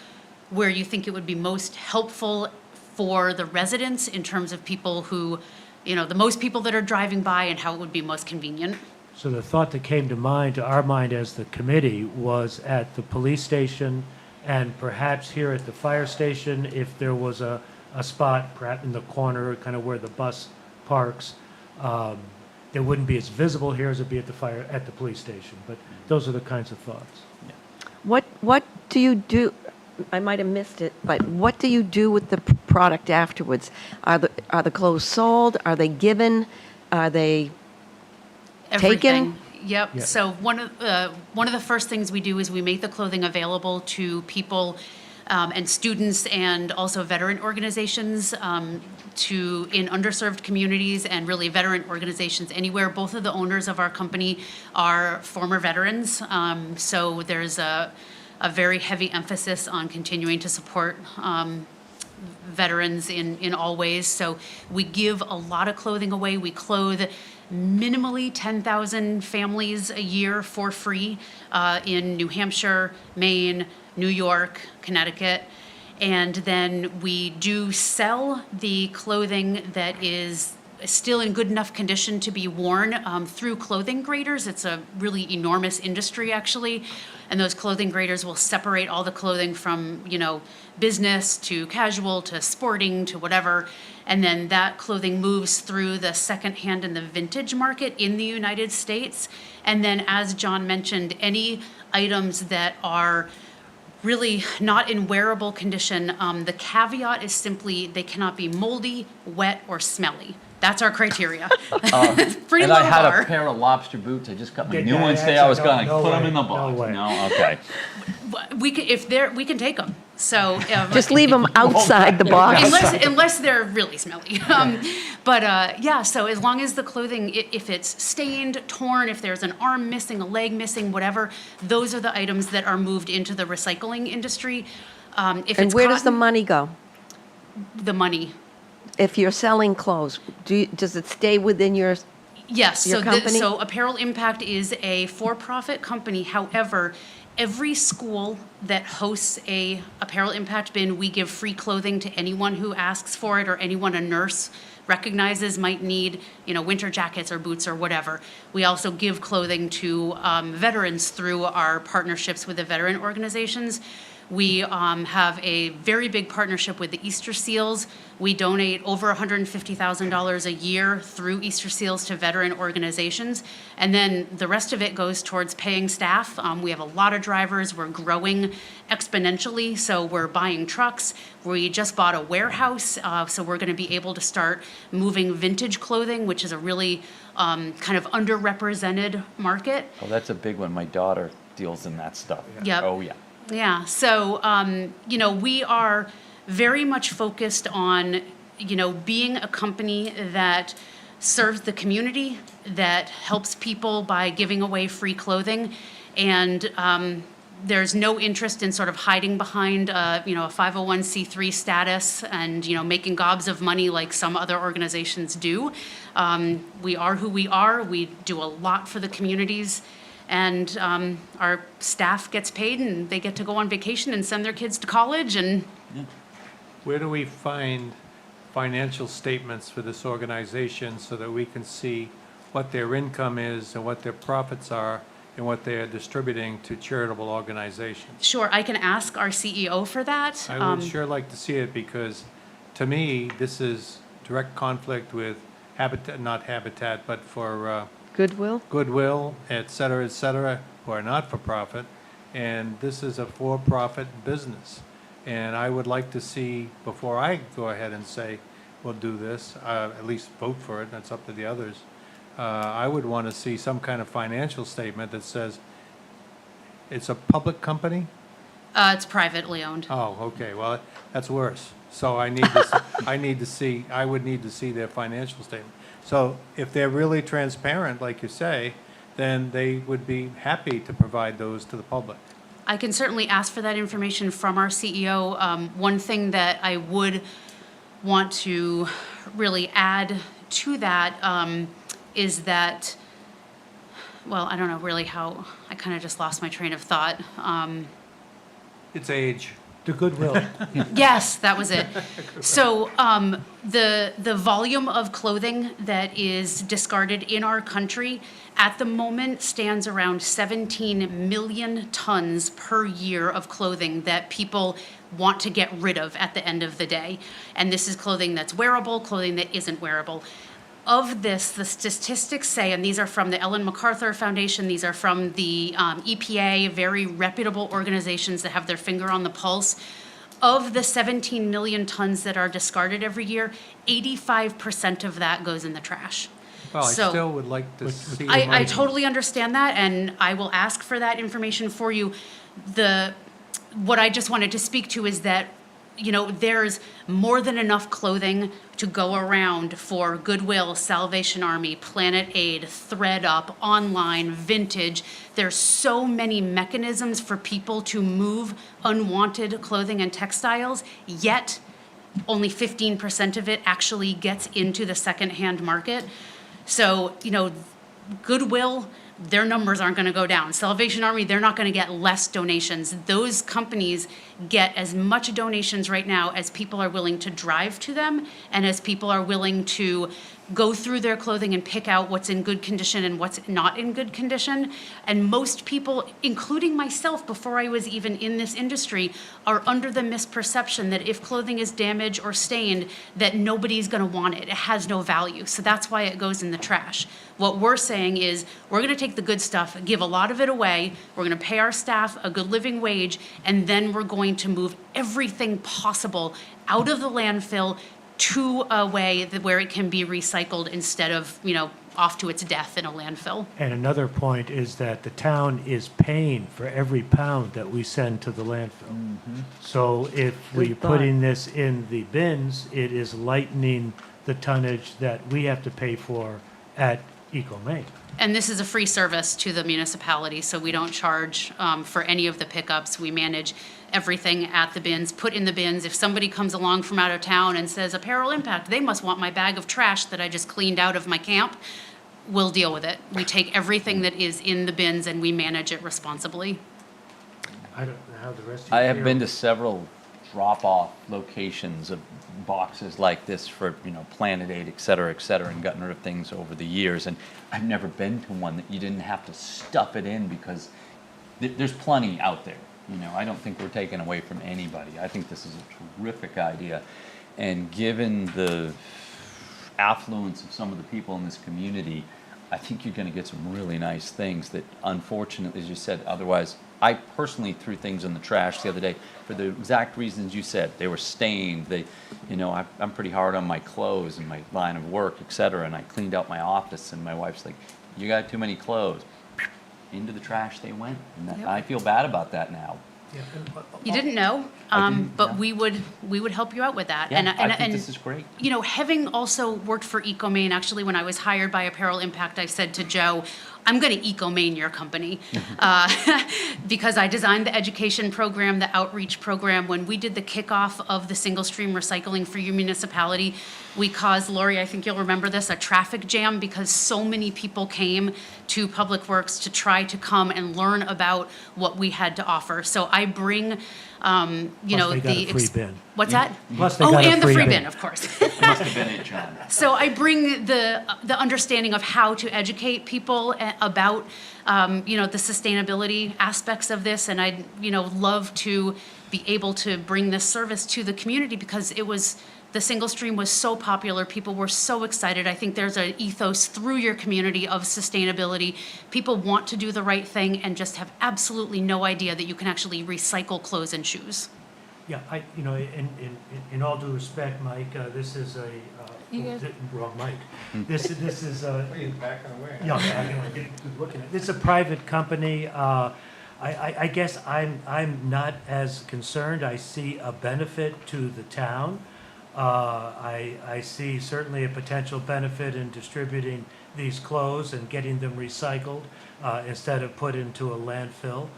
[SPEAKER 14] where you think it would be most helpful for the residents in terms of people who, the most people that are driving by and how it would be most convenient.
[SPEAKER 8] So the thought that came to our mind as the committee was at the police station and perhaps here at the fire station, if there was a spot perhaps in the corner, kind of where the bus parks, it wouldn't be as visible here as it'd be at the police station. But those are the kinds of thoughts.
[SPEAKER 6] What do you do? I might have missed it, but what do you do with the product afterwards? Are the clothes sold? Are they given? Are they
[SPEAKER 14] Everything.
[SPEAKER 6] taken?
[SPEAKER 14] Yep.
[SPEAKER 8] Yeah.
[SPEAKER 14] So one of the first things we do is we make the clothing available to people and students and also veteran organizations in underserved communities and really veteran organizations anywhere. Both of the owners of our company are former veterans, so there's a very heavy emphasis on continuing to support veterans in all ways. So we give a lot of clothing away. We clothe minimally 10,000 families a year for free in New Hampshire, Maine, New York, Connecticut. And then we do sell the clothing that is still in good enough condition to be worn through clothing graders. It's a really enormous industry, actually. And those clothing graders will separate all the clothing from, business to casual to sporting to whatever. And then that clothing moves through the secondhand and the vintage market in the United States. And then, as John mentioned, any items that are really not in wearable condition, the caveat is simply they cannot be moldy, wet, or smelly. That's our criteria. It's pretty
[SPEAKER 2] And
[SPEAKER 14] low
[SPEAKER 2] I had
[SPEAKER 14] bar.
[SPEAKER 2] a pair of lobster boots. I just got my
[SPEAKER 8] Yeah,
[SPEAKER 2] new
[SPEAKER 8] yeah,
[SPEAKER 2] ones today. I was
[SPEAKER 8] actually,
[SPEAKER 2] going to
[SPEAKER 8] no
[SPEAKER 2] put them
[SPEAKER 8] way,
[SPEAKER 2] in the
[SPEAKER 8] no
[SPEAKER 2] box.
[SPEAKER 8] way.
[SPEAKER 2] No, okay.
[SPEAKER 14] We can take them. So
[SPEAKER 6] Just leave them outside the box.
[SPEAKER 14] unless they're really smelly. So as long as the clothing, if it's stained, torn, if there's an arm missing, a leg missing, whatever, those are the items that are moved into the recycling industry. If
[SPEAKER 6] And
[SPEAKER 14] it's
[SPEAKER 6] where does the
[SPEAKER 14] cotton,
[SPEAKER 6] money go?
[SPEAKER 14] the money?
[SPEAKER 6] If you're selling clothes, does it stay within your?
[SPEAKER 14] Yes,
[SPEAKER 6] Your
[SPEAKER 14] so
[SPEAKER 6] company?
[SPEAKER 14] so Apparel Impact is a for-profit company. However, every school that hosts a Apparel Impact bin, we give free clothing to anyone who asks for it or anyone a nurse recognizes might need, winter jackets or boots or whatever. We also give clothing to veterans through our partnerships with the veteran organizations. We have a very big partnership with the Easter Seals. We donate over $150,000 a year through Easter Seals to veteran organizations. And then the rest of it goes towards paying staff. We have a lot of drivers. We're growing exponentially, so we're buying trucks. We just bought a warehouse, so we're going to be able to start moving vintage clothing, which is a really kind of underrepresented market.
[SPEAKER 2] Oh, that's a big one. My daughter deals in that stuff.
[SPEAKER 14] Yep.
[SPEAKER 2] Oh, yeah.
[SPEAKER 14] Yeah, so, we are very much focused on, being a company that serves the community, that helps people by giving away free clothing. And there's no interest in sort of hiding behind, a 501c3 status and, making gobs of money like some other organizations do. We are who we are. We do a lot for the communities. And our staff gets paid and they get to go on vacation and send their kids to college and.
[SPEAKER 12] Where do we find financial statements for this organization so that we can see what their income is and what their profits are and what they are distributing to charitable organizations?
[SPEAKER 14] Sure, I can ask our CEO for that.
[SPEAKER 12] I would sure like to see it because, to me, this is direct conflict with not Habitat, but for Goodwill, et cetera, who are not-for-profit, and this is a for-profit business. And I would like to see, before I go ahead and say, we'll do this, at least vote for it, that's up to the others, I would want to see some kind of financial statement that says, it's a public company?
[SPEAKER 14] It's privately owned.
[SPEAKER 12] Oh, okay, well, that's worse. So I would need to see their financial statement. So if they're really transparent, like you say, then they would be happy to provide those to the public.
[SPEAKER 14] I can certainly ask for that information from our CEO. One thing that I would want to really add to that is that, well, I don't know really how, I kind of just lost my train of thought.
[SPEAKER 12] It's age.
[SPEAKER 8] The goodwill.
[SPEAKER 14] Yes, that was it. So the volume of clothing that is discarded in our country at the moment stands around 17 million tons per year of clothing that people want to get rid of at the end of the day. And this is clothing that's wearable, clothing that isn't wearable. Of this, the statistics say, and these are from the Ellen MacArthur Foundation, these are from the EPA, very reputable organizations that have their finger on the pulse. Of the 17 million tons that are discarded every year, 85% of that goes in the trash.
[SPEAKER 12] Well, I
[SPEAKER 14] So-
[SPEAKER 12] still would like to see. the
[SPEAKER 14] I
[SPEAKER 12] money.
[SPEAKER 14] totally understand that, and I will ask for that information for you. What I just wanted to speak to is that, you know, there's more than enough clothing to go around for Goodwill, Salvation Army, Planet Aid, ThreadUp, online, vintage. There's so many mechanisms for people to move unwanted clothing and textiles, yet only 15% of it actually gets into the secondhand market. So, you know, Goodwill, their numbers aren't going to go down. Salvation Army, they're not going to get less donations. Those companies get as much donations right now as people are willing to drive to them and as people are willing to go through their clothing and pick out what's in good condition and what's not in good condition. And most people, including myself before I was even in this industry, are under the misperception that if clothing is damaged or stained, that nobody's going to want it. It has no value. So that's why it goes in the trash. What we're saying is we're going to take the good stuff, give a lot of it away, we're going to pay our staff a good living wage, and then we're going to move everything possible out of the landfill to a way that where it can be recycled instead of, you know, off to its death in a landfill.
[SPEAKER 8] And another point is that the town is paying for every pound that we send to the landfill. So if we're
[SPEAKER 6] Good thought.
[SPEAKER 8] putting this in the bins, it is lightening the tonnage that we have to pay for at EcoMaine.
[SPEAKER 14] And this is a free service to the municipality, so we don't charge for any of the pickups. We manage everything at the bins, put in the bins. If somebody comes along from out of town and says, apparel impact, they must want my bag of trash that I just cleaned out of my camp, we'll deal with it. We take everything that is in the bins and we manage it responsibly.
[SPEAKER 8] I don't know how the rest of you
[SPEAKER 2] I have
[SPEAKER 8] feel.
[SPEAKER 2] been to several drop-off locations of boxes like this for, you know, Planet Aid, et cetera, and gotten rid of things over the years. And I've never been to one that you didn't have to stuff it in because there's plenty out there. You know, I don't think we're taking away from anybody. I think this is a terrific idea. And given the affluence of some of the people in this community, I think you're going to get some really nice things that, unfortunately, as you said, otherwise, I personally threw things in the trash the other day for the exact reasons you said. They were stained. They, you know, I'm pretty hard on my clothes and my line of work, et cetera. And I cleaned out my office, and my wife's like, "You got too many clothes." Into the trash they went. And
[SPEAKER 14] Yep.
[SPEAKER 2] I feel bad about that now.
[SPEAKER 8] Yeah,
[SPEAKER 14] You didn't know,
[SPEAKER 2] I didn't,
[SPEAKER 14] but
[SPEAKER 2] no.
[SPEAKER 14] we would help you out with that.
[SPEAKER 2] Yeah, I think this is great.
[SPEAKER 14] You know, having also worked for EcoMaine, actually, when I was hired by Apparel Impact, I said to Joe, I'm going to EcoMaine your company because I designed the education program, the outreach program. When we did the kickoff of the single stream recycling for your municipality, we caused, Lori, I think you'll remember this, a traffic jam because so many people came to Public Works to try to come and learn about what we had to offer. So I bring, you know,
[SPEAKER 8] they got
[SPEAKER 14] the
[SPEAKER 8] a free bin.
[SPEAKER 14] What's that?
[SPEAKER 8] Plus they
[SPEAKER 14] Oh,
[SPEAKER 8] got a
[SPEAKER 14] and the
[SPEAKER 8] free
[SPEAKER 14] free
[SPEAKER 8] bin.
[SPEAKER 14] bin, of course.
[SPEAKER 2] Must have been it, John.
[SPEAKER 14] So I bring the understanding of how to educate people about, you know, the sustainability aspects of this, and I'd, you know, love to be able to bring this service to the community because it was, the single stream was so popular, people were so excited. I think there's an ethos through your community of sustainability. People want to do the right thing and just have absolutely no idea that you can actually recycle clothes and shoes.
[SPEAKER 8] Yeah, you know, in all due respect, Mike, this is a,
[SPEAKER 4] You guys-
[SPEAKER 8] wrong Mike. This is a,
[SPEAKER 12] He's backing away.
[SPEAKER 8] yeah, I know, I get good looking at it. This is a private company. I guess I'm not as concerned. I see a benefit to the town. I see certainly a potential benefit in distributing these clothes and getting them recycled instead of put into a landfill.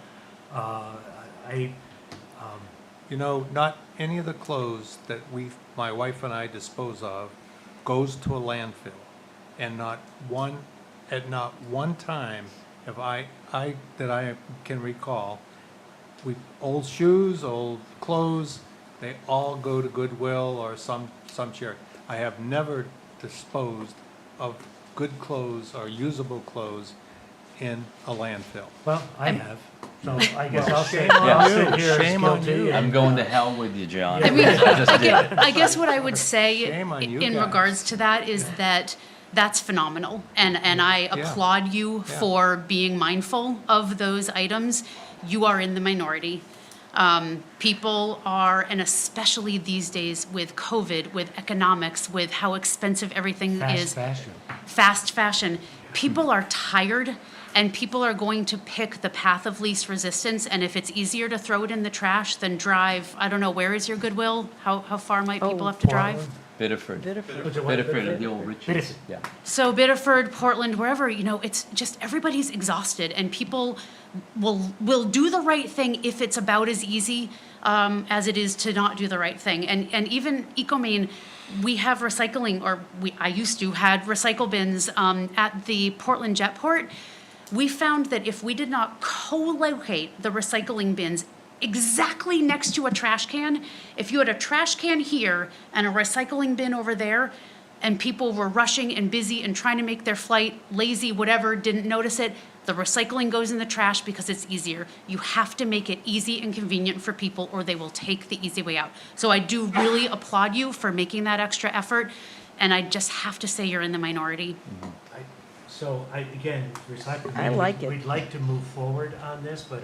[SPEAKER 12] You know, not any of the clothes that my wife and I dispose of goes to a landfill. And not one time have I can recall, old shoes, old clothes, they all go to Goodwill or some charity. I have never disposed of good clothes or usable clothes in a landfill.
[SPEAKER 8] Well, I have, so I guess
[SPEAKER 12] Well,
[SPEAKER 8] I'll sit
[SPEAKER 12] shame on you.
[SPEAKER 8] here as
[SPEAKER 12] Shame on
[SPEAKER 8] guilty.
[SPEAKER 12] you.
[SPEAKER 2] I'm going to hell with you, John.
[SPEAKER 14] I mean,
[SPEAKER 2] I just did.
[SPEAKER 14] I guess what I would say
[SPEAKER 12] Shame on you
[SPEAKER 14] in
[SPEAKER 12] guys.
[SPEAKER 14] regards to that is that that's phenomenal, and I applaud you
[SPEAKER 12] Yeah.
[SPEAKER 14] for being mindful of those items. You are in the minority. People are, and especially these days with COVID, with economics, with how expensive everything
[SPEAKER 8] Fast
[SPEAKER 14] is,
[SPEAKER 8] fashion.
[SPEAKER 14] fast fashion, people are tired, and people are going to pick the path of least resistance, and if it's easier to throw it in the trash than drive, I don't know, where is your Goodwill? How far might people have to drive?
[SPEAKER 2] Biddeford.
[SPEAKER 8] Was it what?
[SPEAKER 2] Biddeford, the old Richards.
[SPEAKER 8] Biddeford.
[SPEAKER 2] Yeah.
[SPEAKER 14] So Biddeford, Portland, wherever, it's just everybody's exhausted, and people will do the right thing if it's about as easy as it is to not do the right thing. And even EcoMaine, we have recycling, or I used to had recycle bins at the Portland Jetport. We found that if we did not co-locate the recycling bins exactly next to a trash can, if you had a trash can here and a recycling bin over there, and people were rushing and busy and trying to make their flight, lazy, whatever, didn't notice it, the recycling goes in the trash because it's easier. You have to make it easy and convenient for people, or they will take the easy way out. So I do really applaud you for making that extra effort, and I just have to say you're in the minority.
[SPEAKER 8] So again, recycling.
[SPEAKER 6] I like it.
[SPEAKER 8] We'd like to move forward on this, but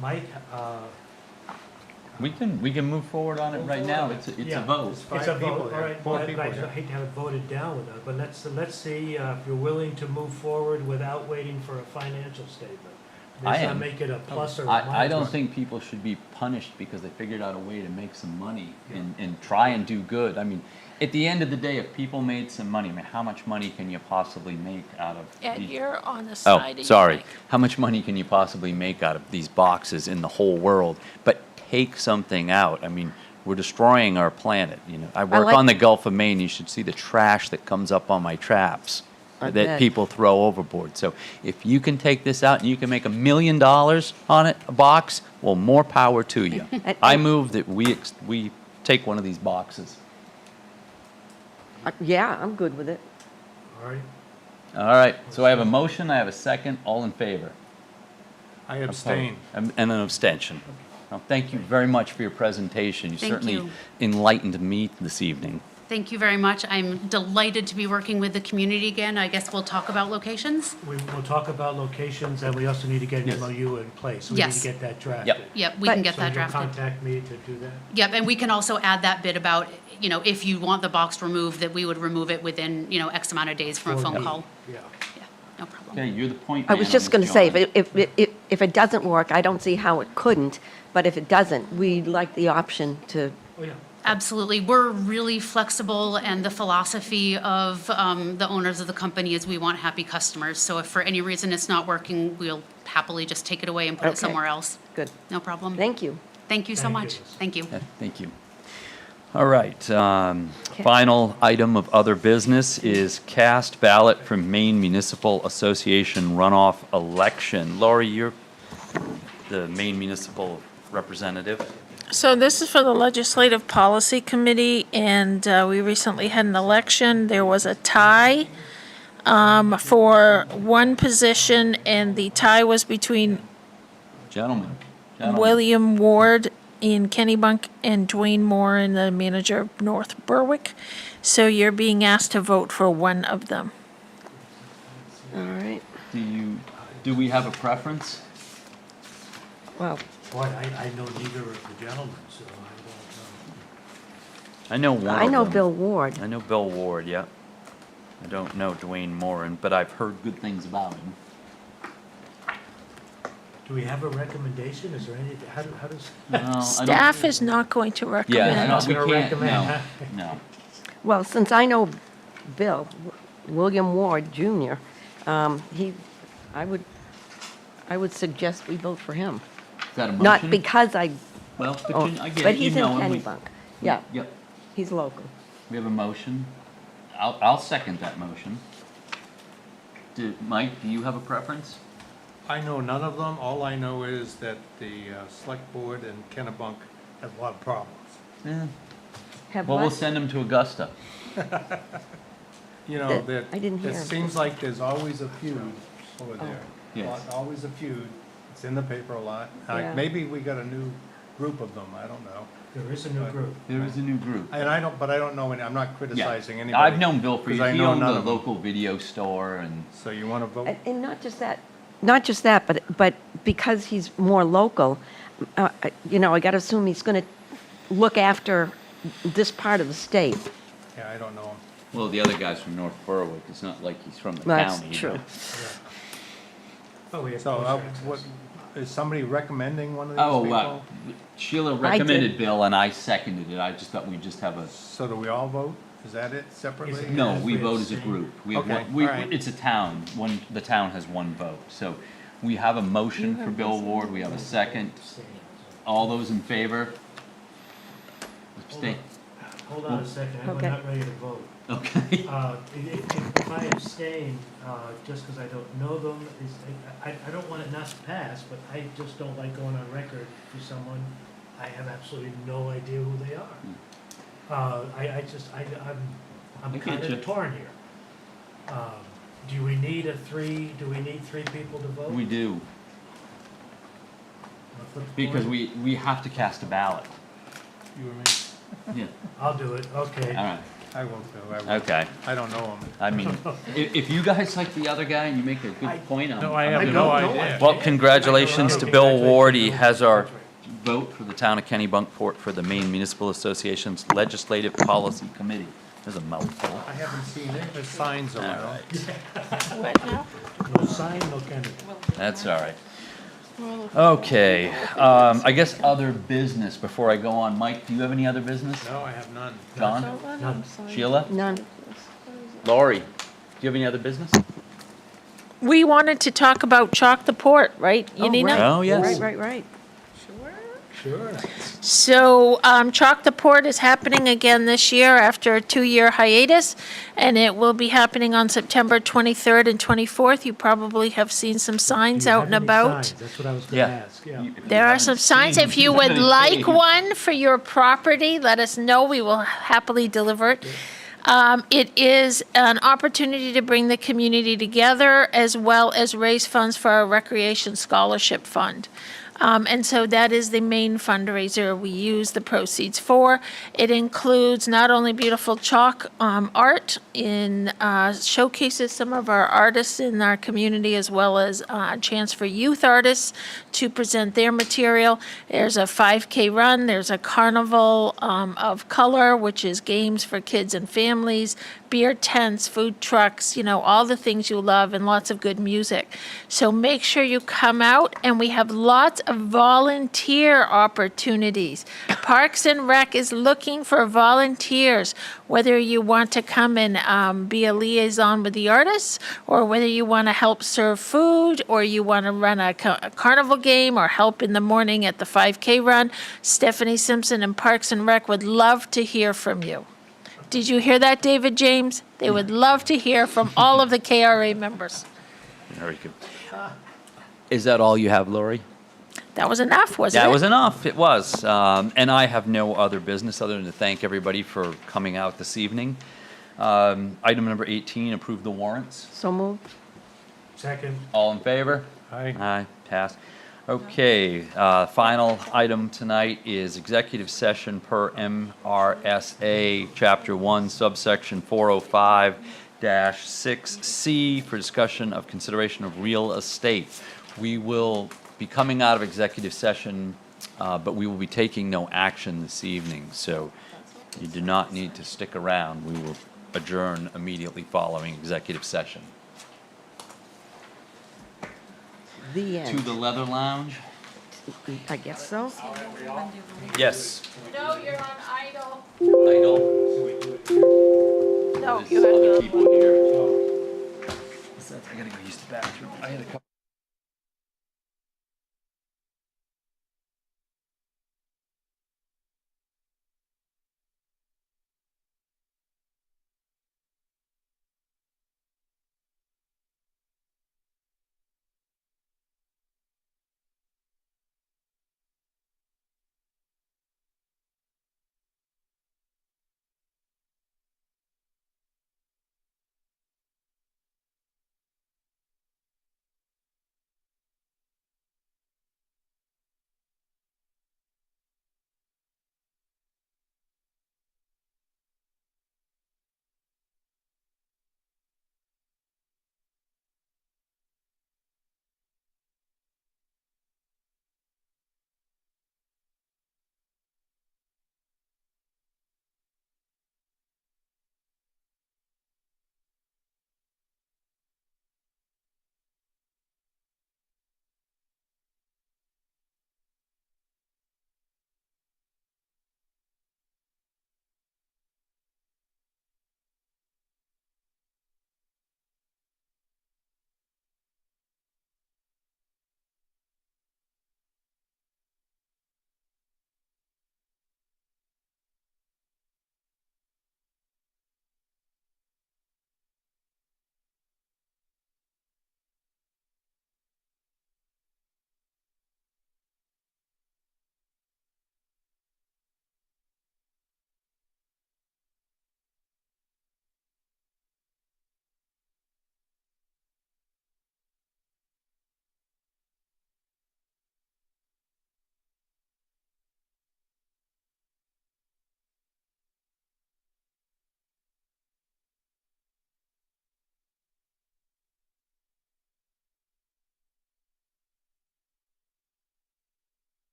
[SPEAKER 8] Mike,
[SPEAKER 2] We can move forward on it right now. It's a
[SPEAKER 8] yeah,
[SPEAKER 2] vote.
[SPEAKER 8] It's a
[SPEAKER 12] Five people
[SPEAKER 8] vote, all
[SPEAKER 12] here,
[SPEAKER 8] right.
[SPEAKER 12] four
[SPEAKER 8] Well,
[SPEAKER 12] people
[SPEAKER 8] I
[SPEAKER 12] here.
[SPEAKER 8] hate to have it voted down with that, but let's see if you're willing to move forward without waiting for a financial statement.
[SPEAKER 2] I
[SPEAKER 8] Let's not
[SPEAKER 2] am.
[SPEAKER 8] make it a plus or a
[SPEAKER 2] I don't
[SPEAKER 8] minus.
[SPEAKER 2] think people should be punished because they figured out a way to make some money and try and do good. I mean, at the end of the day, if people made some money, I mean, how much money can you possibly make out of?
[SPEAKER 4] Ed,
[SPEAKER 2] these-
[SPEAKER 4] you're on the side of
[SPEAKER 2] Oh,
[SPEAKER 4] your
[SPEAKER 2] sorry.
[SPEAKER 4] mic.
[SPEAKER 2] How much money can you possibly make out of these boxes in the whole world? But take something out. I mean, we're destroying our planet. I work
[SPEAKER 6] like-
[SPEAKER 2] on the Gulf of Maine. You should see the trash that comes up on my traps
[SPEAKER 6] I
[SPEAKER 2] that
[SPEAKER 6] bet.
[SPEAKER 2] people throw overboard. So if you can take this out and you can make $1 million on it, a box, well, more power to you. I move that we take one of these boxes.
[SPEAKER 6] Yeah, I'm good with it.
[SPEAKER 8] All right,
[SPEAKER 2] All right. So I have a motion. I have a second. All in favor?
[SPEAKER 12] I abstain.
[SPEAKER 2] And an abstention. Well, thank you very much for your presentation. You
[SPEAKER 14] Thank
[SPEAKER 2] certainly
[SPEAKER 14] you.
[SPEAKER 2] enlightened me this evening.
[SPEAKER 14] Thank you very much. I'm delighted to be working with the community again. I guess we'll talk about locations.
[SPEAKER 8] we'll talk about locations, and we also need to get
[SPEAKER 2] Yes.
[SPEAKER 8] an MOU in place. We need
[SPEAKER 14] Yes.
[SPEAKER 8] to get that drafted.
[SPEAKER 2] Yep.
[SPEAKER 14] Yep, we can
[SPEAKER 6] But-
[SPEAKER 14] get
[SPEAKER 8] So
[SPEAKER 14] that
[SPEAKER 8] you'll
[SPEAKER 14] drafted.
[SPEAKER 8] contact me to do that?
[SPEAKER 14] Yep, and we can also add that bit about, if you want the box removed, that we would remove it within, X amount of days from a phone
[SPEAKER 8] 4D.
[SPEAKER 14] call.
[SPEAKER 8] Yeah.
[SPEAKER 14] Yeah, no problem.
[SPEAKER 2] Okay, you're the point
[SPEAKER 6] I
[SPEAKER 2] man
[SPEAKER 6] was
[SPEAKER 2] on
[SPEAKER 6] just
[SPEAKER 2] this,
[SPEAKER 6] going to say,
[SPEAKER 2] John.
[SPEAKER 6] if it doesn't work, I don't see how it couldn't, but if it doesn't, we'd like the option to,
[SPEAKER 8] Oh, yeah.
[SPEAKER 14] Absolutely. We're really flexible, and the philosophy of the owners of the company is we want happy customers. So if for any reason it's not working, we'll happily just take it away and put
[SPEAKER 6] Okay.
[SPEAKER 14] it somewhere else.
[SPEAKER 6] good.
[SPEAKER 14] No problem.
[SPEAKER 6] Thank you.
[SPEAKER 14] Thank you so
[SPEAKER 8] Thank
[SPEAKER 14] much.
[SPEAKER 8] you.
[SPEAKER 14] Thank you.
[SPEAKER 2] Yeah, thank you. All right, final item of other business is cast ballot from Maine Municipal Association runoff election. Lori, you're the Maine Municipal representative.
[SPEAKER 4] So this is for the Legislative Policy Committee, and we recently had an election. There was a tie for one position, and the tie was between
[SPEAKER 2] Gentlemen.
[SPEAKER 4] William Ward in Kennebunk and Dwayne Moore in the manager of North Berwick. So you're being asked to vote for one of them.
[SPEAKER 6] All right.
[SPEAKER 2] Do we have a preference?
[SPEAKER 6] Well,
[SPEAKER 8] Boy, I know neither of the gentlemen, so I
[SPEAKER 2] I know one
[SPEAKER 6] I
[SPEAKER 2] of
[SPEAKER 6] know
[SPEAKER 2] them.
[SPEAKER 6] Bill Ward.
[SPEAKER 2] I know Bill Ward, yeah. I don't know Dwayne Moran, but I've heard good things about him.
[SPEAKER 8] don't know. Do we have a recommendation? Is there any, how does?
[SPEAKER 2] No, I don't-
[SPEAKER 4] Staff is not going to
[SPEAKER 2] Yeah,
[SPEAKER 4] recommend.
[SPEAKER 2] I don't- we
[SPEAKER 8] Gonna
[SPEAKER 2] can't,
[SPEAKER 8] recommend,
[SPEAKER 2] no,
[SPEAKER 8] huh?
[SPEAKER 2] no.
[SPEAKER 6] Well, since I know Bill, William Ward Jr., I would suggest we vote for him.
[SPEAKER 2] Is that a motion?
[SPEAKER 6] Not because I,
[SPEAKER 2] Well, but
[SPEAKER 6] oh,
[SPEAKER 2] I get
[SPEAKER 6] but
[SPEAKER 2] it, you
[SPEAKER 6] he's in
[SPEAKER 2] know him.
[SPEAKER 6] Kennebunk. Yeah,
[SPEAKER 2] Yep,
[SPEAKER 6] he's local.
[SPEAKER 2] we have a motion. I'll second that motion. Mike, do you have a preference?
[SPEAKER 12] I know none of them. All I know is that the select board and Kennebunk have a lot of problems.
[SPEAKER 2] Yeah.
[SPEAKER 6] Have
[SPEAKER 2] Well, we'll
[SPEAKER 6] what?
[SPEAKER 2] send him to Augusta.
[SPEAKER 12] You know,
[SPEAKER 6] That-
[SPEAKER 12] that,
[SPEAKER 6] I didn't hear
[SPEAKER 12] it
[SPEAKER 6] him.
[SPEAKER 12] seems like there's always a feud over there.
[SPEAKER 2] Yes.
[SPEAKER 12] Always a feud. It's in the paper a lot.
[SPEAKER 6] Yeah.
[SPEAKER 12] Maybe we got a new group of them, I don't know.
[SPEAKER 8] There is a new group.
[SPEAKER 2] There is a new group.
[SPEAKER 12] And I don't know any, I'm not
[SPEAKER 2] Yeah.
[SPEAKER 12] criticizing anybody.
[SPEAKER 2] I've known Bill for
[SPEAKER 12] 'cause
[SPEAKER 2] years.
[SPEAKER 12] I
[SPEAKER 2] He
[SPEAKER 12] know
[SPEAKER 2] owned
[SPEAKER 12] none
[SPEAKER 2] a
[SPEAKER 12] of them.
[SPEAKER 2] local video store and,
[SPEAKER 12] So you wanna vote?
[SPEAKER 6] And not just that, but because he's more local, I gotta assume he's gonna look after this part of the state.
[SPEAKER 12] Yeah, I don't know him.
[SPEAKER 2] well, the other guy's from North Berwick. It's not like he's from the
[SPEAKER 6] That's
[SPEAKER 2] county.
[SPEAKER 6] true.
[SPEAKER 8] Oh, we have
[SPEAKER 12] So,
[SPEAKER 8] closer
[SPEAKER 12] what,
[SPEAKER 8] access.
[SPEAKER 12] is somebody recommending one of these
[SPEAKER 2] Oh,
[SPEAKER 12] people?
[SPEAKER 2] Sheila
[SPEAKER 6] I did.
[SPEAKER 2] recommended Bill and I seconded it. I just thought we'd just have a,
[SPEAKER 12] So do we all vote? Is that it, separately?
[SPEAKER 8] Is it-
[SPEAKER 2] no,
[SPEAKER 8] If
[SPEAKER 2] we
[SPEAKER 8] we
[SPEAKER 2] vote as a
[SPEAKER 8] abstain.
[SPEAKER 2] group. We have
[SPEAKER 12] Okay,
[SPEAKER 2] one, we,
[SPEAKER 12] all right.
[SPEAKER 2] it's a town, the town has one vote. So we have a motion for Bill Ward. We have a second. All those in favor? Abstain.
[SPEAKER 8] Hold on a second, I'm
[SPEAKER 6] Okay.
[SPEAKER 8] not ready to vote.
[SPEAKER 2] Okay.
[SPEAKER 8] If I abstain, just because I don't know them, I don't want it not to pass, but I just don't like going on record for someone I have absolutely no idea who they are.
[SPEAKER 2] I
[SPEAKER 8] I'm
[SPEAKER 2] get
[SPEAKER 8] kind
[SPEAKER 2] you.
[SPEAKER 8] of torn here. Do we need three people to vote?
[SPEAKER 2] We do,
[SPEAKER 8] I'll flip the
[SPEAKER 2] because
[SPEAKER 8] coin.
[SPEAKER 2] we have to cast a ballot.
[SPEAKER 12] You or me?
[SPEAKER 2] Yeah,
[SPEAKER 8] I'll do it, okay.
[SPEAKER 2] all right,
[SPEAKER 12] I will too, I will.
[SPEAKER 2] okay.
[SPEAKER 12] I don't know him.
[SPEAKER 2] I mean, if you guys like the other guy and you make a good point,
[SPEAKER 12] No, I
[SPEAKER 2] I'm
[SPEAKER 12] have
[SPEAKER 2] good
[SPEAKER 12] no
[SPEAKER 2] with it.
[SPEAKER 12] idea.
[SPEAKER 2] Well, congratulations to Bill Ward. He has our
[SPEAKER 8] That's right.
[SPEAKER 2] vote for the town of Kennebunkport for the Maine Municipal Association's Legislative Policy Committee. There's a mouthful.
[SPEAKER 12] I haven't seen it, there's signs
[SPEAKER 2] All
[SPEAKER 12] around.
[SPEAKER 2] right,
[SPEAKER 4] What now?
[SPEAKER 8] No sign, no candidate.
[SPEAKER 2] that's all right. Okay, I guess other business before I go on. Mike, do you have any other business?
[SPEAKER 12] No, I have none.
[SPEAKER 2] John?
[SPEAKER 8] None.
[SPEAKER 2] Sheila?
[SPEAKER 6] None.
[SPEAKER 2] Lori? Do you have any other business?
[SPEAKER 4] We wanted to talk about Chalk the Port, right, Yanina?
[SPEAKER 2] Oh, yes.
[SPEAKER 6] Right.
[SPEAKER 8] Sure.
[SPEAKER 4] So Chalk the Port is happening again this year after a 2-year hiatus, and it will be happening on September 23rd and 24th. You probably have seen some signs
[SPEAKER 8] Do you
[SPEAKER 4] out
[SPEAKER 8] have
[SPEAKER 4] and
[SPEAKER 8] any
[SPEAKER 4] about.
[SPEAKER 8] signs? That's what I was gonna
[SPEAKER 2] Yeah.
[SPEAKER 8] ask, yeah.
[SPEAKER 4] There are some signs. If you would like one for your property, let us know. We will happily deliver it. It is an opportunity to bring the community together as well as raise funds for our Recreation Scholarship Fund. And so that is the main fundraiser we use the proceeds for. It includes not only beautiful chalk art in showcases some of our artists in our community, as well as a chance for youth artists to present their material. There's a 5K run. There's a carnival of color, which is games for kids and families, beer tents, food trucks, all the things you love, and lots of good music. So make sure you come out, and we have lots of volunteer opportunities. Parks and Rec is looking for volunteers, whether you want to come and be a liaison with the artists, or whether you want to help serve food, or you want to run a carnival game, or help in the morning at the 5K run. Stephanie Simpson and Parks and Rec would love to hear from you. Did you hear that, David James? They would love to hear from all of the KRA members.
[SPEAKER 2] Very good. Is that all you have, Lori?
[SPEAKER 4] That was enough, wasn't it?
[SPEAKER 2] That was enough, it was. And I have no other business other than to thank everybody for coming out this evening. Item number 18, approve the warrants.
[SPEAKER 6] So moved.
[SPEAKER 8] Second.
[SPEAKER 2] All in favor?
[SPEAKER 12] Aye.
[SPEAKER 2] Aye, pass. Okay, final item tonight is executive session per MRSA, Chapter 1, subsection 405-6C for discussion of consideration of real estate. We will be coming out of executive session, but we will be taking no action this evening, so you do not need to stick around. We will adjourn immediately following executive session.
[SPEAKER 6] The
[SPEAKER 2] to
[SPEAKER 6] end.
[SPEAKER 2] the Leather Lounge.
[SPEAKER 6] I guess so.
[SPEAKER 2] Yes.
[SPEAKER 4] No, you're on idle.
[SPEAKER 2] Idle.
[SPEAKER 4] No,
[SPEAKER 2] There's
[SPEAKER 4] you have
[SPEAKER 2] other
[SPEAKER 4] to.
[SPEAKER 2] people here. I gotta go use the bathroom. I had a couple.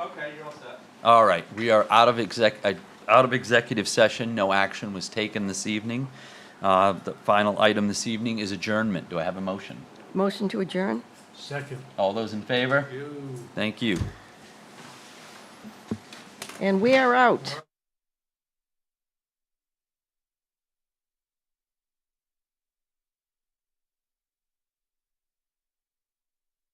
[SPEAKER 12] Okay, you're all set.
[SPEAKER 2] All right, we are out of executive session. No action was taken this evening. The final item this evening is adjournment. Do I have a motion?
[SPEAKER 6] Motion to adjourn?
[SPEAKER 8] Second.
[SPEAKER 2] All those in favor?
[SPEAKER 12] You.
[SPEAKER 2] Thank you.
[SPEAKER 6] And we are out.